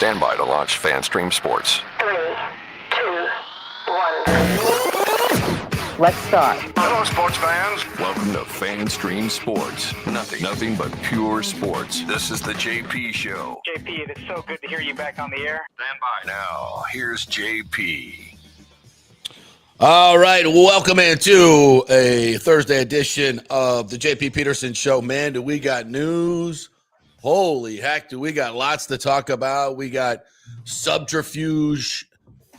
Stand by to launch FanStream Sports. 3, 2, 1. Let's start. Hello, sports fans. Welcome to FanStream Sports. Nothing but pure sports. This is the JP Show. JP, it is so good to hear you back on the air. Stand by. Now, here's JP. All right, welcome into a Thursday edition of the JP Peterson Show. Man, do we got news? Holy heck, do we got lots to talk about. We got subterfuge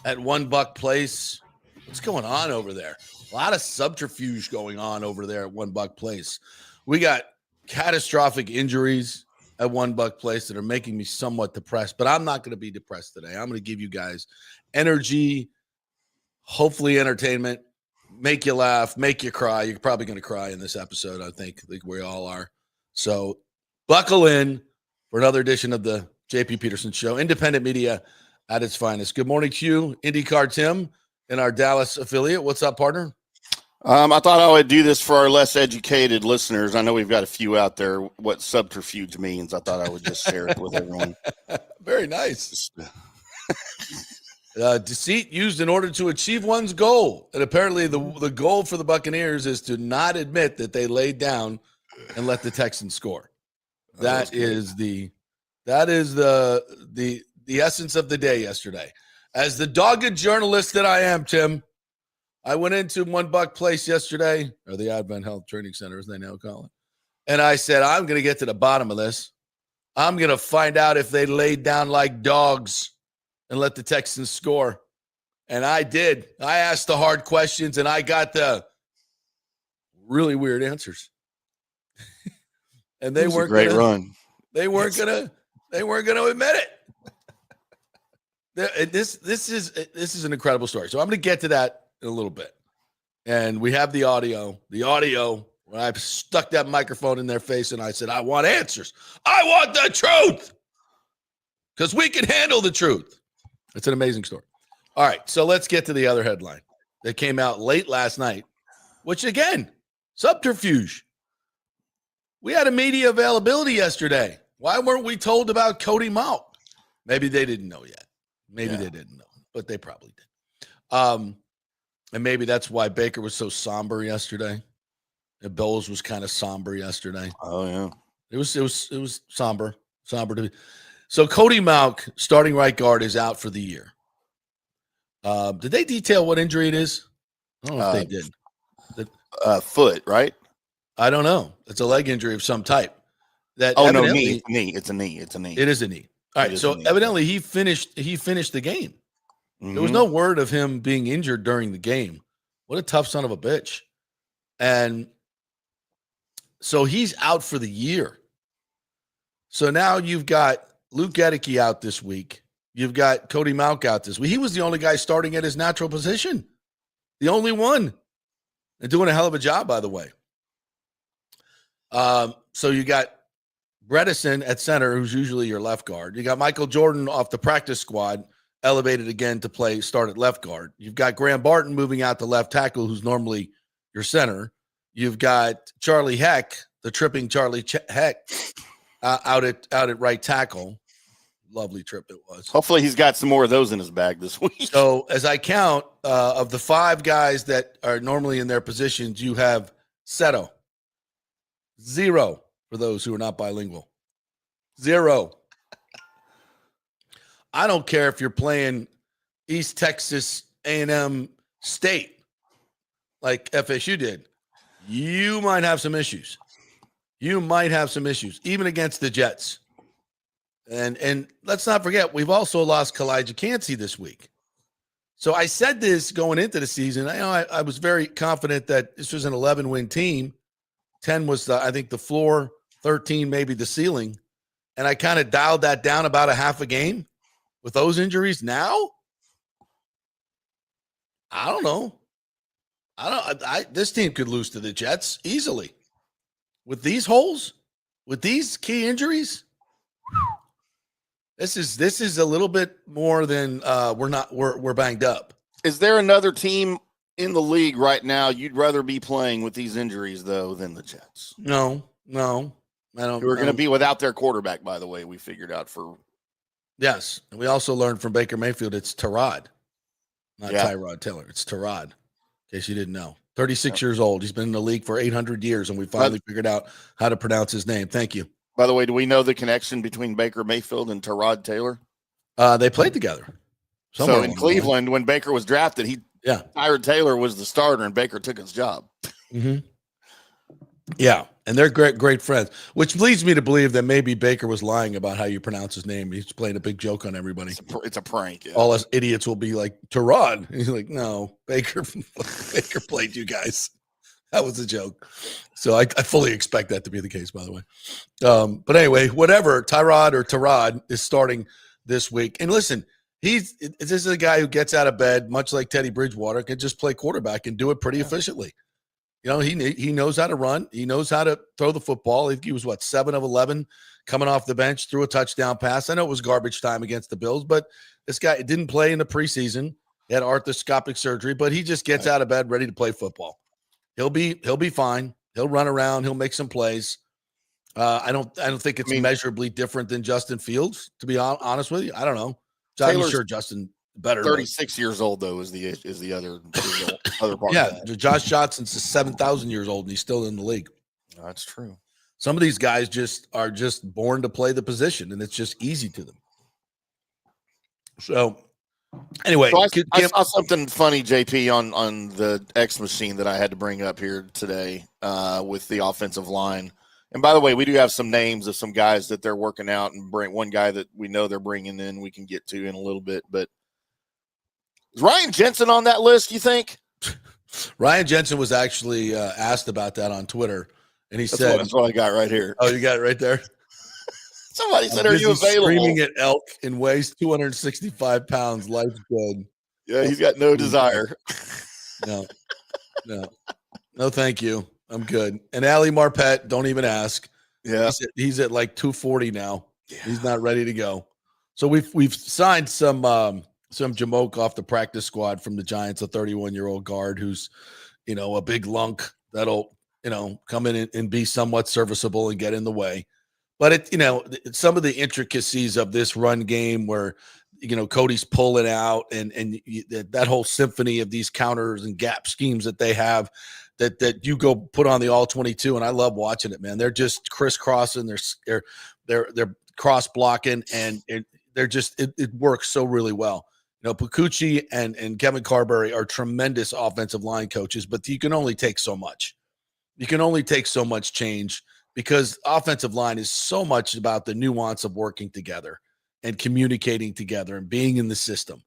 at $1 Place. What's going on over there? A lot of subterfuge going on over there at $1 Place. We got catastrophic injuries at $1 Place that are making me somewhat depressed, but I'm not going to be depressed today. I'm going to give you guys energy, hopefully entertainment, make you laugh, make you cry. You're probably going to cry in this episode, I think we all are. So buckle in for another edition of the JP Peterson Show, independent media at its finest. Good morning to you, IndyCar Tim, in our Dallas affiliate. What's up, partner? I thought I would do this for our less educated listeners. I know we've got a few out there. What subterfuge means, I thought I would just share it with everyone. Very nice. Deceit used in order to achieve one's goal. And apparently the goal for the Buccaneers is to not admit that they laid down and let the Texans score. That is the essence of the day yesterday. As the dogged journalist that I am, Tim, I went into $1 Place yesterday, or the Advent Health Training Center, as they now call it. And I said, I'm going to get to the bottom of this. I'm going to find out if they laid down like dogs and let the Texans score. And I did. I asked the hard questions, and I got the really weird answers. And they weren't a great run. They weren't gonna admit it. This is an incredible story. So I'm gonna get to that in a little bit. And we have the audio. The audio where I stuck that microphone in their face and I said, I want answers. I want the truth. Because we can handle the truth. It's an amazing story. All right, so let's get to the other headline that came out late last night, which again, subterfuge. We had a media availability yesterday. Why weren't we told about Cody Mauch? Maybe they didn't know yet. Maybe they didn't know, but they probably did. And maybe that's why Baker was so somber yesterday. And Bowles was kind of somber yesterday. Oh yeah, it was somber to be. So Cody Mauch, starting right guard, is out for the year. Did they detail what injury it is? I don't know if they did. Foot, right? I don't know. It's a leg injury of some type. Knee. It's a knee. It is a knee. All right. So evidently he finished the game. Mm-hmm. There was no word of him being injured during the game. What a tough son of a bitch. And so he's out for the year. So now you've got Luke Gedeke out this week. You've got Cody Mauch out this week. He was the only guy starting at his natural position. The only one. And doing a hell of a job, by the way. So you got Bredesen at center, who's usually your left guard. You got Michael Jordan off the practice squad, elevated again to start at left guard. You've got Graham Barton moving out to left tackle, who's normally your center. You've got Charlie Heck, the tripping Charlie Heck, out at right tackle. Lovely trip it was. Hopefully he's got some more of those in his bag this week. So as I count, of the 5 guys that are normally in their positions, you have Seto. 0 for those who are not bilingual. 0. I don't care if you're playing East Texas A&M State like FSU did. You might have some issues. Even against the Jets. And let's not forget, we've also lost Kalijah Cansey this week. So I said this going into the season. I was very confident that this was an 11-win team. 10 was, I think, the floor, 13 maybe the ceiling. And I kind of dialed that down about a half a game with those injuries. Now, I don't know. This team could lose to the Jets easily. With these holes, with these key injuries, this is a little bit more than we're banged up. Is there another team in the league right now you'd rather be playing with these injuries though than the Jets? No, I don't. We're going to be without their quarterback, by the way. We figured out for Yes. And we also learned from Baker Mayfield it's Tyrod, not Yeah. Tyrod Taylor. It's Tyrod, in case you didn't know. 36 years old. He's been in the league for 800 years, and we finally figured out how to pronounce his name. Thank you. By the way, do we know the connection between Baker Mayfield and Tyrod Taylor? They played together. So in Cleveland, when Baker was drafted, Tyrod Taylor was the starter, and Baker took his job. Mm-hmm. Yeah, and they're great friends, which leads me to believe that maybe Baker was lying about how you pronounce his name. He's playing a big joke on everybody. It's a prank. Yeah. All us idiots will be like, Tyrod. And he's like, no, Baker played you guys. That was a joke. So I fully expect that to be the case, by the way. But anyway, whatever, Tyrod is starting this week. And listen, this is a guy who gets out of bed, much like Teddy Bridgewater, can just play quarterback and do it pretty efficiently. You know, he knows how to run. He knows how to throw the football. I think he was, 7 of 11 coming off the bench, threw a touchdown pass. I know it was garbage time against the Bills, but this guy didn't play in the preseason. He had arthroscopic surgery, but he just gets out of bed ready to play football. He'll be fine. He'll run around. He'll make some plays. I don't think it's measurably different than Justin Fields, to be honest with you. I don't know. I'm sure Justin better. 36 years old though is the other part. Yeah, Josh Johnson's 7,000 years old and he's still in the league. That's true. Some of these guys are born to play the position, and it's just easy to them. So anyway, I saw something funny, JP, on the X machine that I had to bring up here today with the offensive line. And by the way, we do have some names of some guys that they're working out, and bring one guy that we know they're bringing in. We can get to in a little bit, but is Ryan Jensen on that list, you think? Ryan Jensen was actually asked about that on Twitter, and he said, "That's what I got right here." Oh, you got it right there. Somebody said, "Are you available?" Screaming at elk and weighs 265 pounds. Life's good. Yeah, he's got no desire. No, thank you. I'm good. And Ali Marpet, don't even ask. Yeah, he's at like 240 now. Yeah. He's not ready to go. So we've signed some Jamoke off the practice squad from the Giants, a 31-year-old guard who's, a big lunk that'll, come in and be somewhat serviceable and get in the way. But some of the intricacies of this run game where, Cody's pulling out and that whole symphony of these counters and gap schemes that they have that you go put on the all 22. And I love watching it, man. They're just crisscrossing. They're cross blocking and they're just, it works so really well. Pacucci and Kevin Carberry are tremendous offensive line coaches, but you can only take so much. You can only take so much change because offensive line is so much about the nuance of working together and communicating together and being in the system.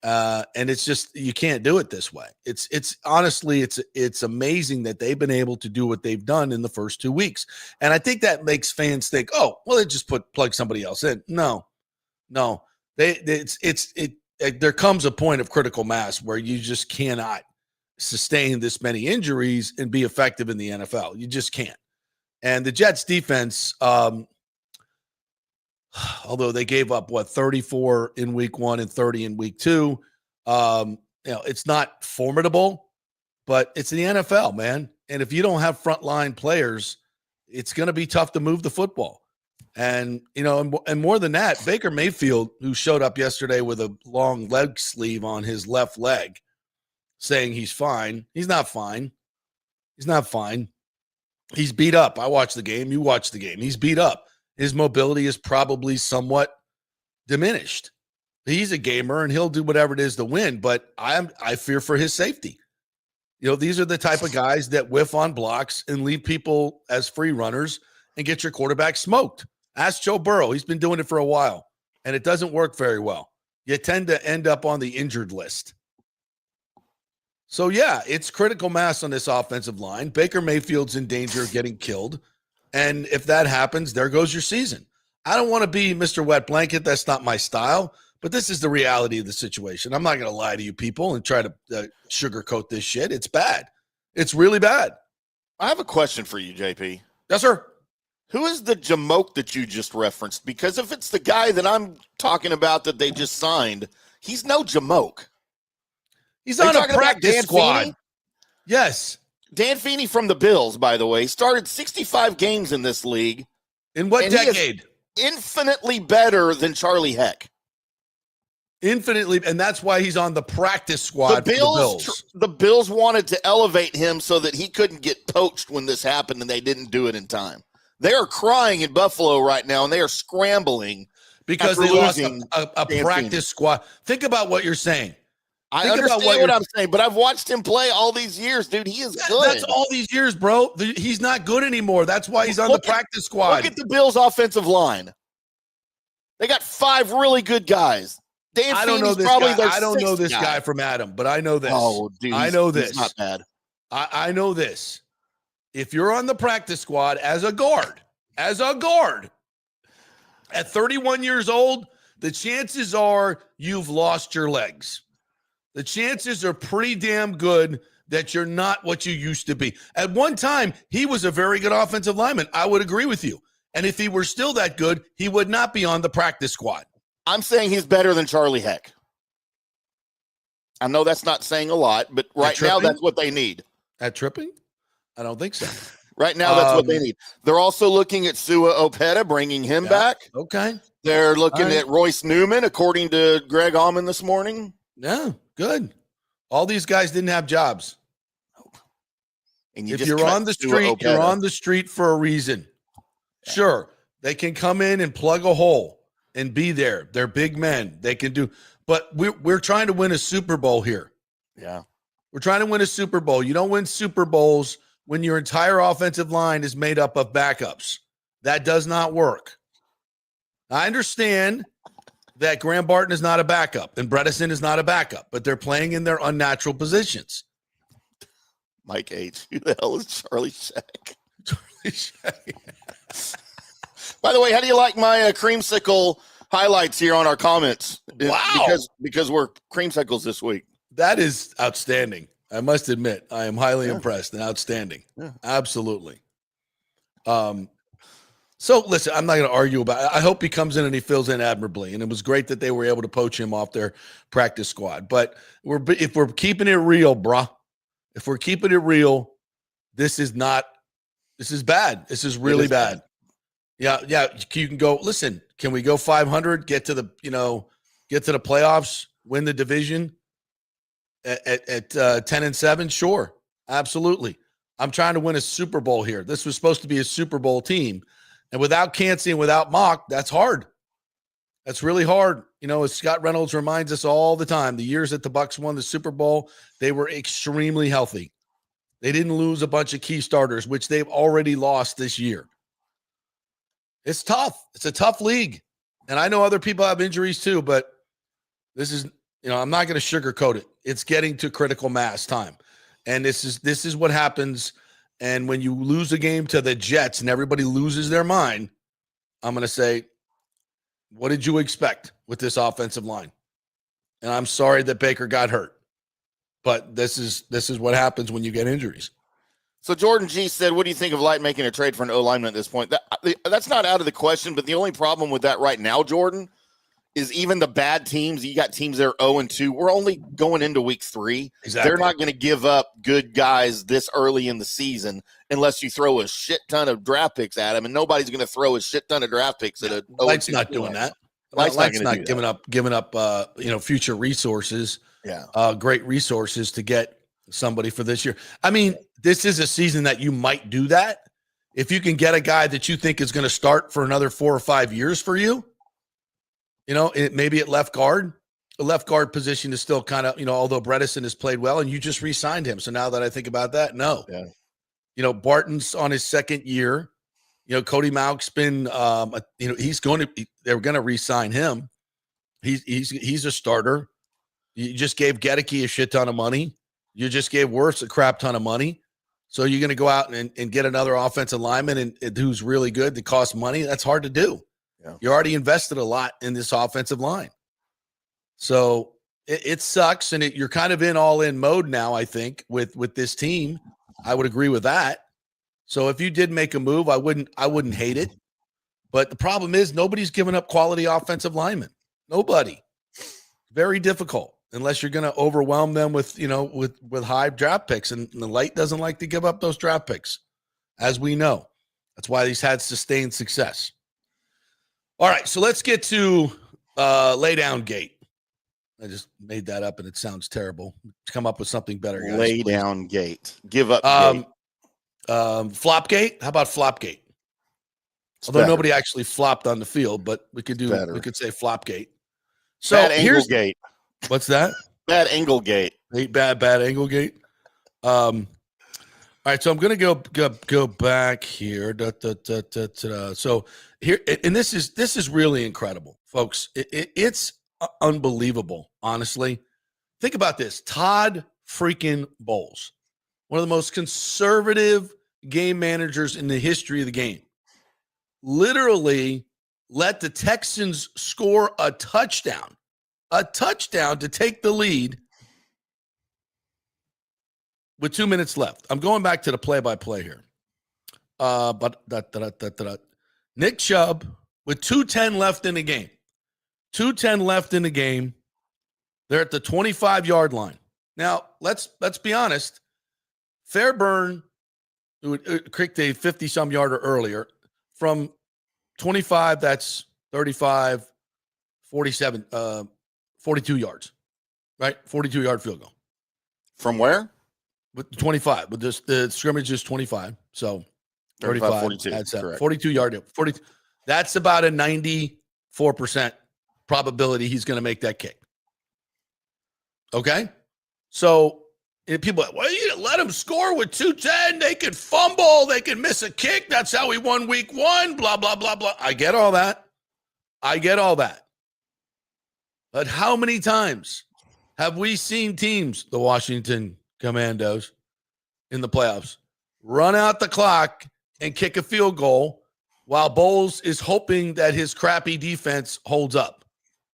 And it's just, you can't do it this way. It's honestly, it's amazing that they've been able to do what they've done in the first 2 weeks. And I think that makes fans think, oh, well, they just plug somebody else in. No, there comes a point of critical mass where you just cannot sustain this many injuries and be effective in the NFL. You just can't. And the Jets defense, although they gave up 34 in week 1 and 30 in week 2, it's not formidable, but it's the NFL, man. And if you don't have frontline players, it's going to be tough to move the football. And, and more than that, Baker Mayfield, who showed up yesterday with a long leg sleeve on his left leg, saying he's fine. He's not fine. He's beat up. I watched the game. You watched the game. He's beat up. His mobility is probably somewhat diminished. He's a gamer, and he'll do whatever it is to win, but I fear for his safety. These are the type of guys that whiff on blocks and leave people as free runners and get your quarterback smoked. Ask Joe Burrow. He's been doing it for a while, and it doesn't work very well. You tend to end up on the injured list. So, yeah, it's critical mass on this offensive line. Baker Mayfield's in danger of getting killed, and if that happens, there goes your season. I don't want to be Mr. Wet Blanket. That's not my style, but this is the reality of the situation. I'm not going to lie to you people and try to sugarcoat this shit. It's bad. It's really bad. I have a question for you, JP. Yes, sir. Who is the Jamoke that you just referenced? Because if it's the guy that I'm talking about that they just signed, he's no Jamoke. He's on a practice squad. Feeney? Yes. Dan Feeney from the Bills, by the way, started 65 games in this league. In what decade? Infinitely better than Charlie Heck. Infinitely, and that's why he's on the practice squad The for the Bills. The Bills wanted to elevate him so that he couldn't get poached when this happened, and they didn't do it in time. They are crying in Buffalo right now, and they are scrambling Because they lost a practice squad. Think about what you're saying. I understand what I'm saying, but I've watched him play all these years, dude. He is good. That's all these years, bro. He's not good anymore. That's why he's on the practice squad. Look at the Bills' offensive line. They got 5 really good guys. I don't know this guy. I don't know this guy from Adam, but I know this. Oh, dude, I know this. He's not bad. I know this. If you're on the practice squad as a guard, at 31 years old, the chances are you've lost your legs. The chances are pretty damn good that you're not what you used to be. At one time, he was a very good offensive lineman. I would agree with you. And if he were still that good, he would not be on the practice squad. I'm saying he's better than Charlie Heck. I know that's not saying a lot, but right now that's what they need. At tripping? I don't think so. Right now that's what they need. They're also looking at Sua Opeta, bringing him back. Okay. They're looking at Royce Newman, according to Greg Allman this morning. Yeah, good. All these guys didn't have jobs. And if you're on the street, you're on the street for a reason. Yeah. Sure, they can come in and plug a hole and be there. They're big men. They can do, but we're trying to win a Super Bowl here. Yeah. We're trying to win a Super Bowl. You don't win Super Bowls when your entire offensive line is made up of backups. That does not work. I understand that Graham Barton is not a backup and Bredesen is not a backup, but they're playing in their unnatural positions. Mike H. Who the hell is Charlie Shack? Charlie Shack. By the way, how do you like my creamsicle highlights here on our comments? Wow. Because we're creamsicles this week. That is outstanding. I must admit, I am highly impressed and outstanding. Yeah. Absolutely. So listen, I'm not going to argue about it. I hope he comes in and he fills in admirably. And it was great that they were able to poach him off their practice squad. But if we're keeping it real, bruh, if we're keeping it real, this is bad. This is really bad. Yeah. You can go, listen, can we go 500, get to the playoffs, win the division at 10-7? Sure. Absolutely. I'm trying to win a Super Bowl here. This was supposed to be a Super Bowl team. And without Cansey and without Mauch, that's hard. That's really hard. As Scott Reynolds reminds us all the time, the years that the Bucs won the Super Bowl, they were extremely healthy. They didn't lose a bunch of key starters, which they've already lost this year. It's tough. It's a tough league. And I know other people have injuries too, but this is, I'm not going to sugarcoat it. It's getting to critical mass time. And this is what happens. And when you lose a game to the Jets and everybody loses their mind, I'm going to say, what did you expect with this offensive line? And I'm sorry that Baker got hurt, but this is what happens when you get injuries. So Jordan G said, what do you think of Light making a trade for an O-lineman at this point? That's not out of the question, but the only problem with that right now, Jordan, is even the bad teams, you got teams that are 0-2. We're only going into week 3. Exactly. They're not going to give up good guys this early in the season unless you throw a shit ton of draft picks at them, and nobody's going to throw a shit ton of draft picks at a 0-2. Light's not doing that. Light's not giving up future resources. Yeah. Great resources to get somebody for this year. I mean, this is a season that you might do that. If you can get a guy that you think is going to start for another 4 or 5 years for you, maybe at left guard. The left guard position is still kind of, although Bredesen has played well and you just re-signed him. So now that I think about that, no. Yeah. Barton's on his second year. Cody Mauch's been, they're going to re-sign him. He's a starter. You just gave Gedeke a shit ton of money. You just gave Wirfs a crap ton of money. So you're going to go out and get another offensive lineman and who's really good that costs money. That's hard to do. Yeah. You already invested a lot in this offensive line. So it sucks. And you're kind of in all-in mode now, I think, with this team. I would agree with that. So if you did make a move, I wouldn't hate it. But the problem is nobody's giving up quality offensive linemen. Nobody. Very difficult unless you're going to overwhelm them with high draft picks. And the Light doesn't like to give up those draft picks, as we know. That's why he's had sustained success. All right, so let's get to lay down gate. I just made that up, and it sounds terrible. Come up with something better, guys. Lay please. down gate. Give up gate. Flopgate. How about Flopgate? Although nobody actually flopped on the field, but we could say Flopgate. So bad angle gate. What's that? Bad angle gate. Bad angle gate. All right, so I'm gonna go back here. So here, and this is really incredible, folks. It's unbelievable, honestly. Think about this: Todd freaking Bowles, one of the most conservative game managers in the history of the game, literally let the Texans score a touchdown to take the lead with 2 minutes left. I'm going back to the play-by-play here. Nick Chubb with 2:10 left in the game. 2:10 left in the game. They're at the 25-yard line. Now, let's be honest. Fairburn kicked a 50-some-yarder earlier. From 25, that's 35, 47, 42 yards, right? 42-yard field goal. From where? With 25. With this, the scrimmage is 25. So 35, 42. That's 42-yard. 40. That's about a 94% probability he's going to make that kick. Okay? So people are like, well, you let him score with 2:10. They could fumble. They could miss a kick. That's how he won week 1. Blah, blah, blah, blah. I get all that. But how many times have we seen teams, the Washington Commandos in the playoffs, run out the clock and kick a field goal while Bowles is hoping that his crappy defense holds up?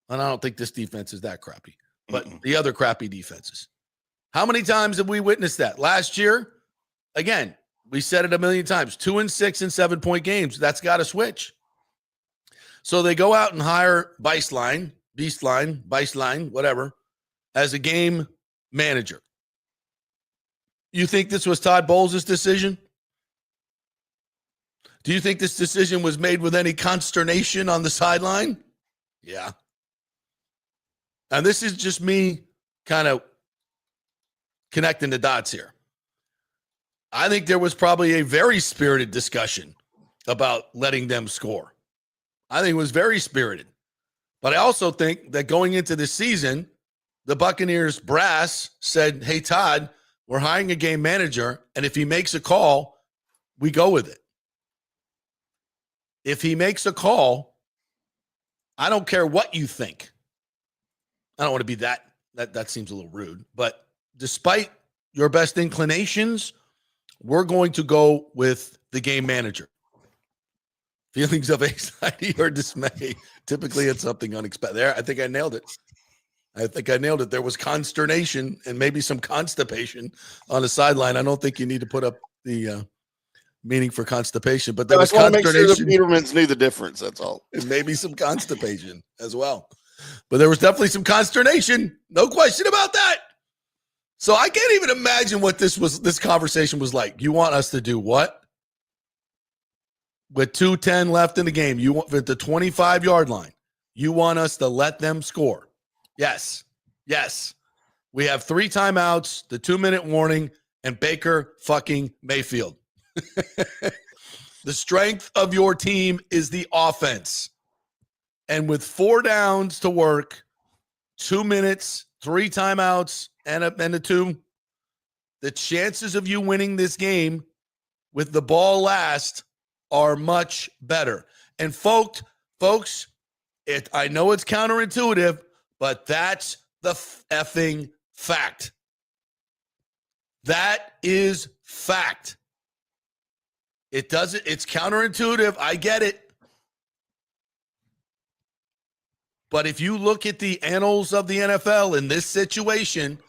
And I don't think this defense is that crappy, but the other crappy defenses. How many times have we witnessed that? Last year, again, we said it a million times, 2 and 6 and 7-point games. That's got to switch. So they go out and hire Beastline, whatever, as a game manager. You think this was Todd Bowles' decision? Do you think this decision was made with any consternation on the sideline? Yeah. And this is just me kind of connecting the dots here. I think there was probably a very spirited discussion about letting them score. I think it was very spirited. But I also think that going into the season, the Buccaneers brass said, hey, Todd, we're hiring a game manager, and if he makes a call, we go with it. If he makes a call, I don't care what you think. I don't want to be that seems a little rude, but despite your best inclinations, we're going to go with the game manager. Feelings of anxiety or dismay. Typically, it's something unexpected. There, I think I nailed it. There was consternation and maybe some constipation on the sideline. I don't think you need to put up the meaning for constipation, but there was consternation. Make sure the Petermans knew the difference. That's all. And maybe some constipation as well. But there was definitely some consternation. No question about that. So I can't even imagine what this conversation was like. You want us to do what? With 2:10 left in the game, you want at the 25-yard line, you want us to let them score. Yes. We have 3 timeouts, the 2-minute warning, and Baker fucking Mayfield. The strength of your team is the offense. And with 4 downs to work, 2 minutes, 3 timeouts, and a 2, the chances of you winning this game with the ball last are much better. And folks, I know it's counterintuitive, but that's the effing fact. That is fact. It's counterintuitive. I get it. But if you look at the annals of the NFL in this situation,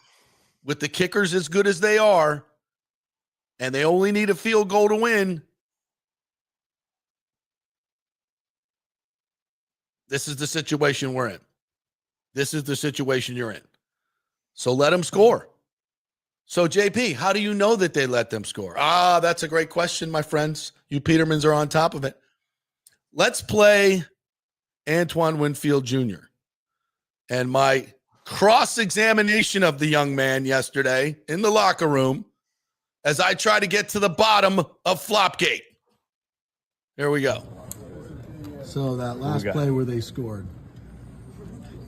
with the kickers as good as they are, and they only need a field goal to win, this is the situation we're in. This is the situation you're in. So let them score. So, JP, how do you know that they let them score? That's a great question, my friends. You Petermans are on top of it. Let's play Antoine Winfield Jr. And my cross-examination of the young man yesterday in the locker room as I try to get to the bottom of Flopgate. Here we go. So that last play where they scored,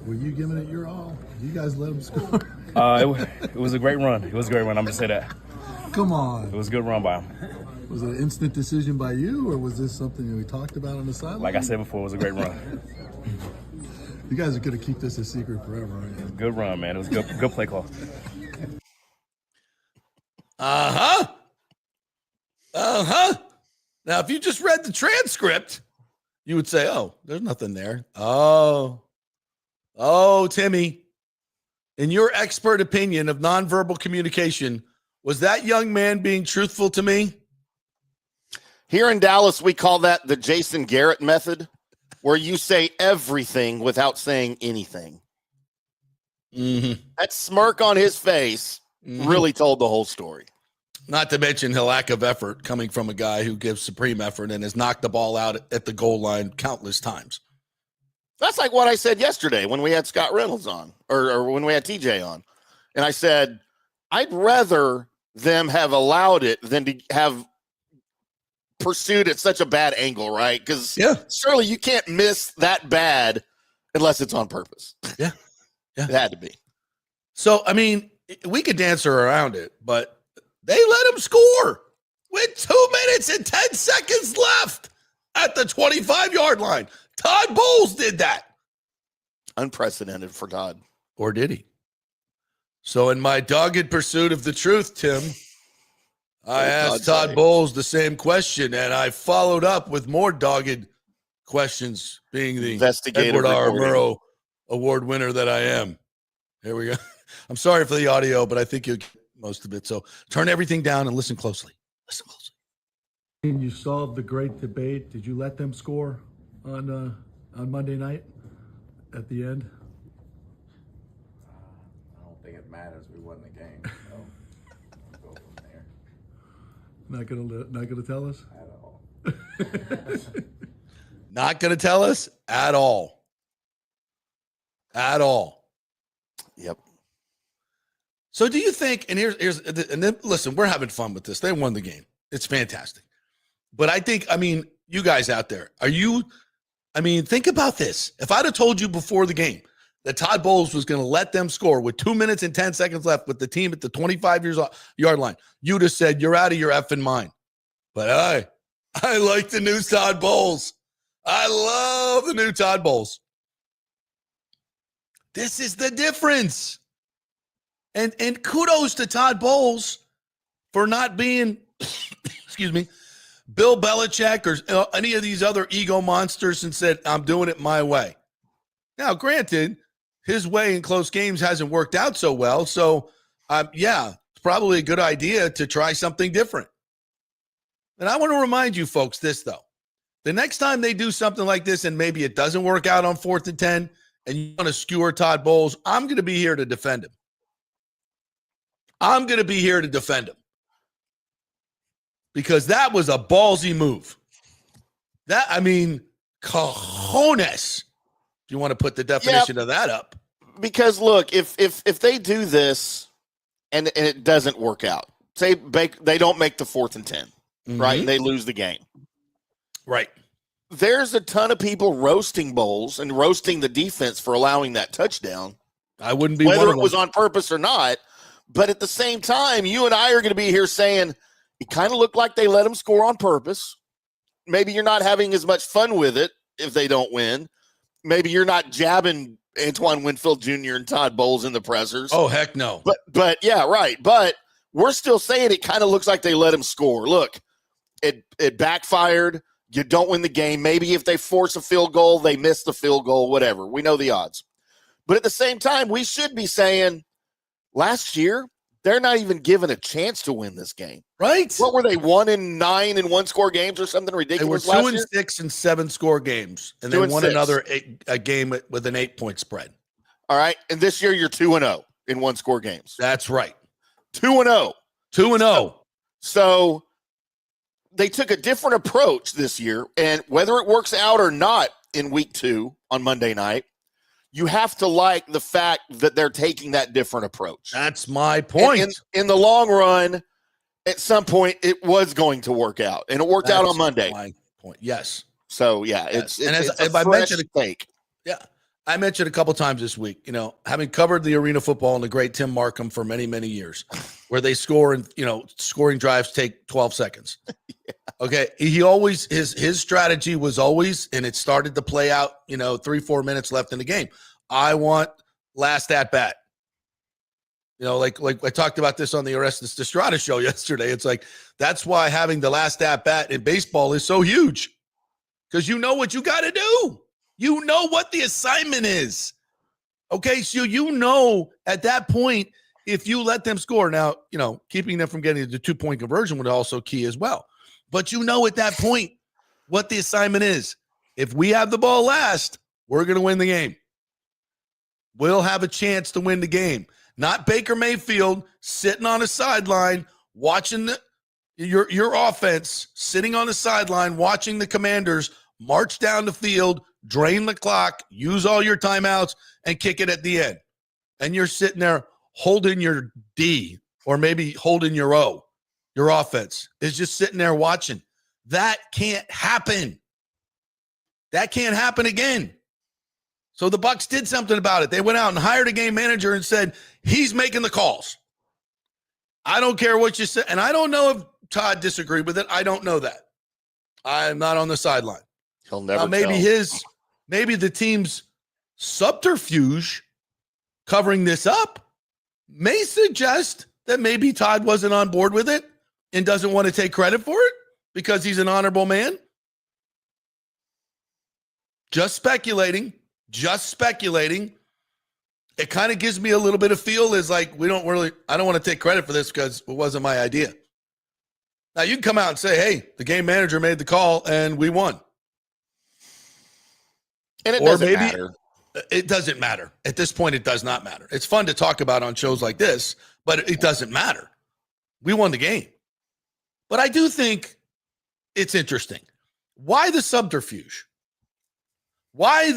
were you giving it your all? Did you guys let them score? It was a great run. It was a great run. I'm going to say that. Come on. It was a good run by him. Was it an instant decision by you, or was this something that we talked about on the sideline? Like I said before, it was a great run. You guys are going to keep this a secret forever, aren't you? Good run, man. It was good play call. Uh-huh. Uh-huh. Now, if you just read the transcript, you would say, oh, there's nothing there. Oh, Timmy, in your expert opinion of nonverbal communication, was that young man being truthful to me? Here in Dallas, we call that the Jason Garrett method, where you say everything without saying anything. Mm-hmm. That smirk on his face really told the whole story. Not to mention the lack of effort coming from a guy who gives supreme effort and has knocked the ball out at the goal line countless times. That's like what I said yesterday when we had Scott Reynolds on, or when we had TJ on. And I said, I'd rather them have allowed it than to have pursued at such a bad angle, right? Because surely you can't miss that bad unless it's on purpose. Yeah. It had to be. So, I mean, we could dance around it, but they let him score with 2 minutes and 10 seconds left at the 25-yard line. Todd Bowles did that. Unprecedented for Todd. Or did he? So in my dogged pursuit of the truth, Tim, I asked Todd Bowles the same question, and I followed up with more dogged questions, being the Edward R. Murrow Award winner that I am. Here we go. I'm sorry for the audio, but I think you'll get most of it. So turn everything down and listen closely. Listen closely. You solved the great debate. Did you let them score on Monday night at the end? I don't think it matters. We won the game. So we'll go from there. Not gonna tell us At all. Not going to tell us at all. At all. Yep. So do you think, and and then listen, we're having fun with this. They won the game. It's fantastic. But I mean, you guys out there, think about this. If I'd have told you before the game that Todd Bowles was going to let them score with 2 minutes and 10 seconds left with the team at the 25-yard line, you'd have said, you're out of your effing mind. But I like the new Todd Bowles. I love the new Todd Bowles. This is the difference. And kudos to Todd Bowles for not being, excuse me, Bill Belichick or any of these other ego monsters and said, I'm doing it my way. Now, granted, his way in close games hasn't worked out so well. So, it's probably a good idea to try something different. And I want to remind you folks this, though. The next time they do something like this and maybe it doesn't work out on 4th and 10 and you want to skewer Todd Bowles, I'm going to be here to defend him. I'm going to be here to defend him. Because that was a ballsy move. Cojones. If you want to put the definition of that up. Because look, if they do this and it doesn't work out, say they don't make the 4th and 10, right? And they lose the game. Right. There's a ton of people roasting Bowles and roasting the defense for allowing that touchdown. I wouldn't be whether one of it them. was on purpose or not. But at the same time, you and I are going to be here saying it kind of looked like they let them score on purpose. Maybe you're not having as much fun with it if they don't win. Maybe you're not jabbing Antoine Winfield Jr. and Todd Bowles in the pressers. Oh, heck no. But yeah, right. But we're still saying it kind of looks like they let him score. Look, it backfired. You don't win the game. Maybe if they force a field goal, they miss the field goal, whatever. We know the odds. But at the same time, we should be saying last year, they're not even given a chance to win this game. Right. What were they, 1-9 in one-score games or something ridiculous? They were 2-6 in 7-score games, and they won another game with an 8-point spread. All right, and this year you're 2-0 in one-score games. That's right. 2-0. 2-0. So they took a different approach this year, and whether it works out or not in week 2 on Monday night, you have to like the fact that they're taking that different approach. That's my point. And in the long run, at some point, it was going to work out, and it worked out on Monday. My point. Yes. So yeah, yes. it's a fresh take. Yeah. I mentioned a couple times this week, having covered the arena football and the great Tim Markham for many, many years, where they score and, scoring drives take 12 seconds. Yeah. Okay. He always, his strategy was always, and it started to play out, 3-4 minutes left in the game. I want last at bat. Like I talked about this on the Orestes Destrada show yesterday. It's like, that's why having the last at bat in baseball is so huge, because you know what you got to do. You know what the assignment is. Okay, so at that point, if you let them score, now, keeping them from getting the 2-point conversion would also key as well. But at that point what the assignment is. If we have the ball last, we're going to win the game. We'll have a chance to win the game. Not Baker Mayfield sitting on a sideline watching your offense, sitting on the sideline watching the Commanders march down the field, drain the clock, use all your timeouts, and kick it at the end. And you're sitting there holding your D, or maybe holding your O. Your offense is just sitting there watching. That can't happen. That can't happen again. So the Bucs did something about it. They went out and hired a game manager and said, he's making the calls. I don't care what you say. And I don't know if Todd disagreed with it. I don't know that. I'm not on the sideline. He'll never maybe the team's subterfuge covering this up may suggest that maybe Todd wasn't on board with it and doesn't want to take credit for it because he's an honorable man. Just speculating. It kind of gives me a little bit of feel is like, I don't want to take credit for this because it wasn't my idea. Now you can come out and say, hey, the game manager made the call and we won. And it doesn't matter. It doesn't matter. At this point, it does not matter. It's fun to talk about on shows like this, but it doesn't matter. We won the game. But I do think it's interesting. Why the subterfuge? Why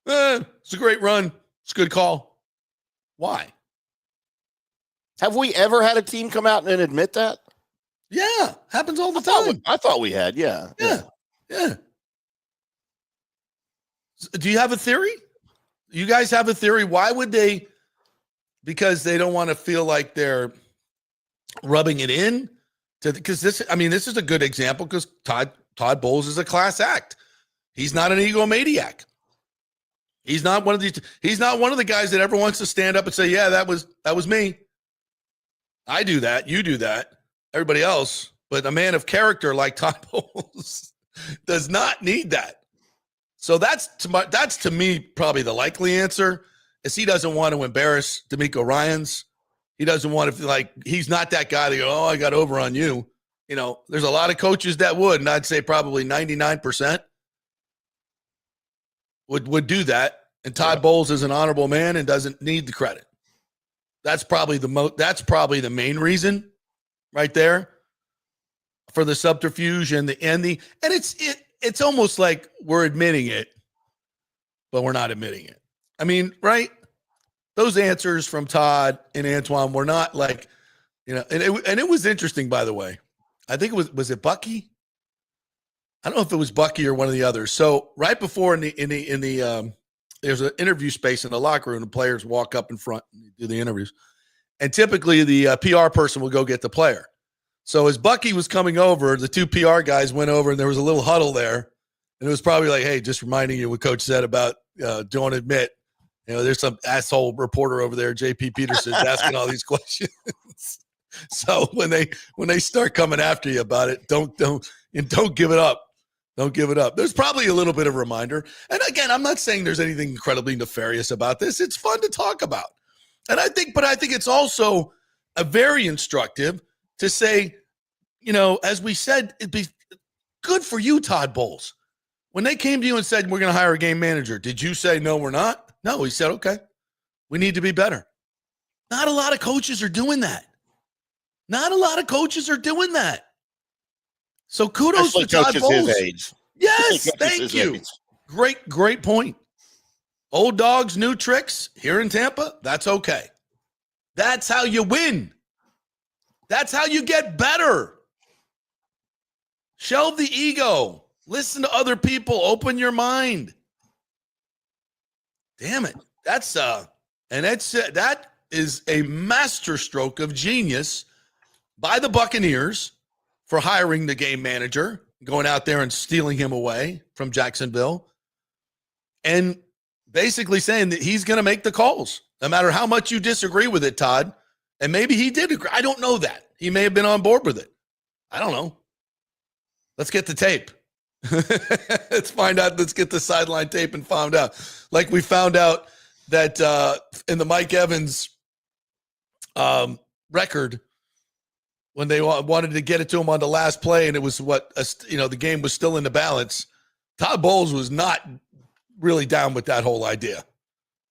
it's a great run. It's a good call. Why? Have we ever had a team come out and admit that? Yeah. Happens all the time. I thought we had. Yeah. Do you have a theory? You guys have a theory? Why would they? Because they don't want to feel like they're rubbing it in. Because this is a good example because Todd Bowles is a class act. He's not an egomaniac. He's not one of the guys that ever wants to stand up and say, yeah, that was me. I do that. You do that. Everybody else. But a man of character like Todd Bowles does not need that. So that's to me probably the likely answer is he doesn't want to embarrass D'Amico Ryans. He doesn't want to he's not that guy to go, oh, I got over on you. There's a lot of coaches that would, and I'd say probably 99% would do that. And Todd Bowles is an honorable man and doesn't need the credit. That's probably the main reason right there for the subterfuge and it's almost like we're admitting it, but we're not admitting it. I mean, right? Those answers from Todd and Antoine were not like, and it was interesting, by the way. I think was it Bucky? I don't know if it was Bucky or one of the others. So right before in the there's an interview space in the locker room, the players walk up in front and do the interviews. And typically the PR person will go get the player. So as Bucky was coming over, the two PR guys went over and there was a little huddle there. And it was probably like, hey, just reminding you what Coach said about don't admit, there's some asshole reporter over there, JP Peterson, asking all these questions. So when they start coming after you about it, don't give it up. Don't give it up. There's probably a little bit of a reminder. And again, I'm not saying there's anything incredibly nefarious about this. It's fun to talk about. And I think it's also a very instructive to say, as we said, it'd be good for you, Todd Bowles. When they came to you and said, we're going to hire a game manager, did you say, no, we're not? No, he said, okay, we need to be better. Not a lot of coaches are doing that. So kudos to Todd Bowles. Yes, thank you. Great point. Old dogs, new tricks here in Tampa. That's okay. That's how you win. That's how you get better. Shelve the ego. Listen to other people. Open your mind. Damn it. That is a masterstroke of genius by the Buccaneers for hiring the game manager, going out there and stealing him away from Jacksonville, and basically saying that he's going to make the calls, no matter how much you disagree with it, Todd. And maybe he did agree. I don't know that. He may have been on board with it. I don't know. Let's get the tape. Let's find out. Let's get the sideline tape and find out. Like we found out that in the Mike Evans record, when they wanted to get it to him on the last play, and it was the game was still in the balance. Todd Bowles was not really down with that whole idea.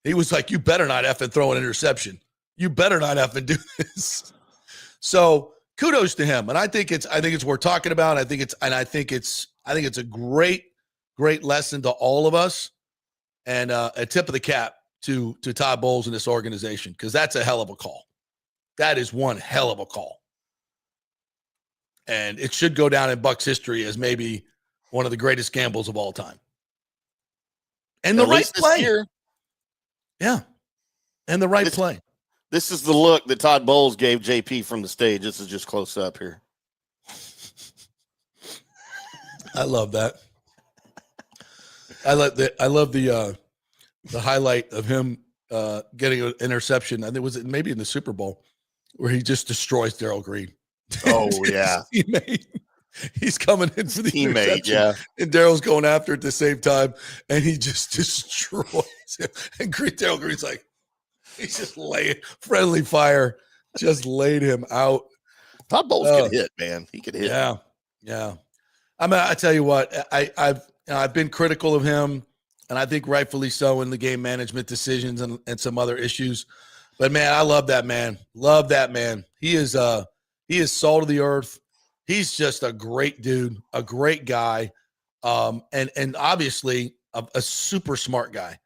He was like, "You better not effing throw an interception. You better not effing do this." So kudos to him, and I think it's worth talking about. I think it's a great lesson to all of us, and a tip of the cap to Todd Bowles and this organization, because that's a hell of a call. That is one hell of a call, and it should go down in Bucs history as maybe one of the greatest gambles of all time. And the right play, yeah, and the right play. This is the look that Todd Bowles gave JP from the stage. This is just close up here. I love that. I love the highlight of him getting an interception. I think was it maybe in the Super Bowl where he just destroys Darrell Green. Oh yeah, he's coming in for the teammate. Yeah, and Darrell's going after it at the same time, and he just destroys him. And Darrell Green's like, he's just laying friendly fire, just laid him out. Todd Bowles could hit, man. He could hit. Yeah. I mean, I tell you what, I've been critical of him, and I think rightfully so in the game management decisions and some other issues. But man, I love that man. Love that man. He is salt of the earth. He's just a great dude, a great guy, and obviously a super smart guy,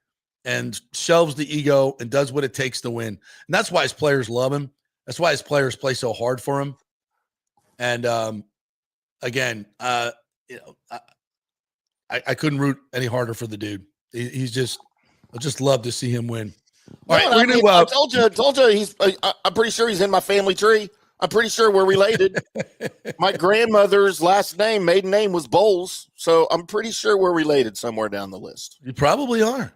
and shelves the ego and does what it takes to win. And that's why his players love him. That's why his players play so hard for him. And again, I couldn't root any harder for the dude. I just love to see him win. All right, I told you I'm pretty sure he's in my family tree. I'm pretty sure we're related. My grandmother's maiden name was Bowles, so I'm pretty sure we're related somewhere down the list. You probably are.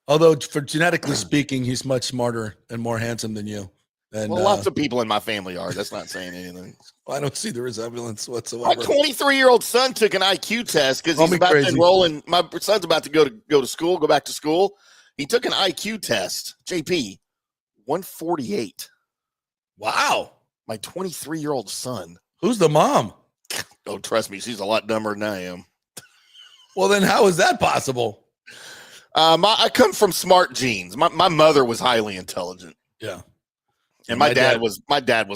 Although, for genetically speaking, he's much smarter and more handsome than you. And, lots of people in my family are. That's not saying anything. I don't see the resemblance whatsoever. My 23-year-old son took an IQ test because he's about to enroll in. My son's about to go back to school. He took an IQ test. JP, 148. Wow. My 23-year-old son. Who's the mom? Oh, trust me, she's a lot dumber than I am. Well, then how is that possible? I come from smart genes. My mother was highly intelligent. Yeah. And my dad was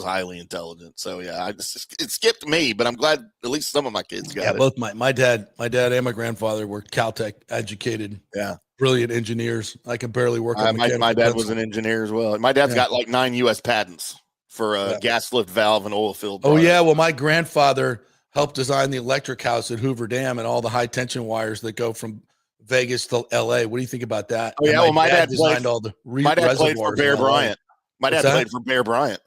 highly intelligent. So yeah, it skipped me, but I'm glad at least some of my kids got it. Both my dad and my grandfather were Caltech educated. Yeah. Brilliant engineers. I could barely work on my dad was an engineer as well. My dad's got like 9 US patents for a gas lift valve and oil filled. Oh yeah. Well, my grandfather helped design the electric house at Hoover Dam and all the high tension wires that go from Vegas to LA. What do you think about that? Oh yeah. Well, my dad designed all the my dad played for Bear Bryant. My dad played for Bear Bryant.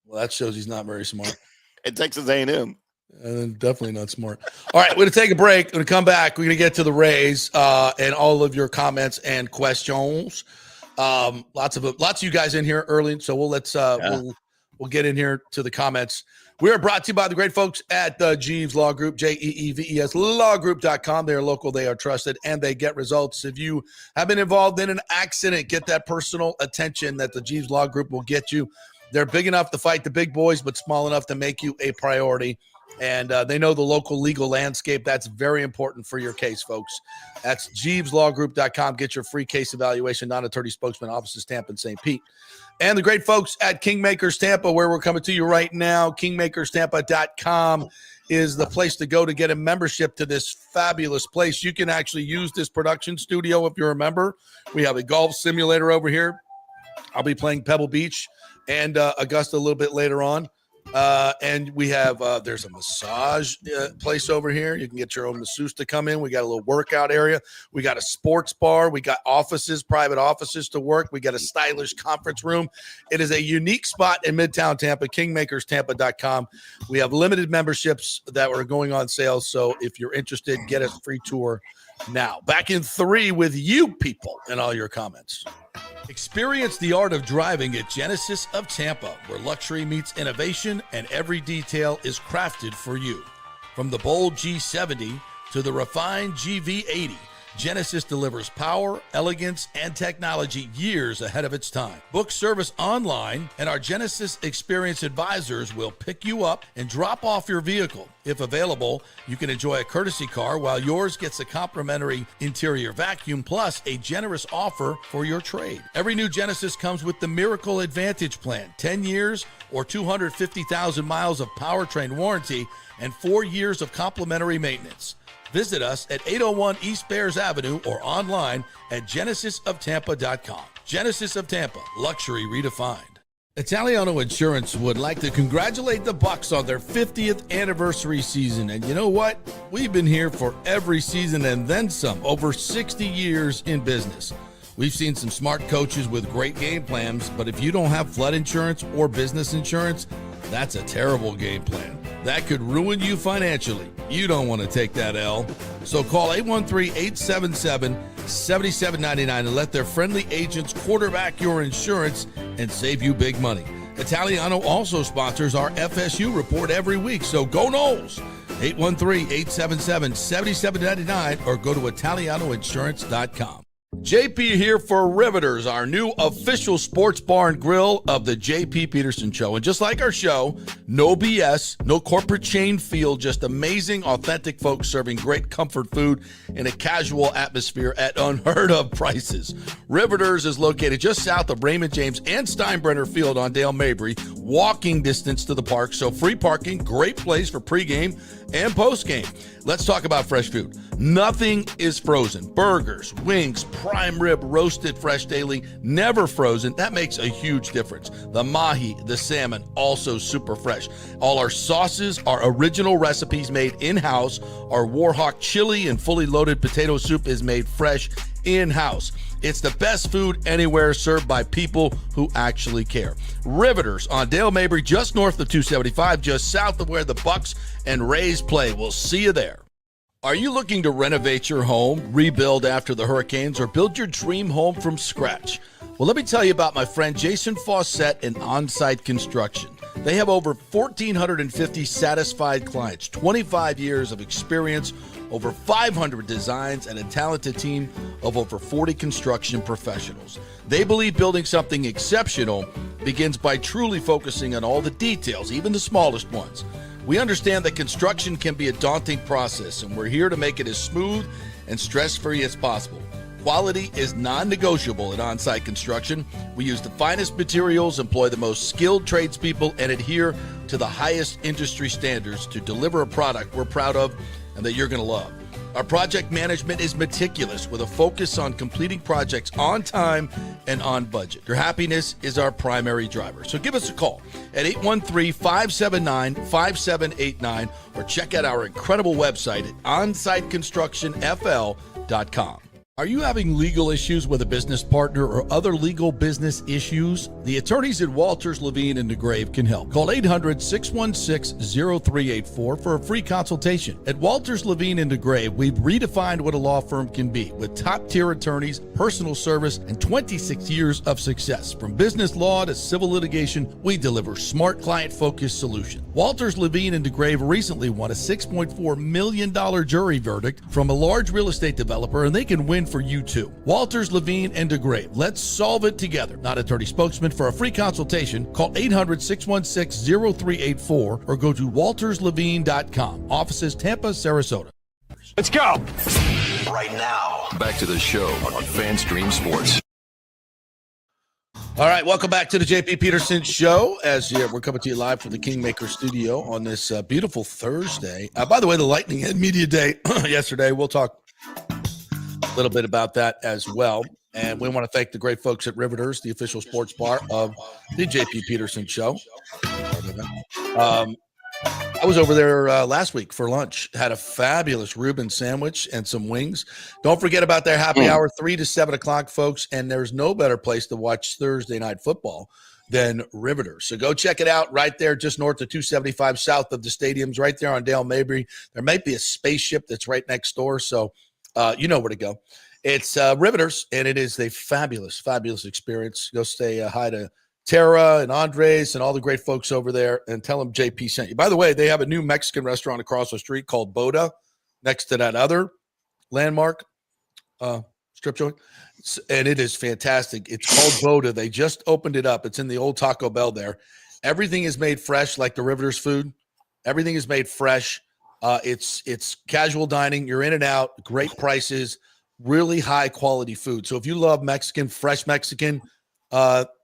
Well, that shows he's not very smart. At Texas A&M. And definitely not smart. All right, we're going to take a break. We're going to come back. We're going to get to the Rays and all of your comments and questions. Lots of you guys in here early, so we'll get in here to the comments. We are brought to you by the great folks at the Jeeves Law Group, JEEVES lawgroup.com. They are local, they are trusted, and they get results. If you have been involved in an accident, get that personal attention that the Jeeves Law Group will get you. They're big enough to fight the big boys, but small enough to make you a priority. And they know the local legal landscape. That's very important for your case, folks. That's JeevesLawGroup.com. Get your free case evaluation. Non-attorney spokesman, offices Tampa and St. Pete. And the great folks at Kingmakers Tampa, where we're coming to you right now, kingmakerstampa.com. is the place to go to get a membership to this fabulous place. You can actually use this production studio if you're a member. We have a golf simulator over here. I'll be playing Pebble Beach and Augusta a little bit later on. And we have, there's a massage place over here. You can get your own masseuse to come in. We got a little workout area. We got a sports bar. We got offices, private offices to work. We got a stylish conference room. It is a unique spot in Midtown Tampa, kingmakerstampa.com. We have limited memberships that are going on sale. So if you're interested, get a free tour now. Back in 3 with you people and all your comments. Experience the art of driving at Genesis of Tampa, where luxury meets innovation and every detail is crafted for you. From the bold G70 to the refined GV80, Genesis delivers power, elegance, and technology years ahead of its time. Book service online, and our Genesis Experience advisors will pick you up and drop off your vehicle. If available, you can enjoy a courtesy car while yours gets a complimentary interior vacuum plus a generous offer for your trade. Every new Genesis comes with the Miracle Advantage Plan, 10 years or 250,000 miles of powertrain warranty and 4 years of complimentary maintenance. Visit us at 801 East Bears Avenue or online at genesisoftampa.com. Genesis of Tampa, luxury redefined. Italiano Insurance would like to congratulate the Bucs on their 50th anniversary season. And you know what? We've been here for every season and then some, over 60 years in business. We've seen some smart coaches with great game plans, but if you don't have flood insurance or business insurance, that's a terrible game plan. That could ruin you financially. You don't want to take that L. So call 813-877-7799 and let their friendly agents quarterback your insurance and save you big money. Italiano also sponsors our FSU report every week, so go Noles. 813-877-7799 or go to italianoinsurance.com. JP here for Riveters, our new official sports bar and grill of the JP Peterson Show. And just like our show, no BS, no corporate chain feel, just amazing, authentic folks serving great comfort food in a casual atmosphere at unheard of prices. Riveters is located just south of Raymond James and Steinbrenner Field on Dale Mabry, walking distance to the park, so free parking, great place for pregame and postgame. Let's talk about fresh food. Nothing is frozen. Burgers, wings, prime rib, roasted fresh daily, never frozen. That makes a huge difference. The mahi, the salmon, also super fresh. All our sauces are original recipes made in-house. Our Warhawk chili and fully loaded potato soup is made fresh in-house. It's the best food anywhere, served by people who actually care. Riveters on Dale Mabry, just north of 275, just south of where the Bucs and Rays play. We'll see you there. Are you looking to renovate your home, rebuild after the hurricanes, or build your dream home from scratch? Well, let me tell you about my friend Jason Fawcett and On-Site Construction. They have over 1,450 satisfied clients, 25 years of experience, over 500 designs, and a talented team of over 40 construction professionals. They believe building something exceptional begins by truly focusing on all the details, even the smallest ones. We understand that construction can be a daunting process, and we're here to make it as smooth and stress-free as possible. Quality is non-negotiable at On-Site Construction. We use the finest materials, employ the most skilled tradespeople, and adhere to the highest industry standards to deliver a product we're proud of and that you're going to love. Our project management is meticulous with a focus on completing projects on time and on budget. Your happiness is our primary driver. So give us a call at 813-579-5789 or check out our incredible website at onsiteconstructionfl.com. Are you having legal issues with a business partner or other legal business issues? The attorneys at Walters, Levine, and DeGrave can help. Call 800-616-0384 for a free consultation. At Walters, Levine, and DeGrave, we've redefined what a law firm can be with top-tier attorneys, personal service, and 26 years of success. From business law to civil litigation, we deliver smart, client-focused solutions. Walters, Levine, and DeGrave recently won a $6.4 million jury verdict from a large real estate developer, and they can win for you too. Walters, Levine, and DeGrave. Let's solve it together. Not attorney spokesman. For a free consultation, call 800-616-0384 or go to walterslevine.com. Offices Tampa, Sarasota. Let's go. Right now, back to the show on FanStream Sports. All right, welcome back to the JP Peterson Show. We're coming to you live from the Kingmaker Studio on this beautiful Thursday. By the way, the Lightning had media day yesterday. We'll talk a little bit about that as well. And we want to thank the great folks at Riveters, the official sports bar of the JP Peterson Show. I was over there last week for lunch. Had a fabulous Reuben sandwich and some wings. Don't forget about their happy hour, 3 to 7 o'clock, folks. And there's no better place to watch Thursday night football than Riveters. So go check it out right there, just north of 275 south of the stadiums, right there on Dale Mabry. There might be a spaceship that's right next door. So you know where to go. It's Riveters, and it is a fabulous, fabulous experience. Go say hi to Tara and Andres and all the great folks over there, and tell them JP sent you. By the way, they have a new Mexican restaurant across the street called Boda, next to that other landmark strip joint, and it is fantastic. It's called Boda. They just opened it up. It's in the old Taco Bell there. Everything is made fresh, like the Riveters food. Everything is made fresh. It's casual dining. You're in and out. Great prices. Really high quality food. So if you love Mexican, fresh Mexican,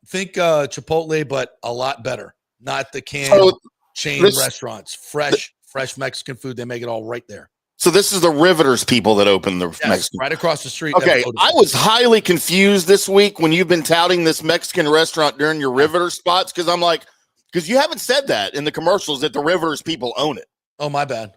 think Chipotle, but a lot better. Not the canned chain restaurants. Fresh Mexican food. They make it all right there. So this is the Riveters people that opened the Mexican. Right across the street. Okay, I was highly confused this week when you've been touting this Mexican restaurant during your Riveters spots, because I'm like, because you haven't said that in the commercials that the Riveters people own it. Oh, my bad.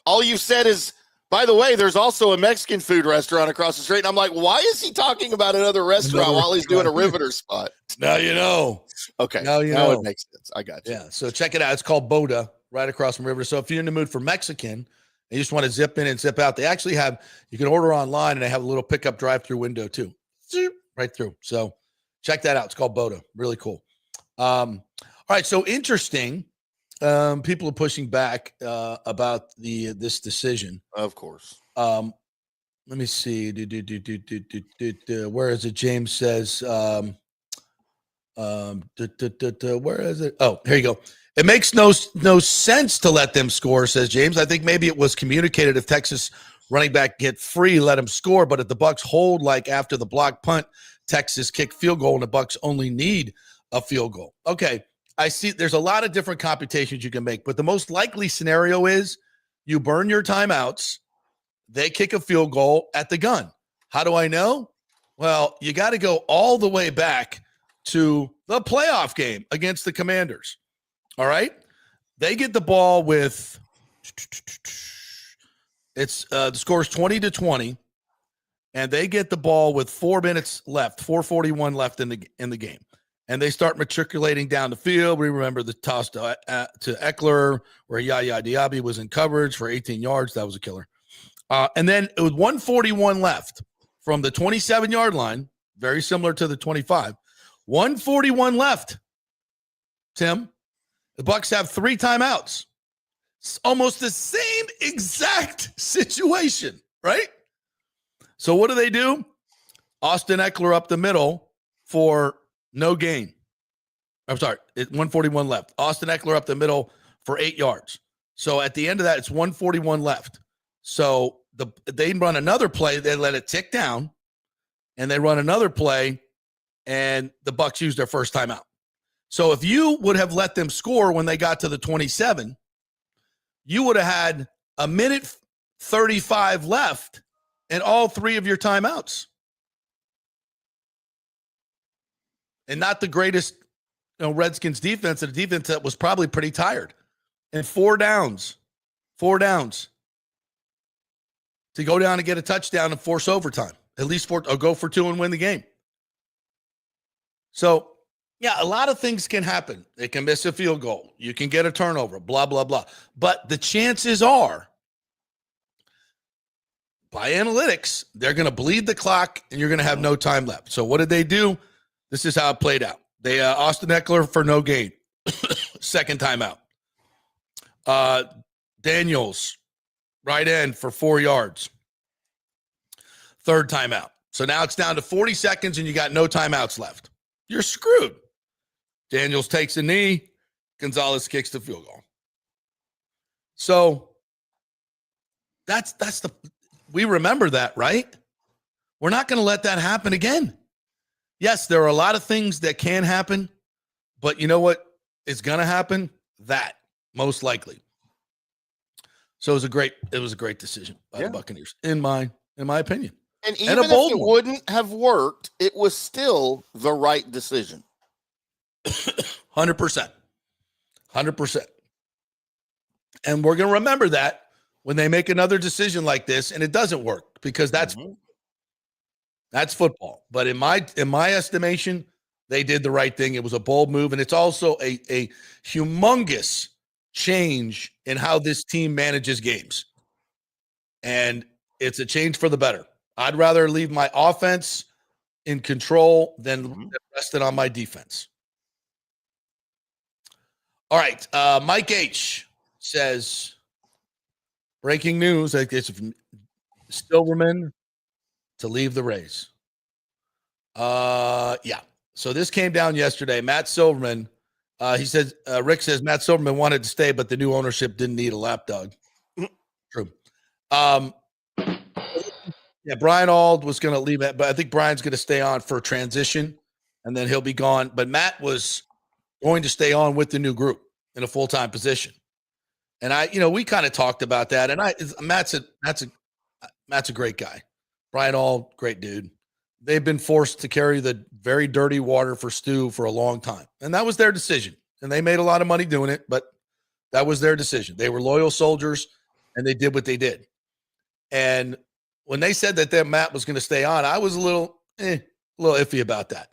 All you've said is, by the way, there's also a Mexican food restaurant across the street. And I'm like, why is he talking about another restaurant while he's doing a Riveter spot? Now you know. Okay. Now you know. It makes sense. I got you. Yeah. So check it out. It's called Boda, right across from River. So if you're in the mood for Mexican and you just want to zip in and zip out, they actually have, you can order online and they have a little pickup drive-through window too. Right through. So check that out. It's called Boda. Really cool. All right. So interesting. People are pushing back about this decision. Of course. Let me see. Where is it? James says, where is it? Oh, here you go. It makes no sense to let them score, says James. I think maybe it was communicated if Texas running back get free, let him score. But if the Bucs hold like after the block punt, Texas kick field goal, and the Bucs only need a field goal. Okay. I see there's a lot of different computations you can make, but the most likely scenario is you burn your timeouts, they kick a field goal at the gun. How do I know? Well, you got to go all the way back to the playoff game against the Commanders. All right? They get the ball with the score is 20-20, and they get the ball with 4 minutes left, 4:41 left in the game. And they start matriculating down the field. We remember the toss to Eckler where Yaya Diaby was in coverage for 18 yards. That was a killer. And then it was 141 left from the 27-yard line, very similar to the 25. 141 left, Tim. The Bucs have 3 timeouts. It's almost the same exact situation, right? So what do? Austin Eckler up the middle for no gain. I'm sorry, 141 left. Austin Eckler up the middle for 8 yards. So at the end of that, it's 141 left. So they run another play. They let it tick down, and they run another play, and the Bucs use their first timeout. So if you would have let them score when they got to the 27, you would have had a minute 35 left and all 3 of your timeouts. And not the greatest, Redskins defense, and a defense that was probably pretty tired. And 4 downs to go down and get a touchdown and force overtime. At least go for 2 and win the game. So, yeah, a lot of things can happen. They can miss a field goal. You can get a turnover, blah, blah, blah. But the chances are, by analytics, they're going to bleed the clock and you're going to have no time left. So what did they do? This is how it played out. They Austin Eckler for no gain. Second timeout. Daniels, right end for 4 yards. Third timeout. So now it's down to 40 seconds and you got no timeouts left. You're screwed. Daniels takes a knee. Gonzalez kicks the field goal. So we remember that, right? We're not going to let that happen again. Yes, there are a lot of things that can happen, but you know what is going to happen? That most likely. So it was a great decision by the Buccaneers, in my opinion. And even if it wouldn't have worked, it was still the right decision. 100%. 100%. And we're going to remember that when they make another decision like this and it doesn't work, because that's football. But in my estimation, they did the right thing. It was a bold move, and it's also a humongous change in how this team manages games. And it's a change for the better. I'd rather leave my offense in control than rest it on my defense. All right. Mike H says, breaking news, I guess, from Silverman to leave the Rays. Yeah. So this came down yesterday. Matt Silverman, he says, Rick says Matt Silverman wanted to stay, but the new ownership didn't need a lapdog. True. Yeah, Brian Auld was going to leave it, but I think Brian's going to stay on for a transition, and then he'll be gone. But Matt was going to stay on with the new group in a full-time position. And we kind of talked about that. And Matt's a great guy. Brian Auld, great dude. They've been forced to carry the very dirty water for Stu for a long time. And that was their decision. And they made a lot of money doing it, but that was their decision. They were loyal soldiers, and they did what they did. And when they said that Matt was going to stay on, I was a little iffy about that.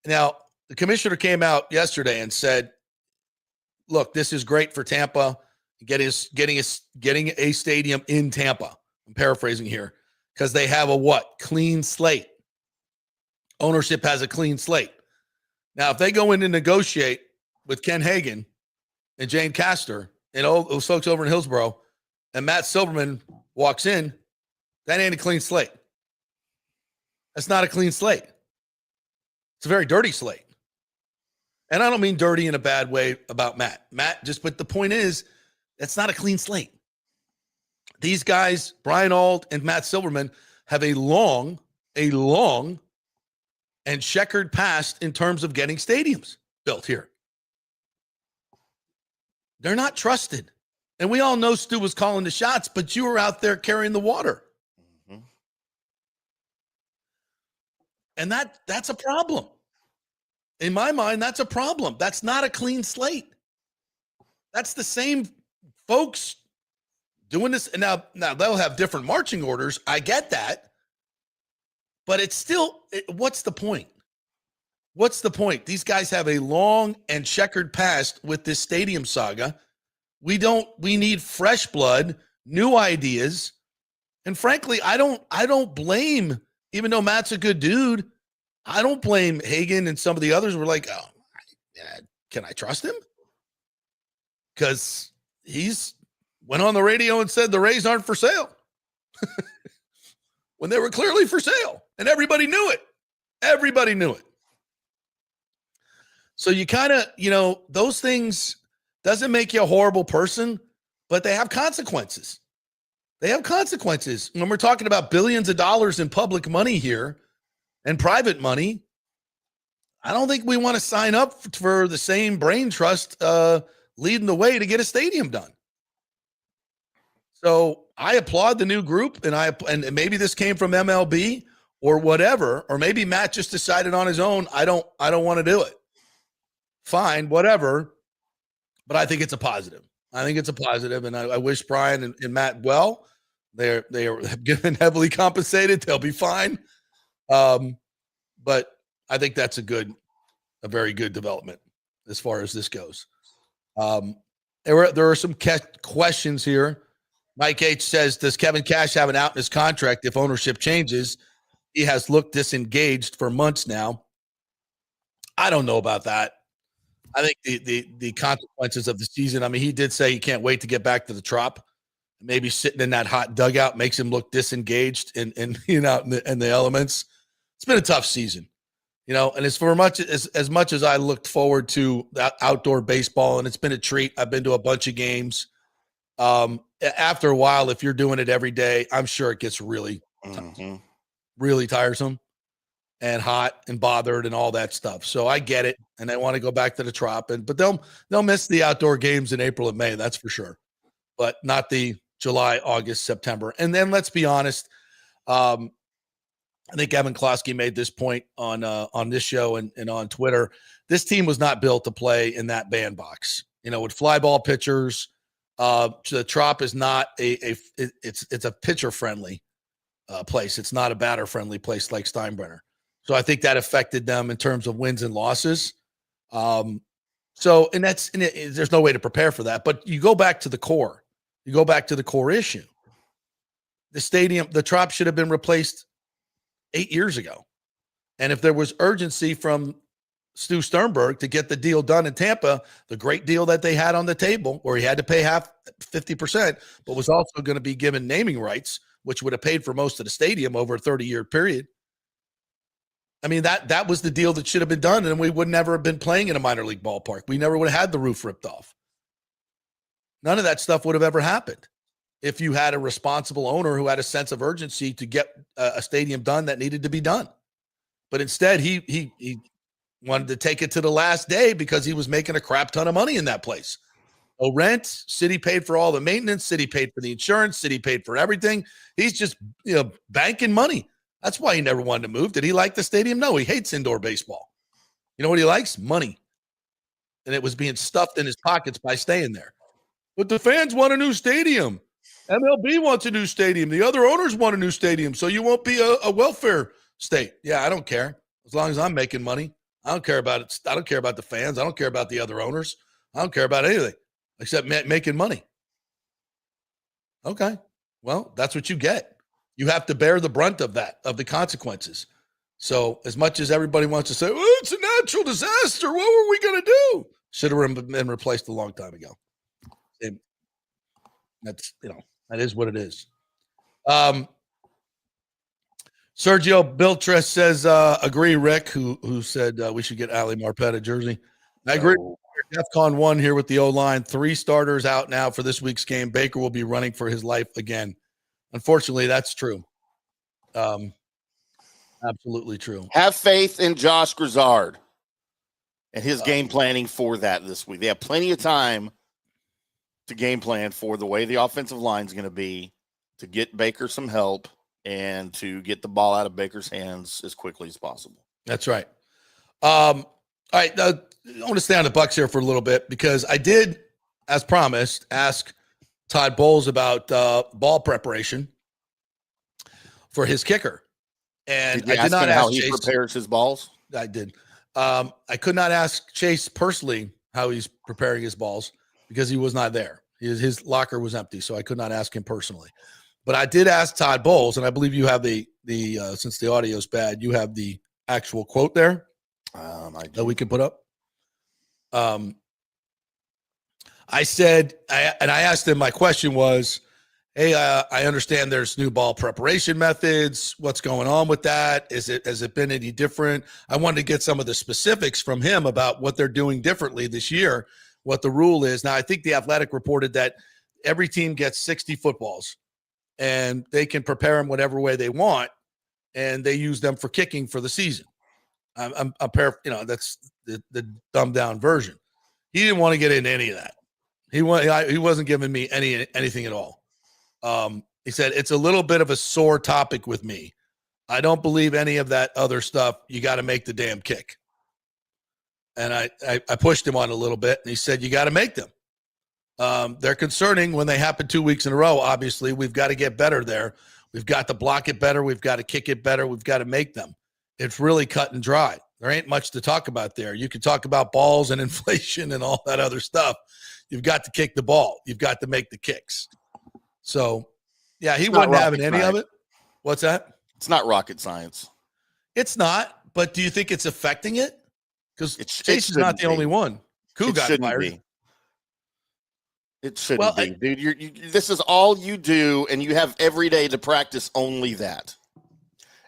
Now, the commissioner came out yesterday and said, look, this is great for Tampa, getting a stadium in Tampa. I'm paraphrasing here, because they have a clean slate. Ownership has a clean slate. Now, if they go in to negotiate with Ken Hagan and Jane Castor and all those folks over in Hillsborough, and Matt Silverman walks in, that ain't a clean slate. That's not a clean slate. It's a very dirty slate. And I don't mean dirty in a bad way about Matt. But the point is, that's not a clean slate. These guys, Brian Auld and Matt Silverman, have a long and checkered past in terms of getting stadiums built here. They're not trusted. And we all know Stu was calling the shots, but you were out there carrying the water. And that's a problem. In my mind, that's a problem. That's not a clean slate. That's the same folks doing this. And now they'll have different marching orders. I get that. But it's still, what's the point? What's the point? These guys have a long and checkered past with this stadium saga. We need fresh blood, new ideas. And frankly, I don't blame, even though Matt's a good dude, I don't blame Hagan and some of the others. Were like, oh, can I trust him? Because he's went on the radio and said the Rays aren't for sale when they were clearly for sale, and everybody knew it. Everybody knew it. So you kind of, those things doesn't make you a horrible person, but they have consequences. They have consequences. When we're talking about billions of dollars in public money here and private money, I don't think we want to sign up for the same brain trust leading the way to get a stadium done. So I applaud the new group, and maybe this came from MLB or whatever, or maybe Matt just decided on his own, I don't want to do it. Fine, whatever. But I think it's a positive. And I wish Brian and Matt well. They are given heavily compensated. They'll be fine. But I think that's a very good development as far as this goes. There are some questions here. Mike H says, does Kevin Cash have an out in his contract if ownership changes? He has looked disengaged for months now. I don't know about that. I think the consequences of the season, I mean, he did say he can't wait to get back to the Trop. Maybe sitting in that hot dugout makes him look disengaged in the elements. It's been a tough season, and as much as I looked forward to that outdoor baseball, and it's been a treat. I've been to a bunch of games. After a while, if you're doing it every day, I'm sure it gets really, really tiresome. and hot and bothered and all that stuff. So I get it, and they want to go back to the Trop, but they'll miss the outdoor games in April and May, that's for sure, but not the July, August, September. And then let's be honest, I think Evan Klosky made this point on this show and on Twitter. This team was not built to play in that bandbox. With fly ball pitchers, the Trop is not it's a pitcher friendly place. It's not a batter friendly place like Steinbrenner. So I think that affected them in terms of wins and losses. There's no way to prepare for that. But you go back to the core. You go back to the core issue. The stadium, the Trop should have been replaced 8 years ago. And if there was urgency from Stu Sternberg to get the deal done in Tampa, the great deal that they had on the table, where he had to pay 50%, but was also going to be given naming rights, which would have paid for most of the stadium over a 30-year period. I mean, that was the deal that should have been done, and we would never have been playing in a minor league ballpark. We never would have had the roof ripped off. None of that stuff would have ever happened if you had a responsible owner who had a sense of urgency to get a stadium done that needed to be done. But instead, he wanted to take it to the last day because he was making a crap ton of money in that place. No rent, city paid for all the maintenance, city paid for the insurance, city paid for everything. He's just banking money. That's why he never wanted to move. Did he like the stadium? No, he hates indoor baseball. You know what he likes? Money. And it was being stuffed in his pockets by staying there. But the fans want a new stadium. MLB wants a new stadium. The other owners want a new stadium, so you won't be a welfare state. Yeah, I don't care. As long as I'm making money. I don't care about it. I don't care about the fans. I don't care about the other owners. I don't care about anything except making money. Okay. Well, that's what you get. You have to bear the brunt of that, of the consequences. So as much as everybody wants to say, oh, it's a natural disaster, what were we going to do? Should have been replaced a long time ago. And that's, that is what it is. Sergio Biltres says, agree, Rick, who said we should get Ali Marpet a jersey. I agree. DEFCON 1 here with the O-line. 3 starters out now for this week's game. Baker will be running for his life again. Unfortunately, that's true. Absolutely true. Have faith in Josh Grizzard and his game planning for that this week. They have plenty of time to game plan for the way the offensive line is going to be, to get Baker some help, and to get the ball out of Baker's hands as quickly as possible. That's right. All right. I want to stay on the Bucs here for a little bit because I did, as promised, ask Todd Bowles about ball preparation for his kicker. And I did not ask how he prepares his balls. I did. I could not ask Chase personally how he's preparing his balls because he was not there. His locker was empty, so I could not ask him personally. But I did ask Todd Bowles, and I believe you have the since the audio is bad, you have the actual quote there that we can put up. I said, I asked him, my question was, hey, I understand there's new ball preparation methods. What's going on with that? Has it been any different? I wanted to get some of the specifics from him about what they're doing differently this year, what the rule is. Now, I think the Athletic reported that every team gets 60 footballs, and they can prepare them whatever way they want, and they use them for kicking for the season. That's the dumbed down version. He didn't want to get into any of that. He wasn't giving me anything at all. He said, it's a little bit of a sore topic with me. I don't believe any of that other stuff. You got to make the damn kick. And I pushed him on a little bit, and he said, you got to make them. They're concerning when they happen 2 weeks in a row. Obviously, we've got to get better there. We've got to block it better. We've got to kick it better. We've got to make them. It's really cut and dry. There ain't much to talk about there. You can talk about balls and inflation and all that other stuff. You've got to kick the ball. You've got to make the kicks. So, yeah, he wasn't having any of it. What's that? It's not rocket science. It's not, but do you think it's affecting it? Because Chase is not the only one. Koo got fired. It shouldn't be, dude. This is all you do, and you have every day to practice only that.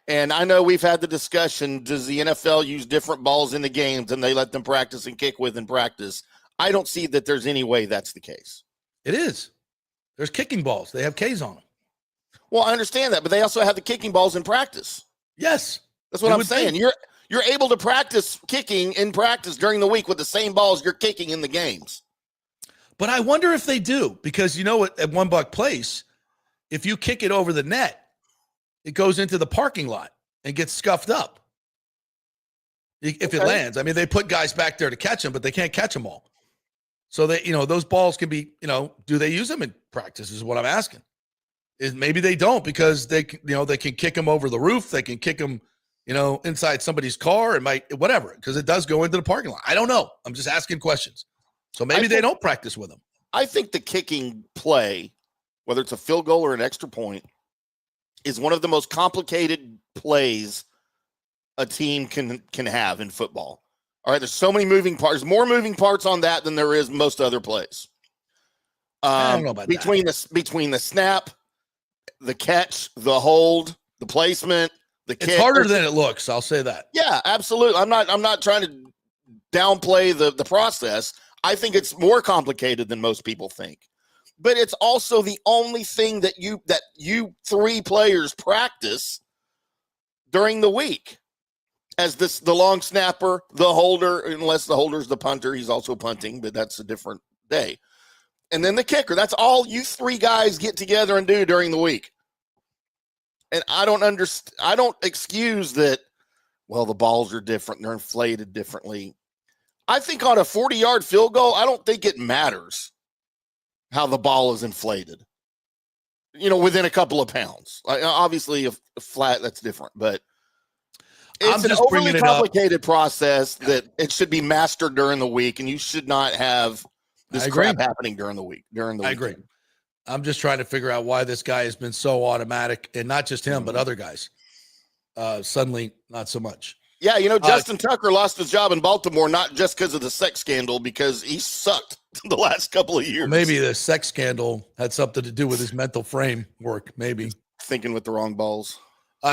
And I know we've had the discussion, does the NFL use different balls in the games and they let them practice and kick with in practice? I don't see that there's any way that's the case. It is. There's kicking balls. They have Ks on them. Well, I understand that, but they also have the kicking balls in practice. Yes. That's what I'm saying. You're able to practice kicking in practice during the week with the same balls you're kicking in the games. But I wonder if they do, because at One Buck Place, if you kick it over the net, it goes into the parking lot and gets scuffed up. If it lands, I mean, they put guys back there to catch them, but they can't catch them all. So those balls can be, do they use them in practice is what I'm asking. Is maybe they don't, because they can kick them over the roof. They can kick them, inside somebody's car and whatever, because it does go into the parking lot. I don't know. I'm just asking questions. So maybe they don't practice with them. I think the kicking play, whether it's a field goal or an extra point, is one of the most complicated plays a team can have in football. All right, there's so many moving parts. There's more moving parts on that than there is most other plays. I don't know about between the snap, the catch, the hold, the placement, the kick. It's harder than it looks. I'll say that. Yeah, absolutely. I'm not trying to downplay the process. I think it's more complicated than most people think. But it's also the only thing that you three players practice during the week. As the long snapper, the holder, unless the holder's the punter, he's also punting, but that's a different day. And then the kicker. That's all you three guys get together and do during the week. And I don't excuse that, well, the balls are different. They're inflated differently. I think on a 40-yard field goal, I don't think it matters how the ball is inflated. Within a couple of pounds. Obviously, a flat, that's different, but it's an overly complicated process that it should be mastered during the week, and you should not have this crap happening during the week. I agree. I'm just trying to figure out why this guy has been so automatic, and not just him, but other guys. Suddenly, not so much. Yeah, Justin Tucker lost his job in Baltimore, not just because of the sex scandal, because he sucked the last couple of years. Well, maybe the sex scandal had something to do with his mental framework, maybe. Thinking with the wrong balls.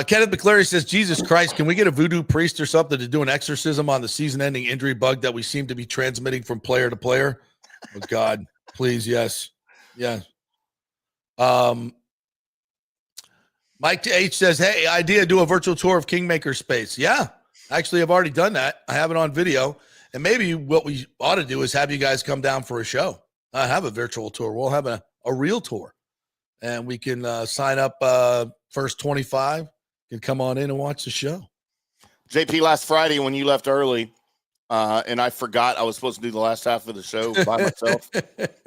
Kenneth McCleary says, Jesus Christ, can we get a voodoo priest or something to do an exorcism on the season-ending injury bug that we seem to be transmitting from player to player? Oh, God, please, yes. Yeah. Mike H says, hey, idea, do a virtual tour of Kingmaker Space. Yeah, actually, I've already done that. I have it on video. And maybe what we ought to do is have you guys come down for a show. Have a virtual tour. We'll have a real tour. And we can sign up first 25. Can come on in and watch the show. JP, last Friday when you left early, and I forgot I was supposed to do the last half of the show by myself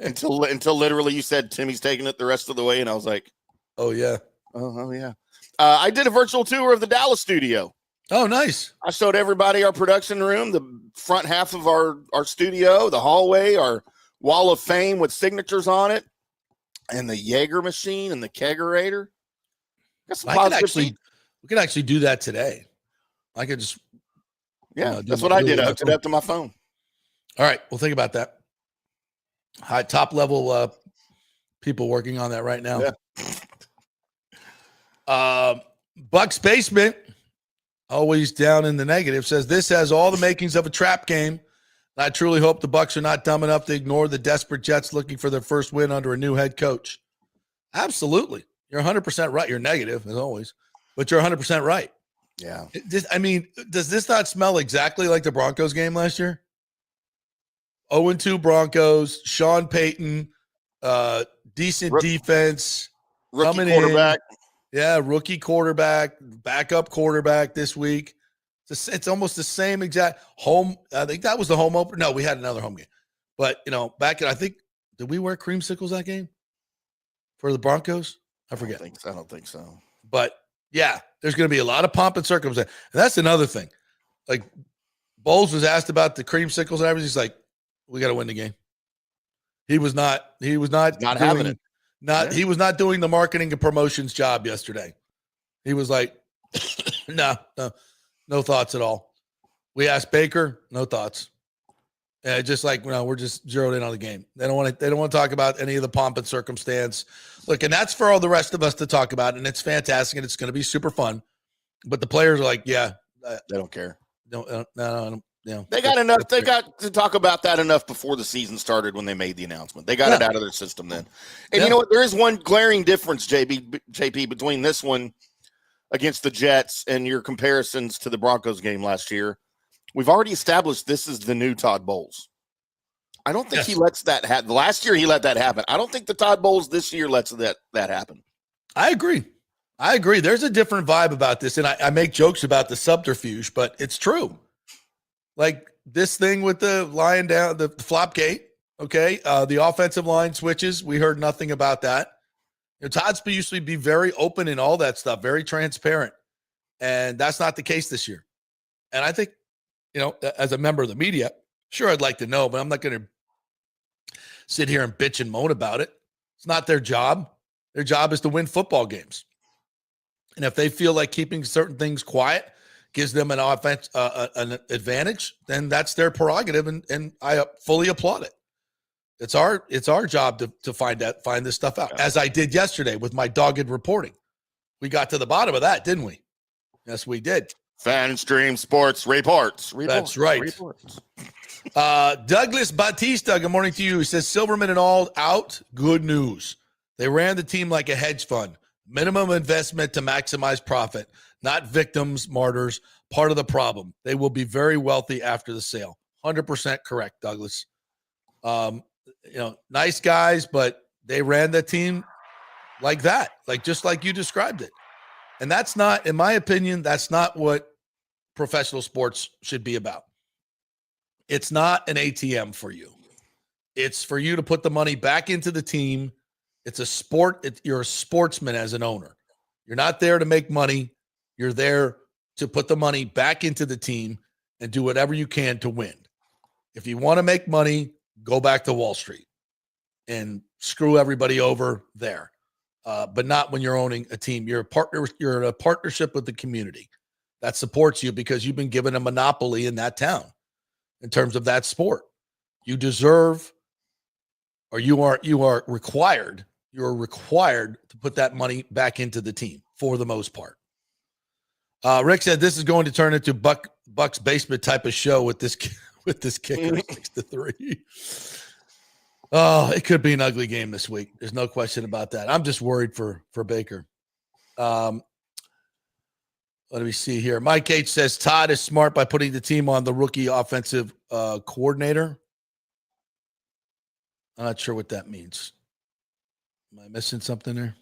until literally you said Timmy's taking it the rest of the way, and I was like, oh yeah, oh yeah. I did a virtual tour of the Dallas studio. Oh, nice. I showed everybody our production room, the front half of our studio, the hallway, our wall of fame with signatures on it, and the Jaeger machine and the kegerator. We could actually do that today. I could just, that's what I did. I hooked it up to my phone. All right, we'll think about that. High top level people working on that right now. Yeah. Bucs Basement, always down in the negative, says this has all the makings of a trap game. I truly hope the Bucs are not dumb enough to ignore the desperate Jets looking for their first win under a new head coach. Absolutely. You're 100% right. You're negative, as always, but you're 100% right. Yeah. Does this not smell exactly like the Broncos game last year? 0-2 Broncos, Sean Payton, decent defense. Rookie quarterback. Rookie quarterback, backup quarterback this week. It's almost the same exact home. I think that was the home opener. No, we had another home game. But, back in, I think, did we wear creamsicles that game for the Broncos? I forget. I don't think so. But, yeah, there's going to be a lot of pomp and circumstance. And that's another thing. Like, Bowles was asked about the creamsicles and everything. He's like, we got to win the game. He was not having it. He was not doing the marketing and promotions job yesterday. He was like, no thoughts at all. We asked Baker, no thoughts. Just like, we're just zeroed in on the game. They don't want to talk about any of the pomp and circumstance. Look, and that's for all the rest of us to talk about, and it's fantastic, and it's going to be super fun. But the players are like, they don't care. No, they got enough. They got to talk about that enough before the season started when they made the announcement. They got it out of their system then. And you know what? There is one glaring difference, JP, between this one against the Jets and your comparisons to the Broncos game last year, we've already established this is the new Todd Bowles. I don't think he lets that happen. Last year he let that happen. I don't think the Todd Bowles this year lets that happen. I agree. There's a different vibe about this, and I make jokes about the subterfuge, but it's true. Like this thing with the lying down, the flop gate, okay? The offensive line switches, we heard nothing about that. Todd's used to be very open in all that stuff, very transparent, and that's not the case this year. And I think, as a member of the media, sure, I'd like to know, but I'm not going to sit here and bitch and moan about it. It's not their job. Their job is to win football games. And if they feel like keeping certain things quiet gives them an offense, an advantage, then that's their prerogative, and I fully applaud it. It's our job to find this stuff out, as I did yesterday with my dogged reporting. We got to the bottom of that, didn't we? Yes, we did. Fan Stream Sports reports. That's right. Reports. Douglas Batista, good morning to you. He says, Silverman and Auld out. Good news. They ran the team like a hedge fund. Minimum investment to maximize profit. Not victims, martyrs. Part of the problem. They will be very wealthy after the sale. 100% correct, Douglas. Nice guys, but they ran the team like that, just like you described it. And that's not, in my opinion, that's not what professional sports should be about. It's not an ATM for you. It's for you to put the money back into the team. It's a sport. You're a sportsman as an owner. You're not there to make money. You're there to put the money back into the team and do whatever you can to win. If you want to make money, go back to Wall Street and screw everybody over there. But not when you're owning a team. You're a partner. You're in a partnership with the community that supports you because you've been given a monopoly in that town in terms of that sport. You deserve, or you are required. You're required to put that money back into the team for the most part. Rick said this is going to turn into Bucs basement type of show with this kicker 6-3. Oh, it could be an ugly game this week. There's no question about that. I'm just worried for Baker. Let me see here. Mike H says Todd is smart by putting the team on the rookie offensive coordinator. I'm not sure what that means. Am I missing something there?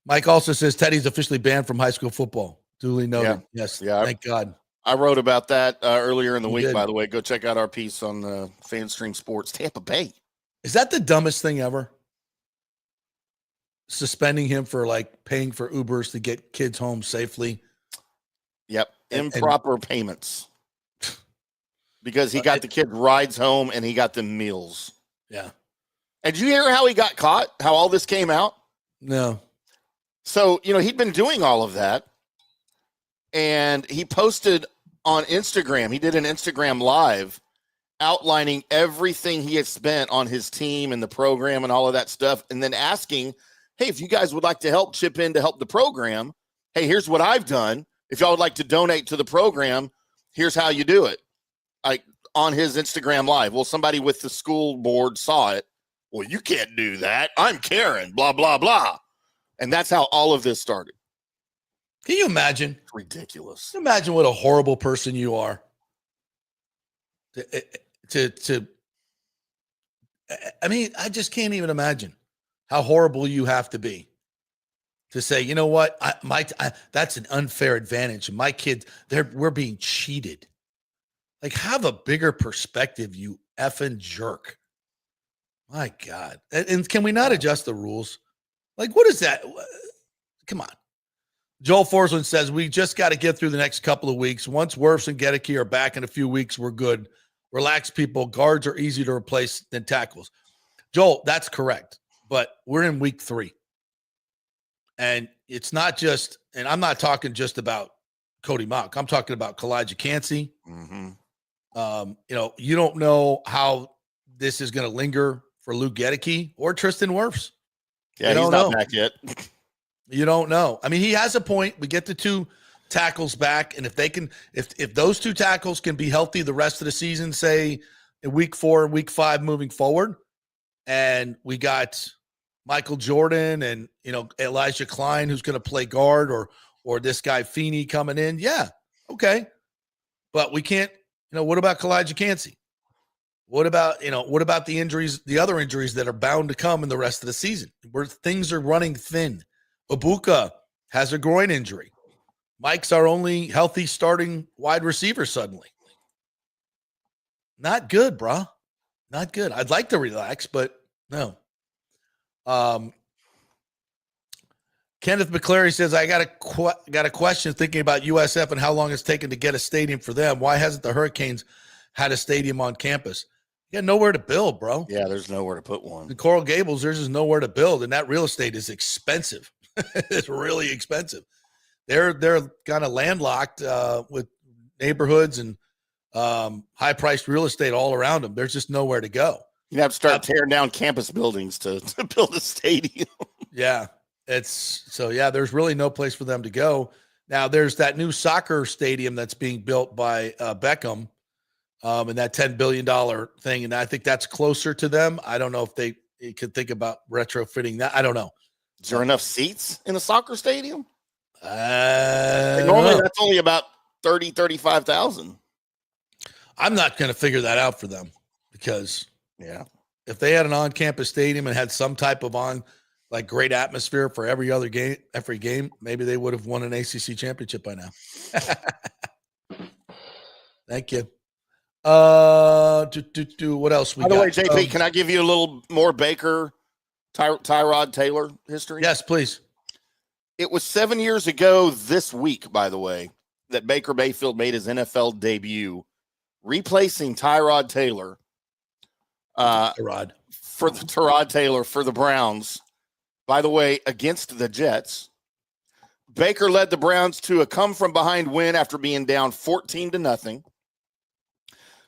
Mike also says Teddy's officially banned from high school football. Duly noted. Yeah. Yes. Yeah. Thank God. I wrote about that earlier in the week, by the way. Go check out our piece on FanStream Sports Tampa Bay. Is that the dumbest thing ever? Suspending him for paying for Ubers to get kids home safely. Yep. Improper payments. Because he got the kid rides home and he got them meals. Yeah. And did you hear how he got caught? How all this came out? No. So, he'd been doing all of that. And he posted on Instagram. He did an Instagram live outlining everything he had spent on his team and the program and all of that stuff. And then asking, hey, if you guys would like to help chip in to help the program, hey, here's what I've done. If y'all would like to donate to the program, here's how you do it. On his Instagram live. Well, somebody with the school board saw it. Well, you can't do that. I'm Karen, blah, blah, blah. And that's how all of this started. Can you imagine? It's ridiculous. Imagine what a horrible person you are. I just can't even imagine how horrible you have to be to say, you know what? That's an unfair advantage. My kids, we're being cheated. Have a bigger perspective, you effing jerk. My God. And can we not adjust the rules? What is that? Come on. Joel Forsland says, we just got to get through the next couple of weeks. Once Wirfs and Gedeke are back in a few weeks, we're good. Relax, people. Guards are easier to replace than tackles. Joel, that's correct. But we're in week 3. And it's not just, and I'm not talking just about Cody Mauch. I'm talking about Kalijah Cansey. Mm-hmm. You don't know how this is going to linger for Luke Gedeke or Tristan Wirfs. Yeah, he's not back yet. You don't know. I mean, he has a point. We get the 2 tackles back, and if those 2 tackles can be healthy the rest of the season, say in week 4 and week 5 moving forward, and we got Michael Jordan and, Elijah Klein, who's going to play guard, or this guy Feeney coming in. Yeah. Okay. But we can't, what about Kalijah Cansey? What about the injuries, the other injuries that are bound to come in the rest of the season where things are running thin? Ibuka has a groin injury. Mike's our only healthy starting wide receiver suddenly. Not good, bro. Not good. I'd like to relax, but no. Kenneth McClary says, I got a question thinking about USF and how long it's taken to get a stadium for them. Why hasn't the Hurricanes had a stadium on campus? You got nowhere to build, bro. Yeah, there's nowhere to put one. In Coral Gables, there's just nowhere to build, and that real estate is expensive. It's really expensive. They're kind of landlocked with neighborhoods and high-priced real estate all around them. There's just nowhere to go. You have to start tearing down campus buildings to build a stadium. Yeah. There's really no place for them to go. Now, there's that new soccer stadium that's being built by Beckham, and that $10 billion thing, and I think that's closer to them. I don't know if they could think about retrofitting that. I don't know. Is there enough seats in a soccer stadium? Normally, that's only about 35,000. I'm not going to figure that out for them because if they had an on-campus stadium and had some type of great atmosphere for every game, maybe they would have won an ACC championship by now. Thank you. What else we got? By the way, JP, can I give you a little more Baker, Tyrod Taylor history? Yes, please. It was 7 years ago this week, by the way, that Baker Mayfield made his NFL debut, replacing Tyrod Taylor. Tyrod Taylor for the Browns. By the way, against the Jets. Baker led the Browns to a come-from-behind win after being down 14-0.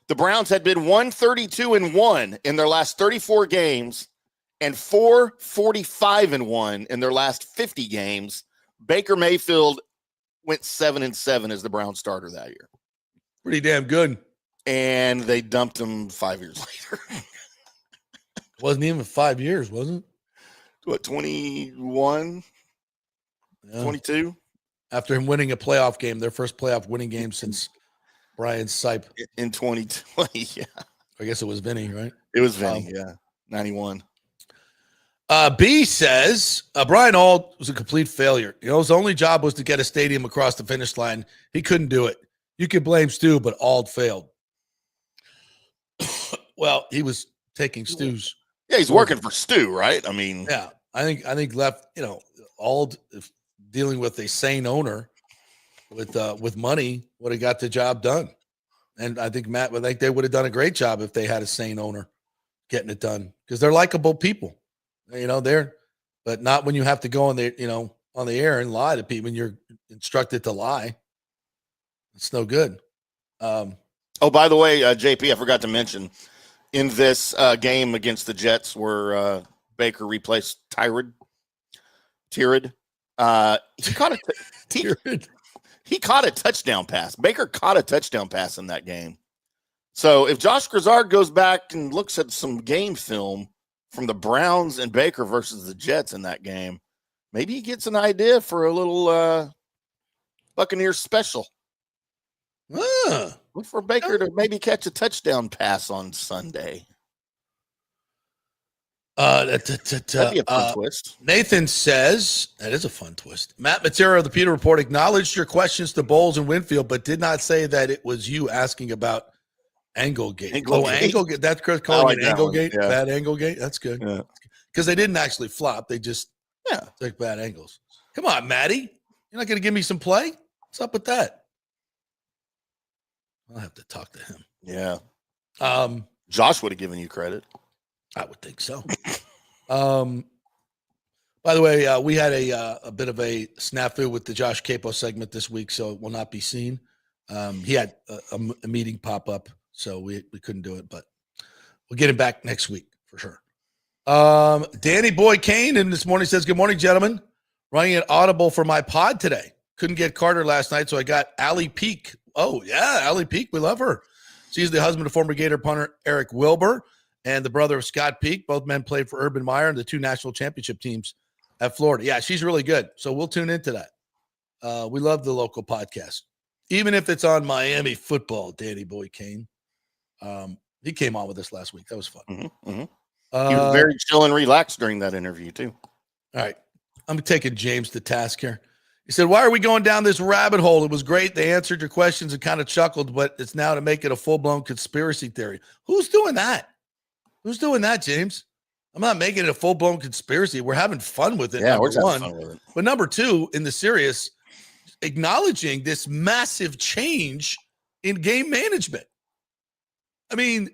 The Browns had been 132-1 in their last 34 games and 445-1 in their last 50 games. Baker Mayfield went 7-7 as the Browns starter that year. Pretty damn good. And they dumped him 5 years later. Wasn't even 5 years, wasn't it? What, 21? Yeah. 22? After him winning a playoff game, their first playoff winning game since Brian Sipe. In 2020, yeah. I guess it was Vinny, right? It was Vinny, 91. B says, Brian Auld was a complete failure. His only job was to get a stadium across the finish line. He couldn't do it. You could blame Stu, but Auld failed. Well, he was taking Stu's. Yeah, he's working for Stu, right? I mean, yeah, I think left. Auld dealing with a sane owner with money would have got the job done, and I think they would have done a great job if they had a sane owner getting it done because they're likable people, but not when you have to go on the on the air and lie to people when you're instructed to lie. It's no good. Oh, by the way, JP, I forgot to mention. In this game against the Jets where Baker replaced Tyrod, he caught a touchdown pass. Baker caught a touchdown pass in that game. So if Josh Grizzard goes back and looks at some game film from the Browns and Baker versus the Jets in that game, maybe he gets an idea for a little Buccaneers special. Look for Baker to maybe catch a touchdown pass on Sunday. That'd be a fun twist. Nathan says, that is a fun twist. Matt Matera of the Peter Report acknowledged your questions to Bowles and Winfield, but did not say that it was you asking about Anglegate. Anglegate. That's Chris calling it Anglegate. Yeah. Bad Anglegate. That's good. Because they didn't actually flop. They just took bad angles. Come on, Matty. You're not going to give me some play? What's up with that? I'll have to talk to him. Yeah. Josh would have given you credit. I would think so. By the way, we had a bit of a snafu with the Josh Capo segment this week, so it will not be seen. He had a meeting pop up, so we couldn't do it, but we'll get him back next week for sure. Danny Boy Kane in this morning says, good morning, gentlemen. Running an audible for my pod today. Couldn't get Carter last night, so I got Allie Peak. Oh, yeah, Allie Peak. We love her. She's the husband of former Gator punter Eric Wilbur. and the brother of Scott Peak. Both men played for Urban Meyer and the 2 national championship teams at Florida. Yeah, she's really good. So we'll tune into that. We love the local podcast. Even if it's on Miami football, Danny Boy Kane. He came on with us last week. That was fun. He was very chill and relaxed during that interview, too. All right. I'm taking James to task here. He said, why are we going down this rabbit hole? It was great. They answered your questions and kind of chuckled, but it's now to make it a full-blown conspiracy theory. Who's doing that? Who's doing that, James? I'm not making it a full-blown conspiracy. We're having fun with it, Yeah, number we're just one. having fun with it. But number two, in the serious, acknowledging this massive change in game management. I mean,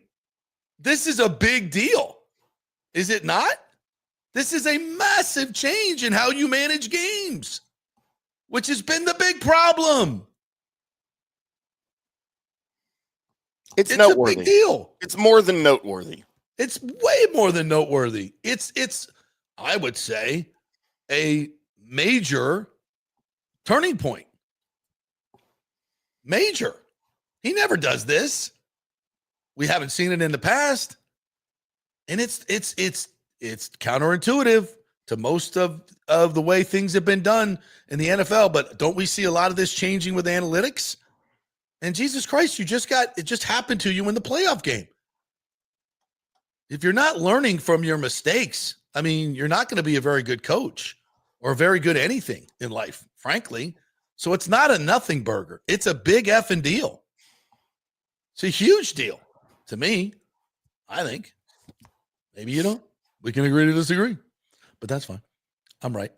this is a big deal. Is it not? This is a massive change in how you manage games, which has been the big problem. It's noteworthy. A big deal. It's more than noteworthy. It's way more than noteworthy. It's I would say, a major turning point. Major. He never does this. We haven't seen it in the past. And it's counterintuitive to most of the way things have been done in the NFL. But don't we see a lot of this changing with analytics? And Jesus Christ, it just happened to you in the playoff game. If you're not learning from your mistakes, I mean, you're not going to be a very good coach or very good anything in life, frankly. So it's not a nothing burger. It's a big effing deal. It's a huge deal to me, I think. Maybe you don't. We can agree to disagree, but that's fine. I'm right.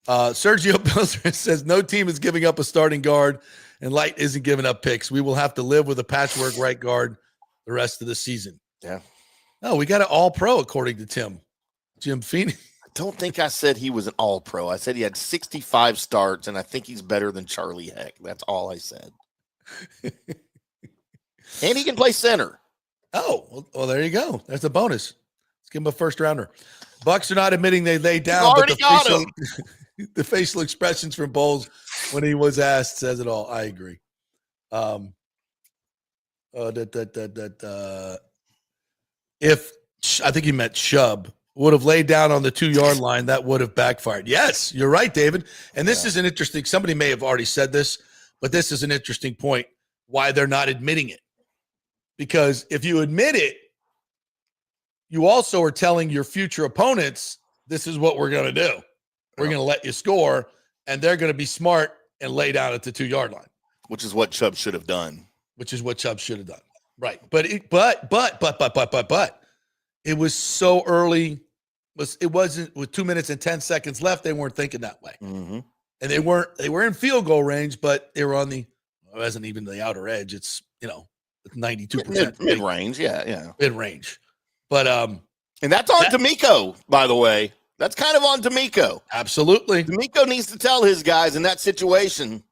Sergio Pilser says no team is giving up a starting guard, and Light isn't giving up picks. We will have to live with a patchwork right guard the rest of the season. Yeah. No, we got an all-pro, according to Jim Feeney. I don't think I said he was an all-pro. I said he had 65 starts, and I think he's better than Charlie Heck. That's all I said. And he can play center. Oh, well, there you go. That's a bonus. Let's give him a first-rounder. Bucs are not admitting they laid down, already but got him. The facial expressions from Bowles when he was asked says it all. I agree. If I think he meant Chubb would have laid down on the 2-yard line, that would have backfired. Yes, you're right, David. And this is an interesting, somebody may have already said this, but this is an interesting point why they're not admitting it. Because if you admit it, you also are telling your future opponents, this is what we're going to do. We're going to let you score, and they're going to be smart and lay down at the 2-yard line. Which is what Chubb should have done. Right. But it was so early. It wasn't with 2 minutes and 10 seconds left. They weren't thinking that way. Mm-hmm. And they were in field goal range, but they were on it wasn't even the outer edge. It's, 92% mid range. Yeah. Mid range. But, and that's on D'Amico, by the way. That's kind of on D'Amico. Absolutely. D'Amico needs to tell his guys in that situation,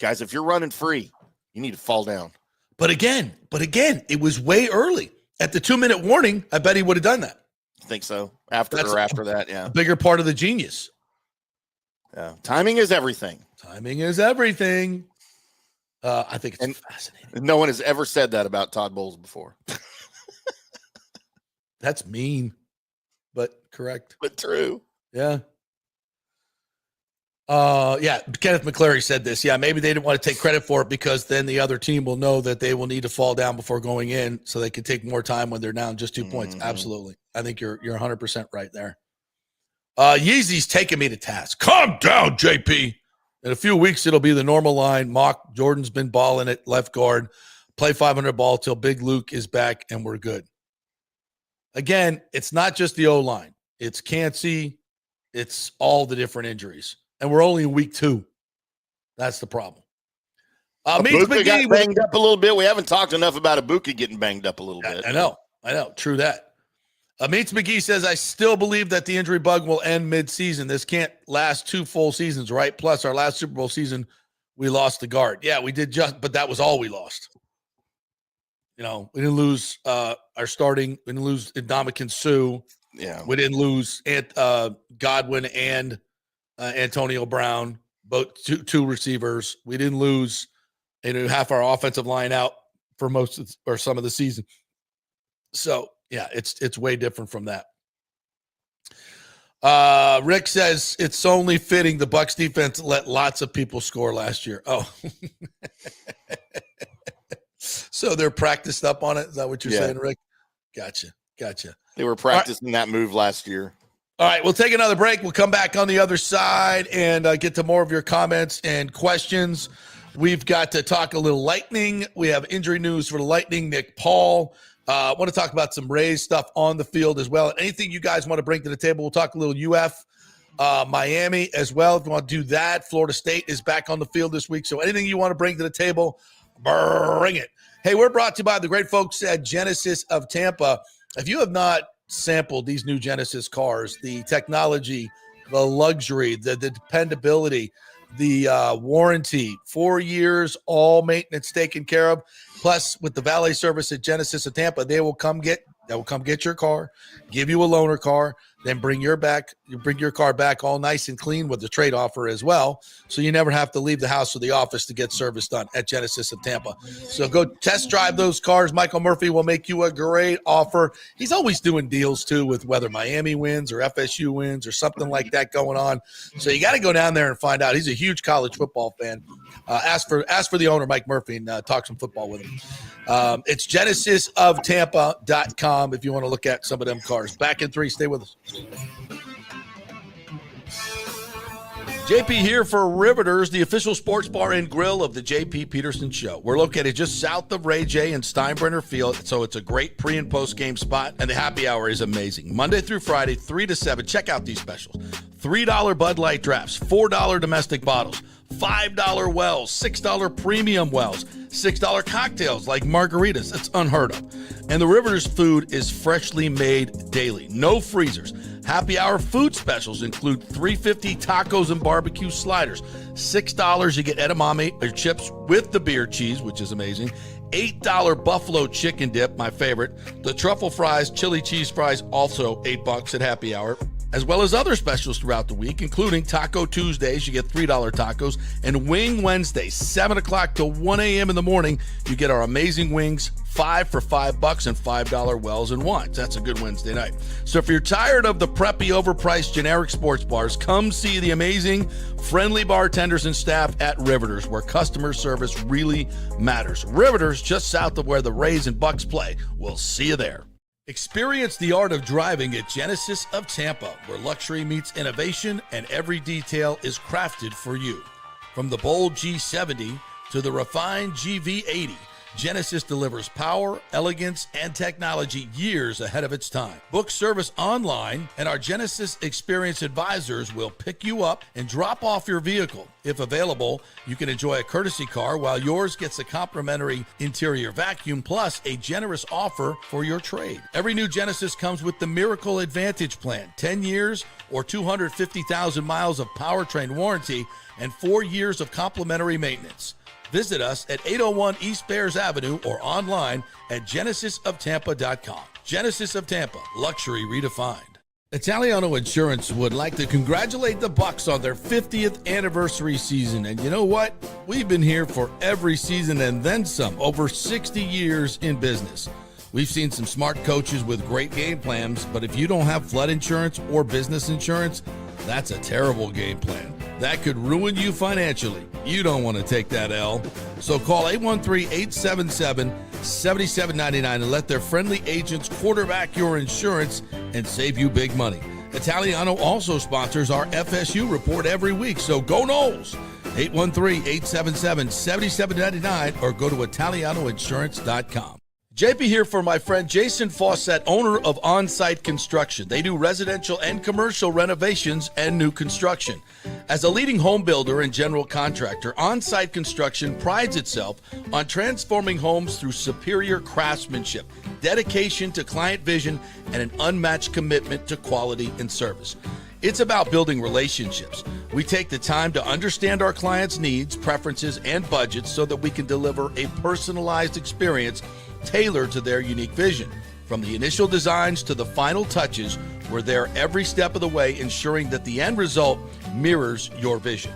guys, if you're running free, you need to fall down. But again, it was way early. At the 2-minute warning, I bet he would have done that. I think so. After that, yeah. A bigger part of the genius. Yeah. Timing is everything. I think it's fascinating. No one has ever said that about Todd Bowles before. That's mean, but correct. But true. Yeah. Kenneth McClary said this. Yeah, maybe they didn't want to take credit for it because then the other team will know that they will need to fall down before going in so they can take more time when they're down just 2 points. Absolutely. I think you're 100% right there. Yeezy's taking me to task. Calm down, JP. In a few weeks, it'll be the normal line. Mauch, Jordan's been balling at left guard. Play 500 ball till Big Luke is back, and we're good. Again, it's not just the O-line. It's Cansey. It's all the different injuries. And we're only in week 2. That's the problem. Ibuka got banged up a little bit. We haven't talked enough about Ibuka getting banged up a little bit. I know. True that. Meets McGee says, I still believe that the injury bug will end mid-season. This can't last 2 full seasons, right? Plus, our last Super Bowl season, we lost the guard. Yeah, we did but that was all we lost. We didn't lose our starting. We didn't lose Ndamukong Suh. Yeah. We didn't lose Godwin and Antonio Brown, both two receivers. We didn't lose half our offensive line out for some of the season. So Yeah, it's way different from that. Rick says it's only fitting the Bucs defense let lots of people score last year. Oh, so they're practiced up on it. Is that what you're saying, Rick? Gotcha. They were practicing that move last year. All right, we'll take another break. We'll come back on the other side and get to more of your comments and questions. We've got to talk a little Lightning. We have injury news for the Lightning. Nick Paul. I want to talk about some Rays stuff on the field as well. Anything you guys want to bring to the table, we'll talk a little UF, Miami as well. If you want to do that, Florida State is back on the field this week. So anything you want to bring to the table, bring it. Hey, we're brought to you by the great folks at Genesis of Tampa. If you have not sampled these new Genesis cars, the technology, the luxury, the dependability, the warranty, 4 years, all maintenance taken care of. Plus, with the valet service at Genesis of Tampa, they will come get your car, give you a loaner car, then bring your car back all nice and clean with the trade offer as well. So you never have to leave the house or the office to get service done at Genesis of Tampa. So go test drive those cars. Michael Murphy will make you a great offer. He's always doing deals too with whether Miami wins or FSU wins or something like that going on. So you got to go down there and find out. He's a huge college football fan. Ask for the owner, Mike Murphy, and talk some football with him. It's genesisoftampa.com if you want to look at some of them cars. Back in 3. Stay with us. JP here for Riveters, the official sports bar and grill of the JP Peterson Show. We're located just south of Ray J and Steinbrenner Field, so it's a great pre- and post-game spot, and the happy hour is amazing. Monday through Friday, 3 to 7. Check out these specials. $3 Bud Light drafts, $4 domestic bottles, $5 wells, $6 premium wells, $6 cocktails like margaritas. That's unheard of. And the Riveters food is freshly made daily. No freezers. Happy hour food specials include $3.50 tacos and barbecue sliders. $6 you get edamame or chips with the beer cheese, which is amazing. $8 buffalo chicken dip, my favorite. The truffle fries, chili cheese fries, also $8 at happy hour. As well as other specials throughout the week, including Taco Tuesdays, you get $3 tacos, and Wing Wednesdays, 7 o'clock to 1 a.m. in the morning, you get our amazing wings, 5 for $5 and $5 wells and wines. That's a good Wednesday night. So if you're tired of the preppy, overpriced, generic sports bars, come see the amazing, friendly bartenders and staff at Riveters, where customer service really matters. Riveters, just south of where the Rays and Bucs play. We'll see you there. Experience the art of driving at Genesis of Tampa, where luxury meets innovation and every detail is crafted for you. From the bold G70 to the refined GV80, Genesis delivers power, elegance, and technology years ahead of its time. Book service online, and our Genesis Experience advisors will pick you up and drop off your vehicle. If available, you can enjoy a courtesy car while yours gets a complimentary interior vacuum plus a generous offer for your trade. Every new Genesis comes with the Miracle Advantage Plan, 10 years or 250,000 miles of powertrain warranty and 4 years of complimentary maintenance. Visit us at 801 East Bears Avenue or online at genesisoftampa.com. Genesis of Tampa, luxury redefined. Italiano Insurance would like to congratulate the Bucs on their 50th anniversary season. And you know what? We've been here for every season and then some, over 60 years in business. We've seen some smart coaches with great game plans, but if you don't have flood insurance or business insurance, that's a terrible game plan. That could ruin you financially. You don't want to take that L. So call 813-877-7799 and let their friendly agents quarterback your insurance and save you big money. Italiano also sponsors our FSU report every week, so go Noles. 813-877-7799 or go to italianoinsurance.com. JP here for my friend Jason Fawcett, owner of On-Site Construction. They do residential and commercial renovations and new construction. As a leading home builder and general contractor, On-Site Construction prides itself on transforming homes through superior craftsmanship, dedication to client vision, and an unmatched commitment to quality and service. It's about building relationships. We take the time to understand our clients' needs, preferences, and budgets so that we can deliver a personalized experience tailored to their unique vision. From the initial designs to the final touches, we're there every step of the way, ensuring that the end result mirrors your vision.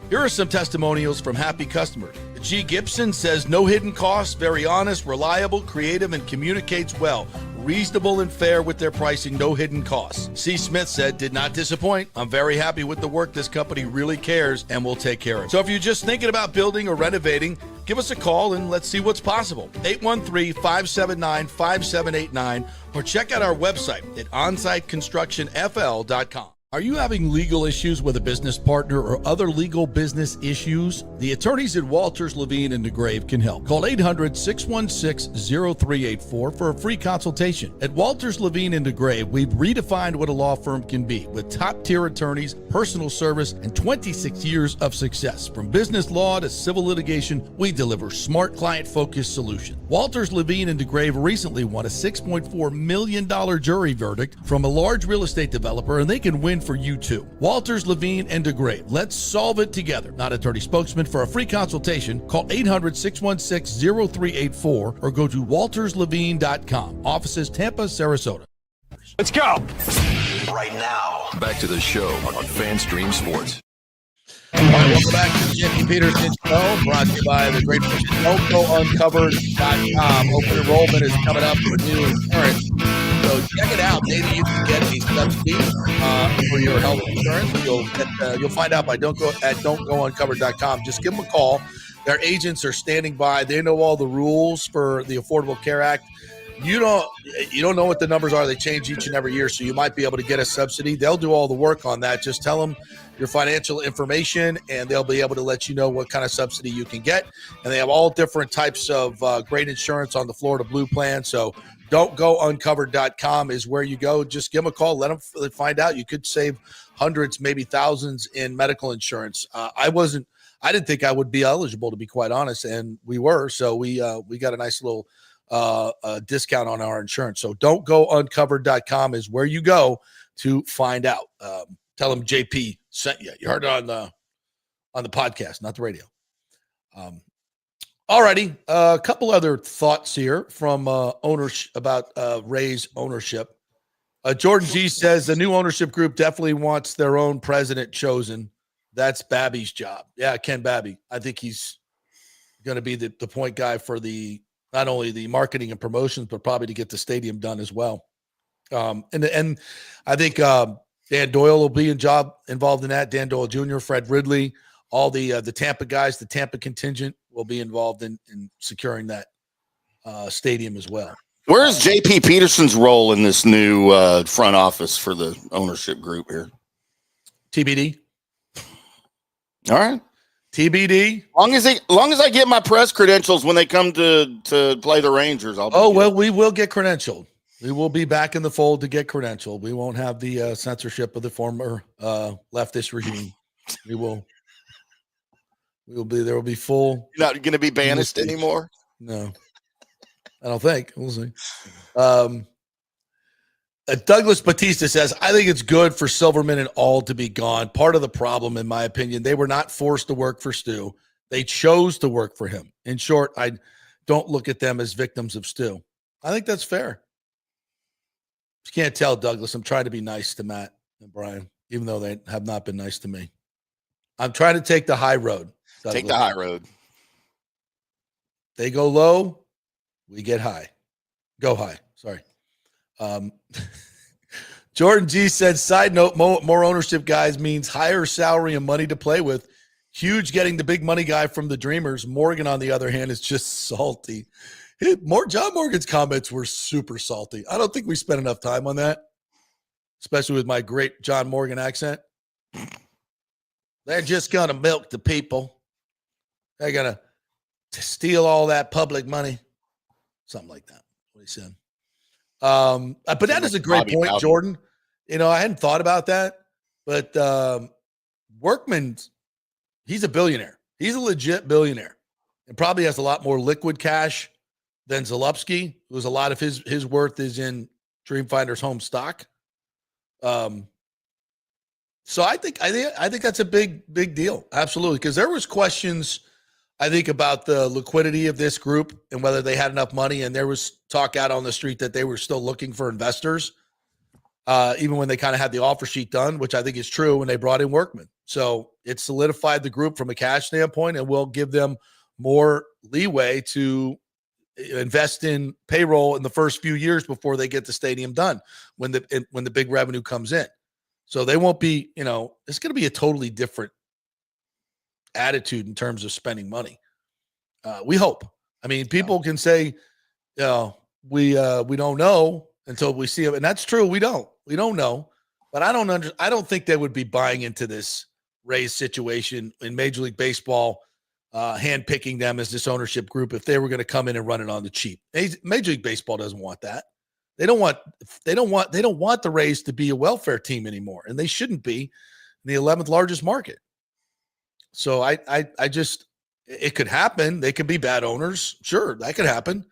Here are some testimonials from happy customers. G. Gibson says, no hidden costs, very honest, reliable, creative, and communicates well. reasonable and fair with their pricing, no hidden costs. C. Smith said, did not disappoint. I'm very happy with the work. This company really cares and will take care of it. So if you're just thinking about building or renovating, give us a call and let's see what's possible. 813-579-5789 or check out our website at onsiteconstructionfl.com. Are you having legal issues with a business partner or other legal business issues? The attorneys at Walters, Levine, and DeGrave can help. Call 800-616-0384 for a free consultation. At Walters, Levine, and DeGrave, we've redefined what a law firm can be with top-tier attorneys, personal service, and 26 years of success. From business law to civil litigation, we deliver smart, client-focused solutions. Walters, Levine, and DeGrave recently won a $6.4 million jury verdict from a large real estate developer, and they can win for you too. Walters, Levine, and DeGrave. Let's solve it together. Not attorney spokesman. For a free consultation, call 800-616-0384 or go to walterslevine.com. Offices Tampa, Sarasota. Let's go. Right now, back to the show on FanStream Sports. All right, welcome back to the JP Peterson Show, brought to you by the great folks at Don'tGoUncovered.com. Open enrollment is coming up for new insurance. So check it out. Maybe you can get a subsidy for your health insurance. You'll find out by Don'tGoUncovered.com. Just give them a call. Their agents are standing by. They know all the rules for the Affordable Care Act. You don't know what the numbers are. They change each and every year, so you might be able to get a subsidy. They'll do all the work on that. Just tell them your financial information, and they'll be able to let you know what kind of subsidy you can get. And they have all different types of great insurance on the Florida Blue plan. So Don'tGoUncovered.com is where you go. Just give them a call. Let them find out. You could save hundreds, maybe thousands in medical insurance. I didn't think I would be eligible, to be quite honest, and we were. So we got a nice little discount on our insurance. So Don'tGoUncovered.com is where you go to find out. Tell them JP sent you. You heard it on the podcast, not the radio. Alrighty, a couple other thoughts here from owners about Rays ownership. Jordan G says the new ownership group definitely wants their own president chosen. That's Babby's job. Yeah, Ken Babby. I think he's going to be the point guy for not only the marketing and promotions, but probably to get the stadium done as well. And I think Dan Doyle will be involved in that. Dan Doyle Jr., Fred Ridley, all the Tampa guys, the Tampa contingent will be involved in securing that stadium as well. Where is JP Peterson's role in this new front office for the ownership group here? TBD. All right. TBD. Long as I get my press credentials when they come to play the Rangers, I'll be good. Well, we will get credentialed. We will be back in the fold to get credentialed. We won't have the censorship of the former leftist regime. There will be full. You're not going to be banished anymore? No, I don't think. We'll see. Douglas Batista says, I think it's good for Silverman and Auld to be gone. Part of the problem, in my opinion, they were not forced to work for Stu. They chose to work for him. In short, I don't look at them as victims of Stu. I think that's fair. You can't tell, Douglas. I'm trying to be nice to Matt and Brian, even though they have not been nice to me. I'm trying to take the high road. Douglas. Take the high road. They go low, we get high. Go high. Sorry. Jordan G said, side note, more ownership guys means higher salary and money to play with. Huge getting the big money guy from the Dreamers. Morgan, on the other hand, is just salty. John Morgan's comments were super salty. I don't think we spent enough time on that, especially with my great John Morgan accent. They're just going to milk the people. They're going to steal all that public money. Something like that, what he said. But that is a great point, Jordan. I hadn't thought about that, but Workman, he's a billionaire. He's a legit billionaire and probably has a lot more liquid cash than Zalupski, who's a lot of his worth is in Dreamfinder's home stock. So I think that's a big deal. Absolutely. Because there was questions, I think, about the liquidity of this group and whether they had enough money. And there was talk out on the street that they were still looking for investors, even when they kind of had the offer sheet done, which I think is true when they brought in Workman. So it solidified the group from a cash standpoint and will give them more leeway to invest in payroll in the first few years before they get the stadium done when the big revenue comes in. So they won't be, it's going to be a totally different attitude in terms of spending money. We hope. I mean, people can say, we don't know until we see it, and that's true. We don't know, but I don't think they would be buying into this Rays situation in Major League Baseball, handpicking them as this ownership group if they were going to come in and run it on the cheap. Major League Baseball doesn't want that. They don't want the Rays to be a welfare team anymore, and they shouldn't be in the 11th largest market. So it could happen. They could be bad owners. Sure, that could happen.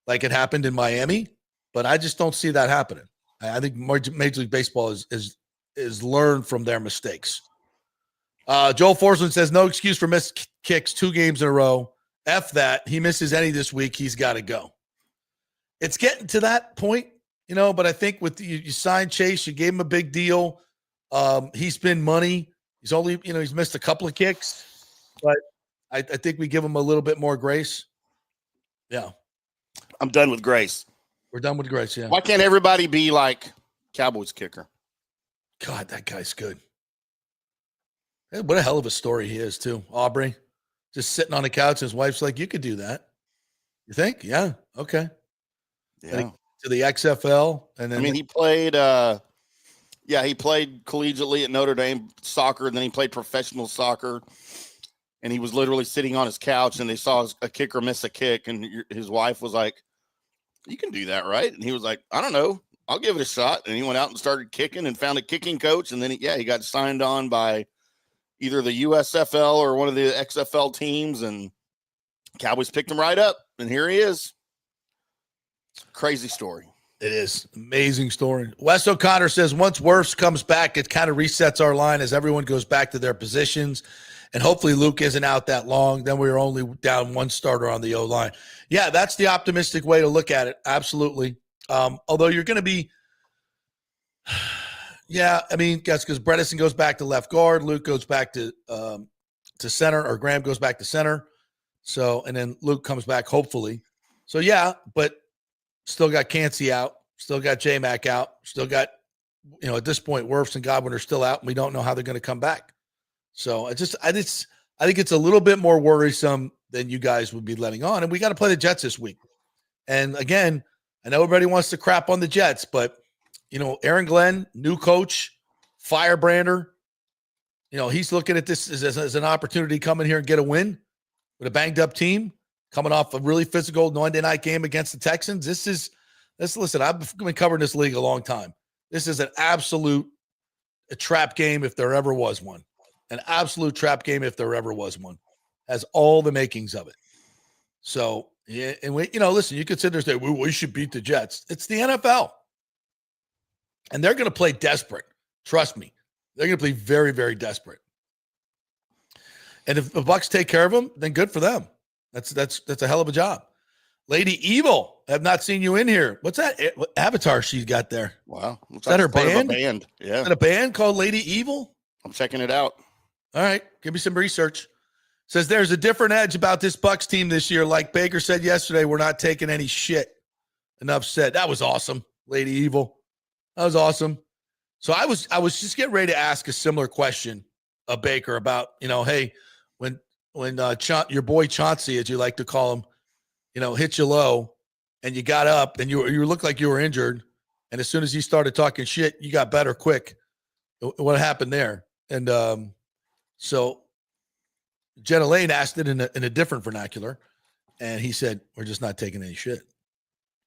Like it happened in Miami, but I just don't see that happening. I think Major League Baseball is learned from their mistakes. Joel Forsland says, no excuse for missed kicks 2 games in a row. F that. He misses any this week. He's got to go. It's getting to that point, but I think with you signed Chase, you gave him a big deal. He's been money. He's only, he's missed a couple of kicks, but I think we give him a little bit more grace. Yeah. I'm done with grace. We're done with grace, yeah. Why can't everybody be like Cowboys kicker? God, that guy's good. Hey, what a hell of a story he is, too. Aubrey, just sitting on the couch. His wife's like, you could do that. You think? Yeah. Okay. Yeah. To the XFL. And then he played he played collegiately at Notre Dame soccer, and then he played professional soccer. And he was literally sitting on his couch, and they saw a kicker miss a kick, and his wife was like, you can do that, right? And he was like, I don't know. I'll give it a shot. And he went out and started kicking and found a kicking coach. And then, he got signed on by either the USFL or one of the XFL teams, and Cowboys picked him right up. And here he is. Crazy story. It is. Amazing story. Wes O'Connor says, once Wirfs comes back, it kind of resets our line as everyone goes back to their positions. And hopefully Luke isn't out that long. Then we're only down 1 starter on the O-line. Yeah, that's the optimistic way to look at it. Absolutely. Although you're going to be guess because Bredesen goes back to left guard. Luke goes back to center, or Graham goes back to center. So, and then Luke comes back, hopefully. So, yeah, but still got Cansey out. Still got J-Mac out. Still got, at this point, Wirfs and Godwin are still out, and we don't know how they're going to come back. So I think it's a little bit more worrisome than you guys would be letting on. And we got to play the Jets this week. And again, I know everybody wants to crap on the Jets, but Aaron Glenn, new coach, firebrander, he's looking at this as an opportunity to come in here and get a win with a banged up team coming off a really physical Monday night game against the Texans. Listen, I've been covering this league a long time. This is an absolute trap game if there ever was one. An absolute trap game if there ever was one. Has all the makings of it. So, yeah, and listen, you could sit there and say, we should beat the Jets. It's the NFL. And they're going to play desperate. Trust me. They're going to play very, very desperate. And if the Bucs take care of them, then good for them. That's a hell of a job. Lady Evil, I have not seen you in here. What's that avatar she's got there? Wow. Is that her band? Yeah. Is that a band called Lady Evil? I'm checking it out. All right. Give me some research. Says there's a different edge about this Bucs team this year. Like Baker said yesterday, we're not taking any shit. Enough said. That was awesome, Lady Evil. That was awesome. So I was just getting ready to ask a similar question of Baker about, hey, when your boy Chauncey, as you like to call him, hit you low and you got up and you looked like you were injured. And as soon as he started talking shit, you got better quick. What happened there? And so Jenna Lane asked it in a different vernacular. And he said, we're just not taking any shit.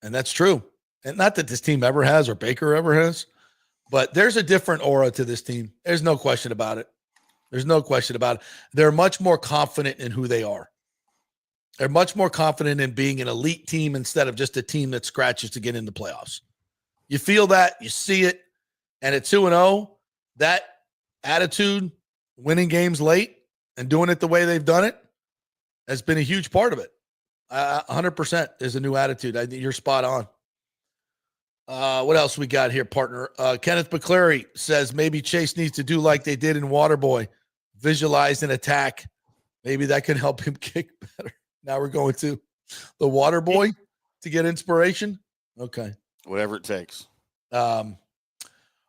And that's true. And not that this team ever has or Baker ever has, but there's a different aura to this team. There's no question about it. There's no question about it. They're much more confident in who they are. They're much more confident in being an elite team instead of just a team that scratches to get into playoffs. You feel that, you see it, and at 2-0, that attitude, winning games late and doing it the way they've done it, has been a huge part of it. 100% is a new attitude. I think you're spot on. What else we got here, partner? Kenneth McCleary says maybe Chase needs to do like they did in Waterboy, visualize an attack. Maybe that can help him kick better. Now we're going to. The water boy to get inspiration? Okay. Whatever it takes.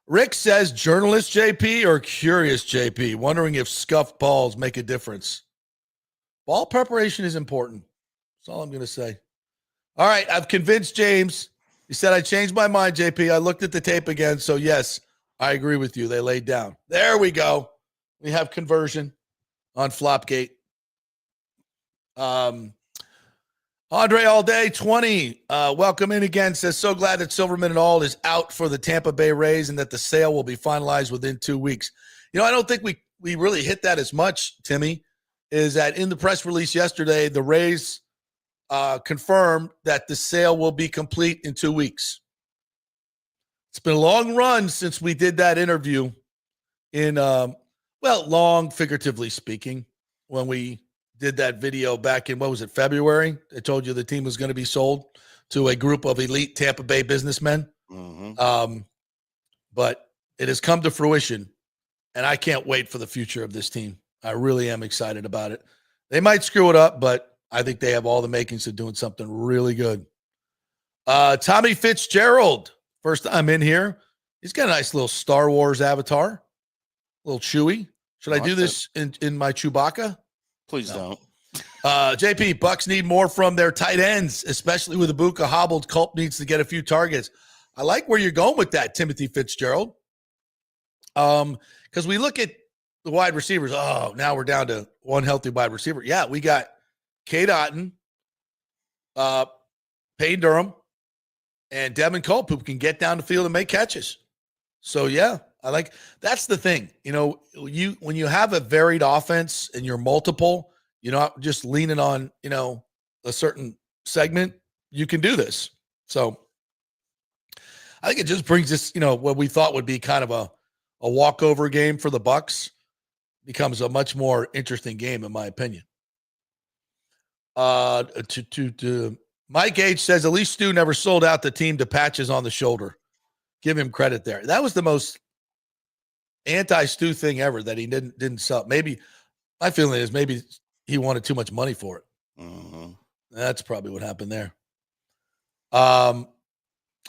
Rick says journalist JP or curious JP, wondering if scuffed balls make a difference. Ball preparation is important. That's all I'm going to say. All right, I've convinced James. He said I changed my mind, JP. I looked at the tape again, so yes, I agree with you. They laid down. There we go. We have conversion on Flopgate. Andre All Day 20, welcome in again, says, so glad that Silverman and Auld is out for the Tampa Bay Rays and that the sale will be finalized within 2 weeks. You know, I don't think we really hit that as much, Timmy, is that in the press release yesterday, the Rays confirmed that the sale will be complete in 2 weeks. It's been a long run since we did that interview in, long, figuratively speaking, when we did that video back in, what was it, February? I told you the team was going to be sold to a group of elite Tampa Bay businessmen. Mm-hmm. But it has come to fruition, and I can't wait for the future of this team. I really am excited about it. They might screw it up, but I think they have all the makings of doing something really good. Tommy Fitzgerald, first time in here. He's got a nice little Star Wars avatar, a little Chewie. Should I do this in my Chewbacca? Please don't. JP, Bucs need more from their tight ends, especially with Ibuka hobbled. Culp needs to get a few targets. I like where you're going with that, Timothy Fitzgerald. Because we look at the wide receivers. Oh, now we're down to one healthy wide receiver. Yeah, we got Cade Otton, Payne Durham, and Devin Culp who can get down the field and make catches. So, yeah. That's the thing, when you have a varied offense and you're multiple, you're not just leaning on, a certain segment, you can do this. So I think it just brings us, what we thought would be kind of a walkover game for the Bucs becomes a much more interesting game, in my opinion. Mike H says, at least Stu never sold out the team to patches on the shoulder. Give him credit there. That was the most anti-Stu thing ever that he didn't sell. Maybe my feeling is maybe he wanted too much money for it. Mm-hmm. That's probably what happened there. All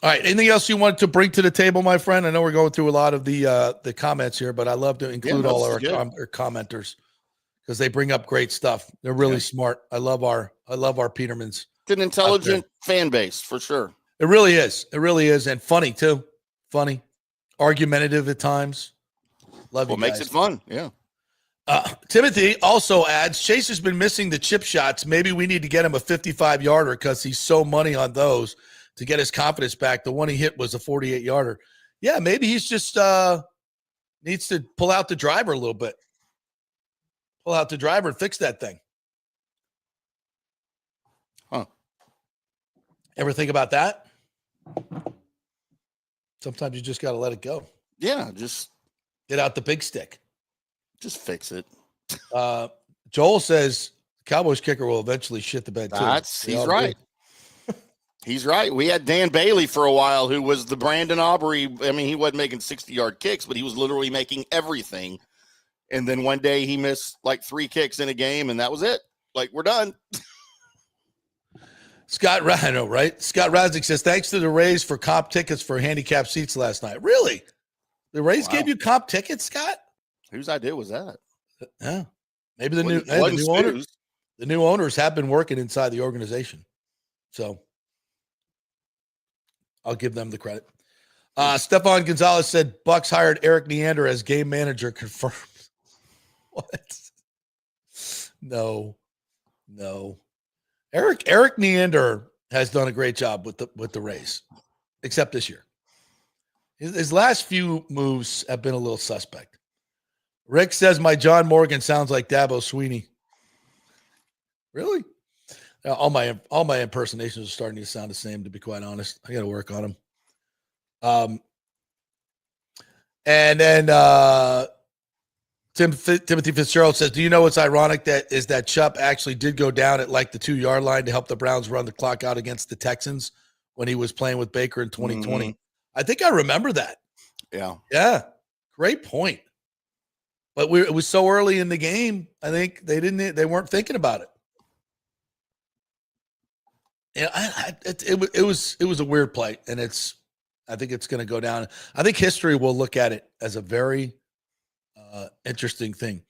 right. Anything else you wanted to bring to the table, my friend? I know we're going through a lot of the comments here, but I love to include all our commenters because they bring up great stuff. They're really smart. I love our Petermans. It's an intelligent fan base for sure. It really is. It really is. And funny too. Funny, argumentative at times. Love you guys. Makes it fun. Yeah. Timothy also adds, Chase has been missing the chip shots. Maybe we need to get him a 55-yarder because he's so money on those to get his confidence back. The one he hit was a 48-yarder. Yeah, maybe he's just needs to pull out the driver a little bit. Pull out the driver and fix that thing. Huh. Ever think about that? Sometimes you just got to let it go. Yeah, just get out the big stick. Just fix it. Joel says Cowboys kicker will eventually shit the bed too. He's right. He's right. We had Dan Bailey for a while, who was the Brandon Aubrey. I mean, he wasn't making 60-yard kicks, but he was literally making everything. And then one day he missed like 3 kicks in a game, and that was it. Like, we're done. Scott Rano, right? Scott Razik says, thanks to the Rays for comp tickets for handicap seats last night. Really? The Rays gave you comp tickets, Scott? Whose idea was that? Yeah. Maybe the new owners have been working inside the organization. So I'll give them the credit. Stefan Gonzalez said Bucs hired Eric Neander as game manager. Confirmed. What? No. Eric Neander has done a great job with the Rays, except this year. His last few moves have been a little suspect. Rick says my John Morgan sounds like Dabo Sweeney. Really? All my impersonations are starting to sound the same, to be quite honest. I got to work on them. And then Timothy Fitzgerald says, do you know what's ironic that Chubb actually did go down at like the 2-yard line to help the Browns run the clock out against the Texans when he was playing with Baker in 2020? Mm-hmm. I think I remember that. Yeah. Great point. But it was so early in the game, I think they weren't thinking about it. it was a weird play, and I think it's going to go down. I think history will look at it as a very interesting thing.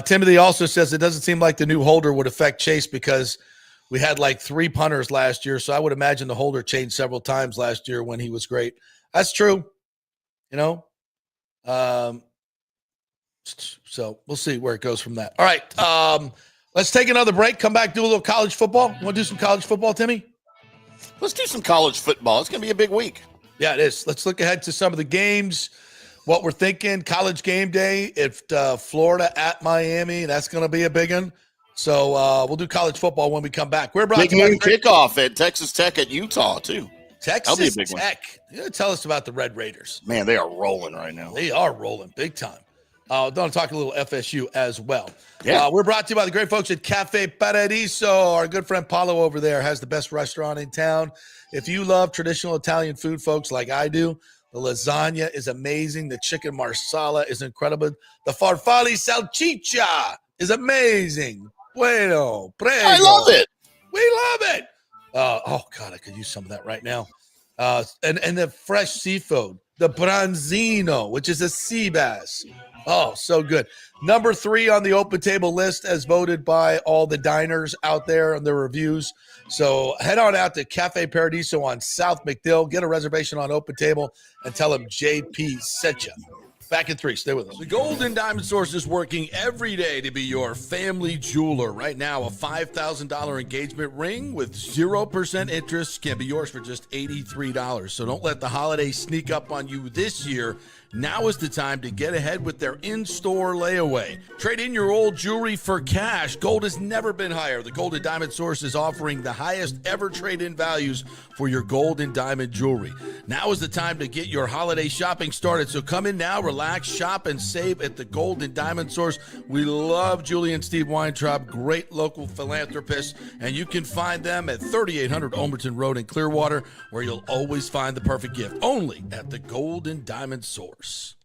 Timothy also says it doesn't seem like the new holder would affect Chase because we had like 3 punters last year. So I would imagine the holder changed several times last year when he was great. That's true. So we'll see where it goes from that. All right. Let's take another break. Come back, do a little college football. Want to do some college football, Timmy? Let's do some college football. It's going to be a big week. Yeah, it is. Let's look ahead to some of the games. What we're thinking, college game day, if Florida at Miami, that's going to be a big one. So we'll do college football when we come back. We're brought big to you by kickoff at Texas Tech at Utah, too. Texas Tech. You tell us about the Red Raiders. Man, they are rolling right now. They are rolling big time. Don't talk a little FSU as well. Yeah. We're brought to you by the great folks at Cafe Paradiso. Our good friend Paulo over there has the best restaurant in town. If you love traditional Italian food, folks, like I do, the lasagna is amazing. The chicken marsala is incredible. The farfalle salchicha is amazing. Bueno, prego. I love it. We love it. Oh, God, I could use some of that right now. And the fresh seafood, the branzino, which is a sea bass. Oh, so good. Number 3 on the open table list as voted by all the diners out there on their reviews. So head on out to Cafe Paradiso on South McDill. Get a reservation on open table and tell them JP sent you. Back in 3. Stay with us. The Golden Diamond Source is working every day to be your family jeweler. Right now, a $5,000 engagement ring with 0% interest can be yours for just $83. So don't let the holidays sneak up on you this year. Now is the time to get ahead with their in-store layaway. Trade in your old jewelry for cash. Gold has never been higher. The Golden Diamond Source is offering the highest ever trade-in values for your gold and diamond jewelry. Now is the time to get your holiday shopping started. So come in now, relax, shop, and save at the Golden Diamond Source. We love Julie and Steve Weintraub, great local philanthropists, and you can find them at 3800 Omerton Road in Clearwater, where you'll always find the perfect gift, only at the Golden Diamond Source.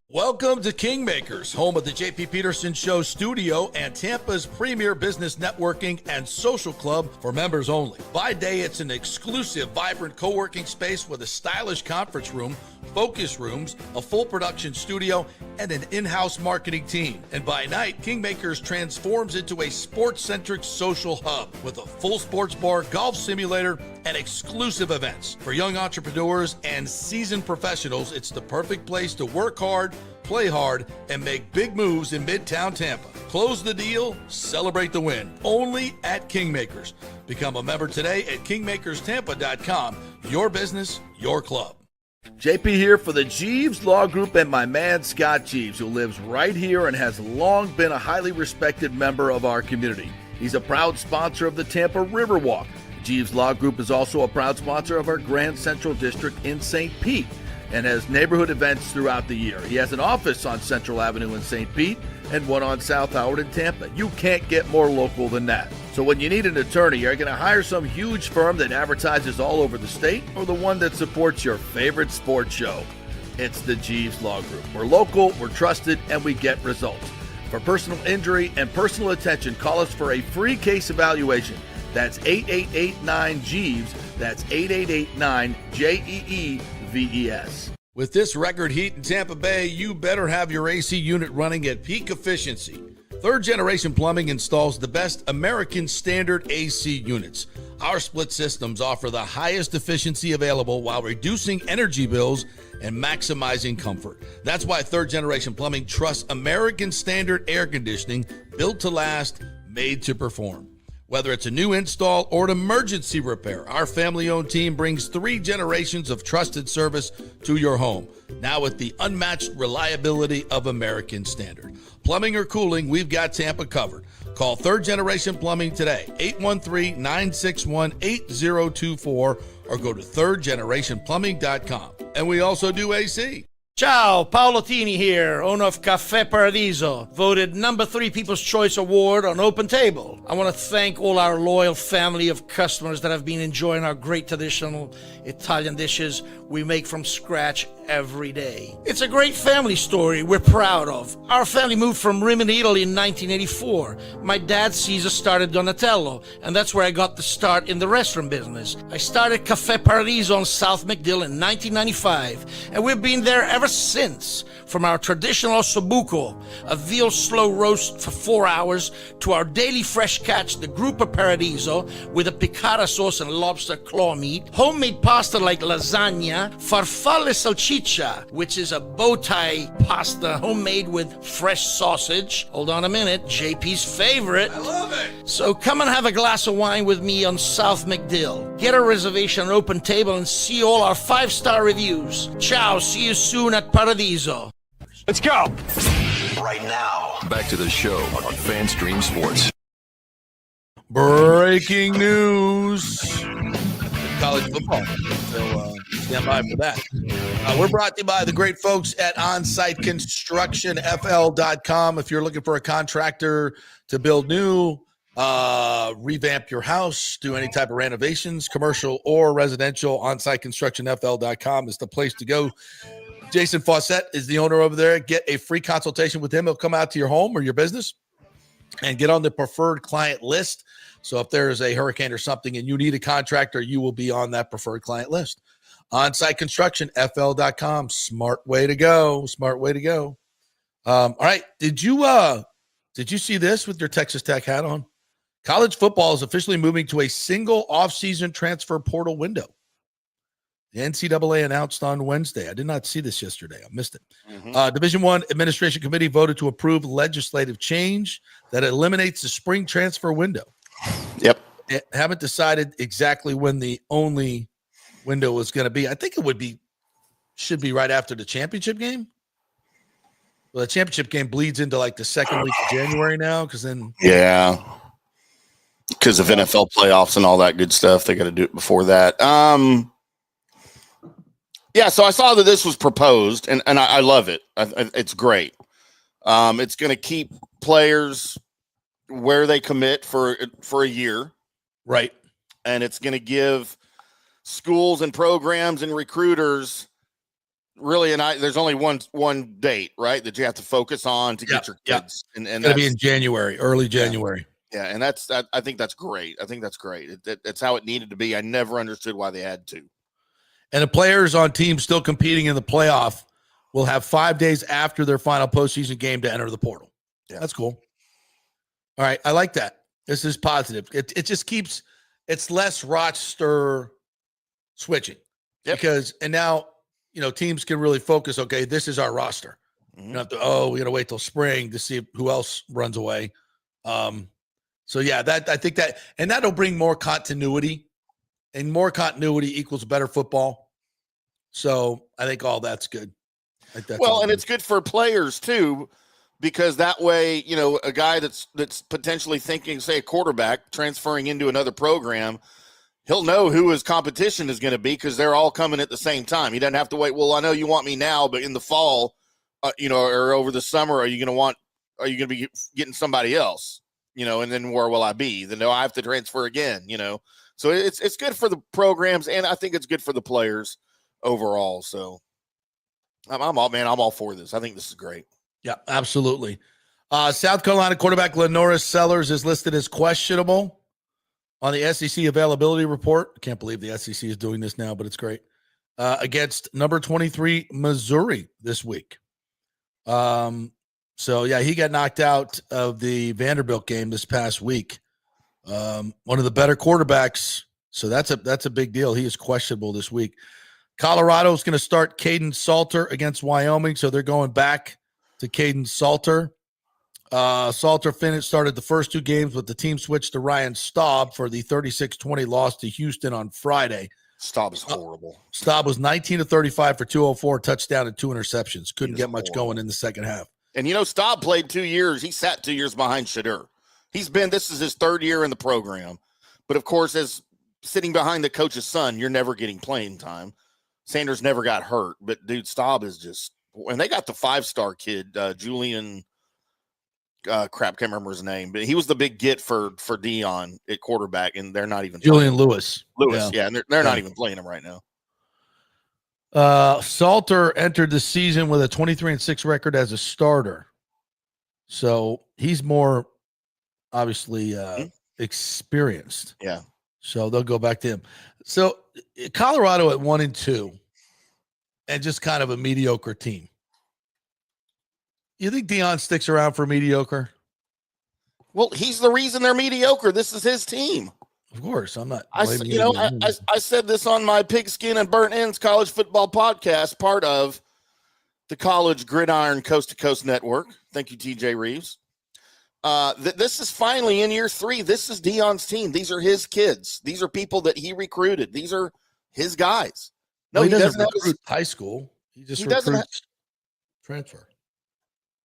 Welcome to Kingmakers, home of the JP Peterson Show studio and Tampa's premier business networking and social club for members only. By day, it's an exclusive, vibrant co-working space with a stylish conference room, focus rooms, a full production studio, and an in-house marketing team. And by night, Kingmakers transforms into a sports-centric social hub with a full sports bar, golf simulator, and exclusive events. For young entrepreneurs and seasoned professionals, it's the perfect place to work hard, play hard, and make big moves in Midtown Tampa. Close the deal, celebrate the win. Only at Kingmakers. Become a member today at kingmakerstampa.com. Your business, your club. JP here for the Jeeves Law Group and my man Scott Jeeves, who lives right here and has long been a highly respected member of our community. He's a proud sponsor of the Tampa Riverwalk. Jeeves Law Group is also a proud sponsor of our Grand Central District in St. Pete and has neighborhood events throughout the year. He has an office on Central Avenue in St. Pete and one on South Howard in Tampa. You can't get more local than that. So when you need an attorney, are you going to hire some huge firm that advertises all over the state or the one that supports your favorite sports show? It's the Jeeves Law Group. We're local, we're trusted, and we get results. For personal injury and personal attention, call us for a free case evaluation. That's 8889-JEEVES. That's 8889-JEEVES. With this record heat in Tampa Bay, you better have your AC unit running at peak efficiency. Third Generation Plumbing installs the best American standard AC units. Our split systems offer the highest efficiency available while reducing energy bills and maximizing comfort. That's why Third Generation Plumbing trusts American standard air conditioning, built to last, made to perform. Whether it's a new install or an emergency repair, our family-owned team brings 3 generations of trusted service to your home, now with the unmatched reliability of American Standard. Plumbing or cooling, we've got Tampa covered. Call Third Generation Plumbing today, 813-961-8024, or go to thirdgenerationplumbing.com. And we also do AC. Ciao, Paolo Tini here, owner of Caffè Paradiso, voted number 3 People's Choice Award on Open Table. I want to thank all our loyal family of customers that have been enjoying our great traditional Italian dishes we make from scratch every day. It's a great family story we're proud of. Our family moved from Rimini, Italy in 1984. My dad, Caesar, started Donatello, and that's where I got the start in the restaurant business. I started Caffè Paradiso on South McDill in 1995, and we've been there ever since. From our traditional ossobuco, a veal slow roast for 4 hours, to our daily fresh catch, the Gruppo Paradiso, with a piccata sauce and lobster claw meat, homemade pasta like lasagna, farfalle salchicha, which is a bow tie pasta homemade with fresh sausage. Hold on a minute, JP's favorite. I love it. So come and have a glass of wine with me on South McDill. Get a reservation on Open Table and see all our 5-star reviews. Ciao, see you soon at Paradiso. Let's go. Right now, back to the show on FanStream Sports. Breaking news. College football. So stand by for that. We're brought to you by the great folks at Onsite Construction, FL.com. If you're looking for a contractor to build new, revamp your house, do any type of renovations, commercial or residential, Onsite Construction, FL.com is the place to go. Jason Fawcett is the owner over there. Get a free consultation with him. He'll come out to your home or your business and get on the preferred client list. So if there's a hurricane or something and you need a contractor, you will be on that preferred client list. Onsite Construction, FL.com. Smart way to go. Smart way to go. All right. Did you see this with your Texas Tech hat on? College football is officially moving to a single offseason transfer portal window. The NCAA announced on Wednesday. I did not see this yesterday. I missed it. Division I Administration Committee voted to approve legislative change that eliminates the spring transfer window. Yep. They haven't decided exactly when the only window is going to be. I think it should be right after the championship game. Well, the championship game bleeds into like the second week of January now, because then because of NFL playoffs and all that good stuff, they got to do it before that. Yeah, so I saw that this was proposed, and I love it. It's great. It's going to keep players where they commit for a year, right? And it's going to give schools and programs and recruiters really, there's only one date, right, that you have to focus on to get your kids. And it's going to be in January, early January. Yeah, and I think that's great. I think that's great. That's how it needed to be. I never understood why they had to. And the players on teams still competing in the playoff will have 5 days after their final postseason game to enter the portal. Yeah, that's cool. All right, I like that. This is positive. It just keeps it's less roster switching because now teams can really focus. Okay, this is our roster. You don't have to. We got to wait till spring to see who else runs away. So yeah, I think that, and that'll bring more continuity. And more continuity equals better football. So I think all that's good. And it's good for players too, because that way, a guy that's potentially thinking, say, a quarterback transferring into another program, he'll know who his competition is going to be because they're all coming at the same time. He doesn't have to wait. Well, I know you want me now, but in the fall, or over the summer, are you going to be getting somebody else? And then where will I be? Then I have to transfer again. So it's good for the programs, and I think it's good for the players overall. So I'm all for this. I think this is great. Yeah, absolutely. South Carolina quarterback Lenoris Sellers is listed as questionable on the SEC availability report. I can't believe the SEC is doing this now, but it's great. Against number 23 Missouri this week. So yeah, he got knocked out of the Vanderbilt game this past week. One of the better quarterbacks. So that's a big deal. He is questionable this week. Colorado is going to start Caden Salter against Wyoming. So they're going back to Caden Salter. Salter started the first 2 games, but the team switched to Ryan Staub for the 36-20 loss to Houston on Friday. Staub is horrible. Staub was 19 of 35 for 204, touchdown and 2 interceptions. Couldn't get much going in the second half. And Staub played 2 years. He sat 2 years behind Shadur. This is his 3rd year in the program. But of course, as sitting behind the coach's son, you're never getting playing time. Sanders never got hurt, but dude, Staub is just, and they got the 5-star kid, Julian. Can't remember his name, but he was the big get for Dion at quarterback, and they're not even Julian playing. Lewis. Yeah, and they're not even playing him right now. Salter entered the season with a 23-6 record as a starter, so he's more obviously experienced. Yeah, so they'll go back to him. So Colorado at 1-2, and just kind of a mediocre team. You think Dion sticks around for mediocre? Well, he's the reason they're mediocre. This is his team. Of course, I'm not. I said this on my Pigskin and Burnt Ends college football podcast, part of the College Gridiron Coast to Coast Network. Thank you, TJ Reeves. This is finally in year 3. This is Dion's team. These are his kids. These are people that he recruited. These are his guys. No, he doesn't recruit high school. He just recruits transfer.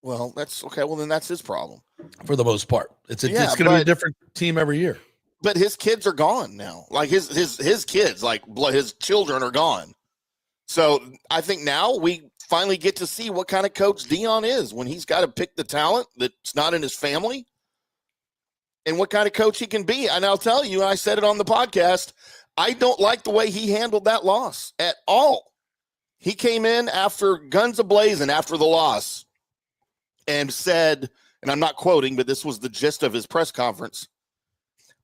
Well, that's okay. Well, then that's his problem. For the most part, it's going to be a different team every year. But his kids are gone now. Like his kids, like his children are gone. So I think now we finally get to see what kind of coach Dion is when he's got to pick the talent that's not in his family, and what kind of coach he can be. And I'll tell you, I said it on the podcast, I don't like the way he handled that loss at all. He came in after guns a-blazing after the loss and said, and I'm not quoting, but this was the gist of his press conference,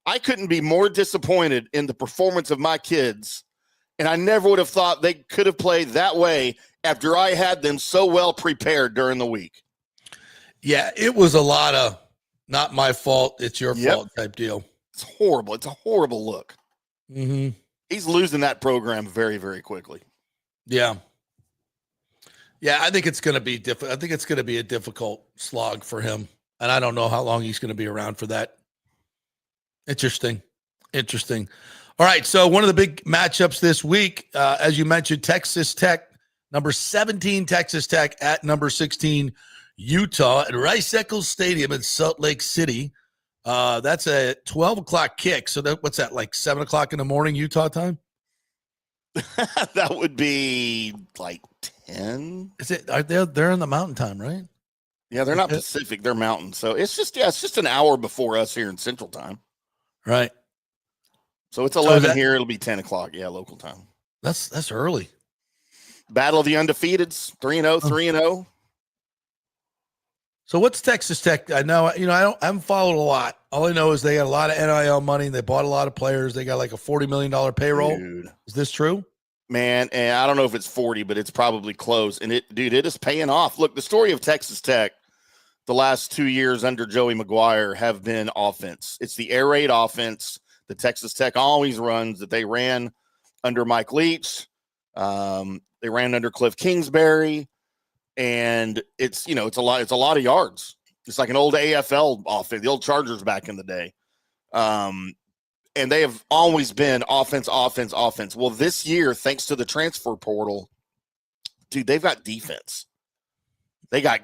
I couldn't be more disappointed in the performance of my kids, and I never would have thought they could have played that way after I had them so well prepared during the week. Yeah, it was a lot of not my fault, it's your fault type deal. It's horrible. It's a horrible look. Mm-hmm. He's losing that program very, very quickly. Yeah. Yeah, I think it's going to be different. I think it's going to be a difficult slog for him, and I don't know how long he's going to be around for that. Interesting. All right, so one of the big matchups this week, as you mentioned, Texas Tech, number 17 Texas Tech at number 16 Utah at Rice-Eccles Stadium in Salt Lake City. That's a 12 o'clock kick. So what's that, like 7 o'clock in the morning Utah time? That would be like 10. Is it? They're in the mountain time, right? Yeah, they're not Pacific, they're mountain. So it's just an hour before us here in Central Time. Right. So it's 11 here. It'll be 10 o'clock. Yeah, local time. That's early. Battle of the undefeateds, 3-0, 3-0. So what's Texas Tech? I know, I haven't followed a lot. All I know is they got a lot of NIL money. And they bought a lot of players. They got like a $40 million payroll. Dude. Is this true? Man, and I don't know if it's 40, but it's probably close. And it is paying off. Look, the story of Texas Tech the last 2 years under Joey McGuire have been offense. It's the air raid offense that Texas Tech always runs, that they ran under Mike Leach. They ran under Cliff Kingsbury. And it's a lot of yards. It's like an old AFL offense, the old Chargers back in the day. And they have always been offense. Well, this year, thanks to the transfer portal, dude, they've got defense. They got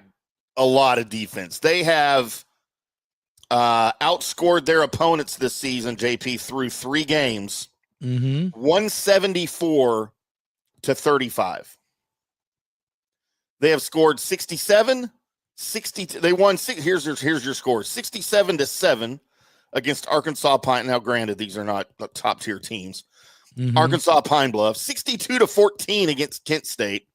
a lot of defense. They have outscored their opponents this season, JP, through 3 games, 174-35. They have scored 67, 60. They won. Here's your score: 67-7 against Arkansas Pine. Now, granted, these are not top tier teams. Arkansas Pine Bluff, 62-14 against Kent State.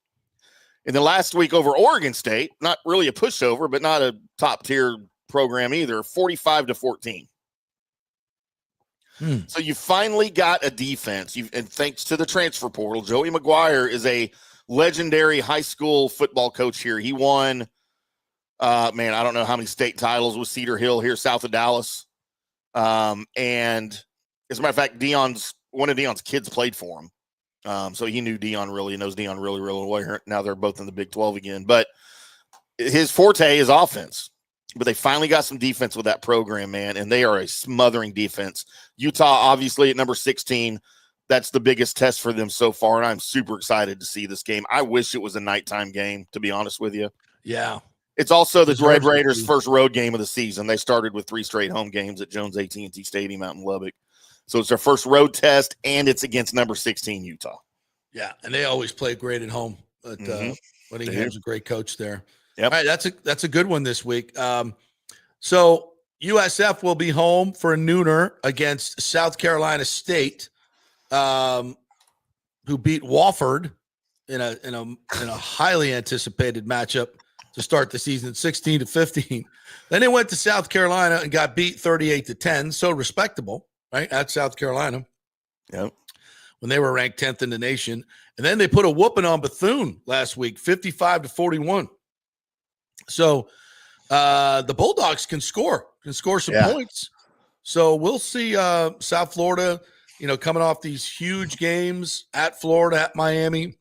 And then last week over Oregon State, not really a pushover, but not a top tier program either, 45-14. So you finally got a defense. And thanks to the transfer portal, Joey McGuire is a legendary high school football coach here. He won, I don't know how many state titles with Cedar Hill here south of Dallas. And as a matter of fact, one of Dion's kids played for him. So he knew Dion really, knows Dion really, really well. Now they're both in the Big 12 again. But his forte is offense. But they finally got some defense with that program, man, and they are a smothering defense. Utah, obviously, at number 16. That's the biggest test for them so far, and I'm super excited to see this game. I wish it was a nighttime game, to be honest with you. Yeah. It's also the Red Raiders' first road game of the season. They started with 3 straight home games at Jones AT&T Stadium out in Lubbock. So it's their first road test, and it's against number 16 Utah. Yeah, and they always play great at home. But Whittingham's a great coach there. Yep. All right, that's a good one this week. So USF will be home for a nooner against South Carolina State, who beat Wofford in a highly anticipated matchup to start the season, 16-15. Then they went to South Carolina and got beat 38-10. So respectable, right? At South Carolina. Yep. When they were ranked 10th in the nation. And then they put a whooping on Bethune last week, 55-41. So the Bulldogs can score some points. So we'll see South Florida, coming off these huge games at Florida, at Miami,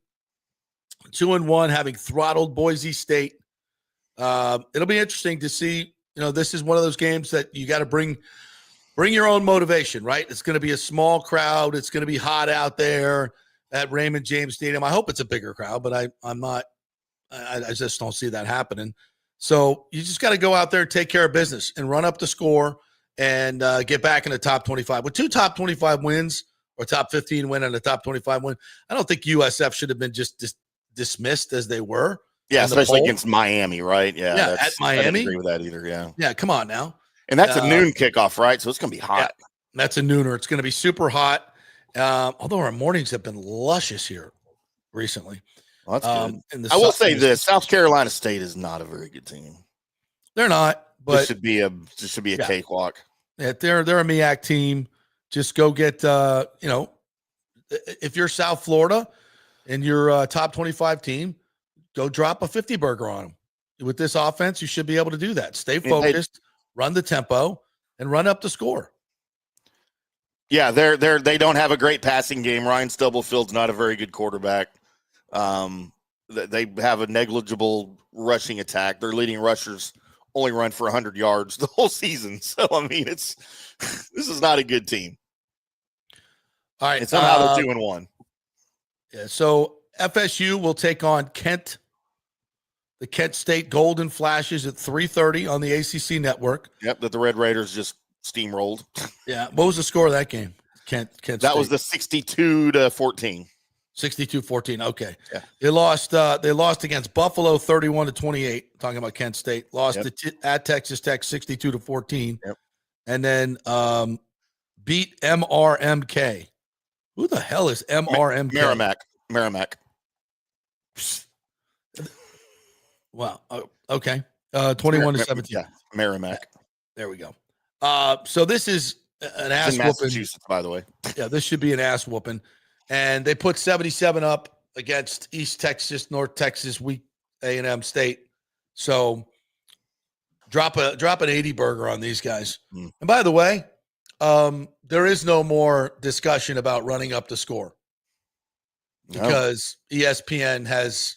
2-1, having throttled Boise State. It'll be interesting to see. This is one of those games that you got to bring your own motivation, right? It's going to be a small crowd. It's going to be hot out there at Raymond James Stadium. I hope it's a bigger crowd, but I'm not. I just don't see that happening. So you just got to go out there and take care of business and run up the score and get back in the top 25. With 2 top 25 wins or top 15 win and a top 25 win, I don't think USF should have been just dismissed as they were. Yeah, especially against Miami, right? Yeah, at Miami. I didn't agree with that either, yeah. Yeah, come on now. And that's a noon kickoff, right? So it's going to be hot. Yeah, that's a nooner. It's going to be super hot. Although our mornings have been luscious here recently. Well, that's good. I will say this: South Carolina State is not a very good team. They're not, but this should be a cakewalk. Yeah, they're a MEAC team. Just go get if you're South Florida and you're a top 25 team, go drop a 50 burger on them. With this offense, you should be able to do that. Stay focused, run the tempo, and run up the score. Yeah, they don't have a great passing game. Ryan Stubblefield's not a very good quarterback. They have a negligible rushing attack. Their leading rushers only run for 100 yards the whole season. So I mean, this is not a good team. All right, and somehow they're 2-1. Yeah, so FSU will take on Kent. The Kent State Golden Flashes at 3:30 on the ACC network. Yep, that the Red Raiders just steamrolled. Yeah, what was the score of that game? Kent State. That was the 62-14. 62-14. Okay. Yeah. They lost against Buffalo 31-28. Talking about Kent State. Lost at Texas Tech 62-14. Yep. And then beat MRMK. Who the hell is MRMK? Merrimack. Wow. Okay. 21-17. Yeah, Merrimack. There we go. So this is an ass in whooping. Massachusetts, by the way. Yeah, this should be an ass whooping. And they put 77 up against East Texas, North Texas, weak A&M State. So drop an 80 burger on these guys. And by the way, there is no more discussion about running up the score because ESPN has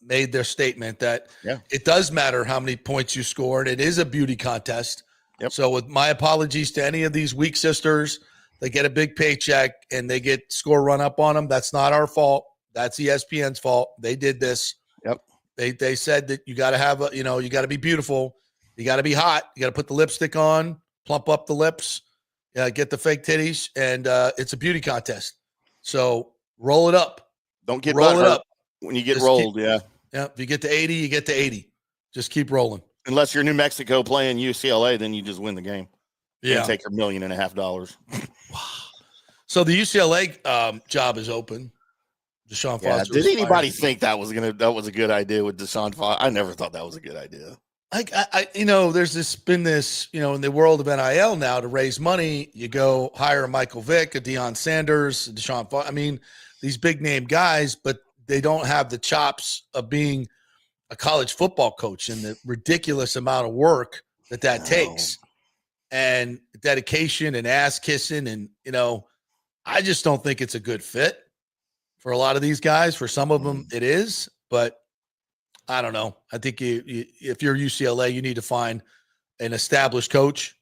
made their statement that it does matter how many points you score, and it is a beauty contest. Yep. So with my apologies to any of these weak sisters, they get a big paycheck and they get score run up on them. That's not our fault. That's ESPN's fault. They did this. Yep. They said that you got to have you got to be beautiful. You got to be hot. You got to put the lipstick on, plump up the lips, get the fake titties, and it's a beauty contest. So roll it up. Don't get roll it up when you get rolled. Yeah. If you get to 80, you get to 80. Just keep rolling. Unless you're New Mexico playing UCLA, then you just win the game. You take your $1.5 million. Wow. So the UCLA job is open. Deshaun Foster. Did anybody think that was a good idea with Deshaun Foster? I never thought that was a good idea. There's been this, in the world of NIL now, to raise money, you go hire a Michael Vick, a Deion Sanders, a Deshaun Foster. I mean, these big name guys, but they don't have the chops of being a college football coach and the ridiculous amount of work that takes and dedication and ass kissing. And, I just don't think it's a good fit for a lot of these guys. For some of them it is, but I don't know. I think if you're UCLA, you need to find an established coach,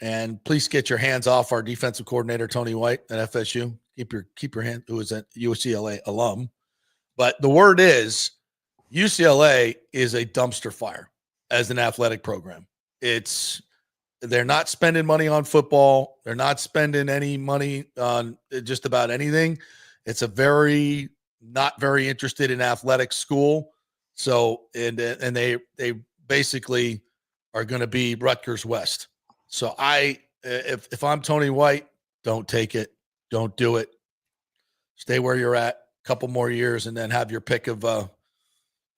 and please get your hands off our defensive coordinator, Tony White at FSU. Keep your hand, who is a UCLA alum. But the word is UCLA is a dumpster fire as an athletic program. They're not spending money on football. They're not spending any money on just about anything. It's a very not very interested in athletics school. So and they basically are going to be Rutgers West. So if I'm Tony White, don't take it, don't do it. Stay where you're at, a couple more years, and then have your pick of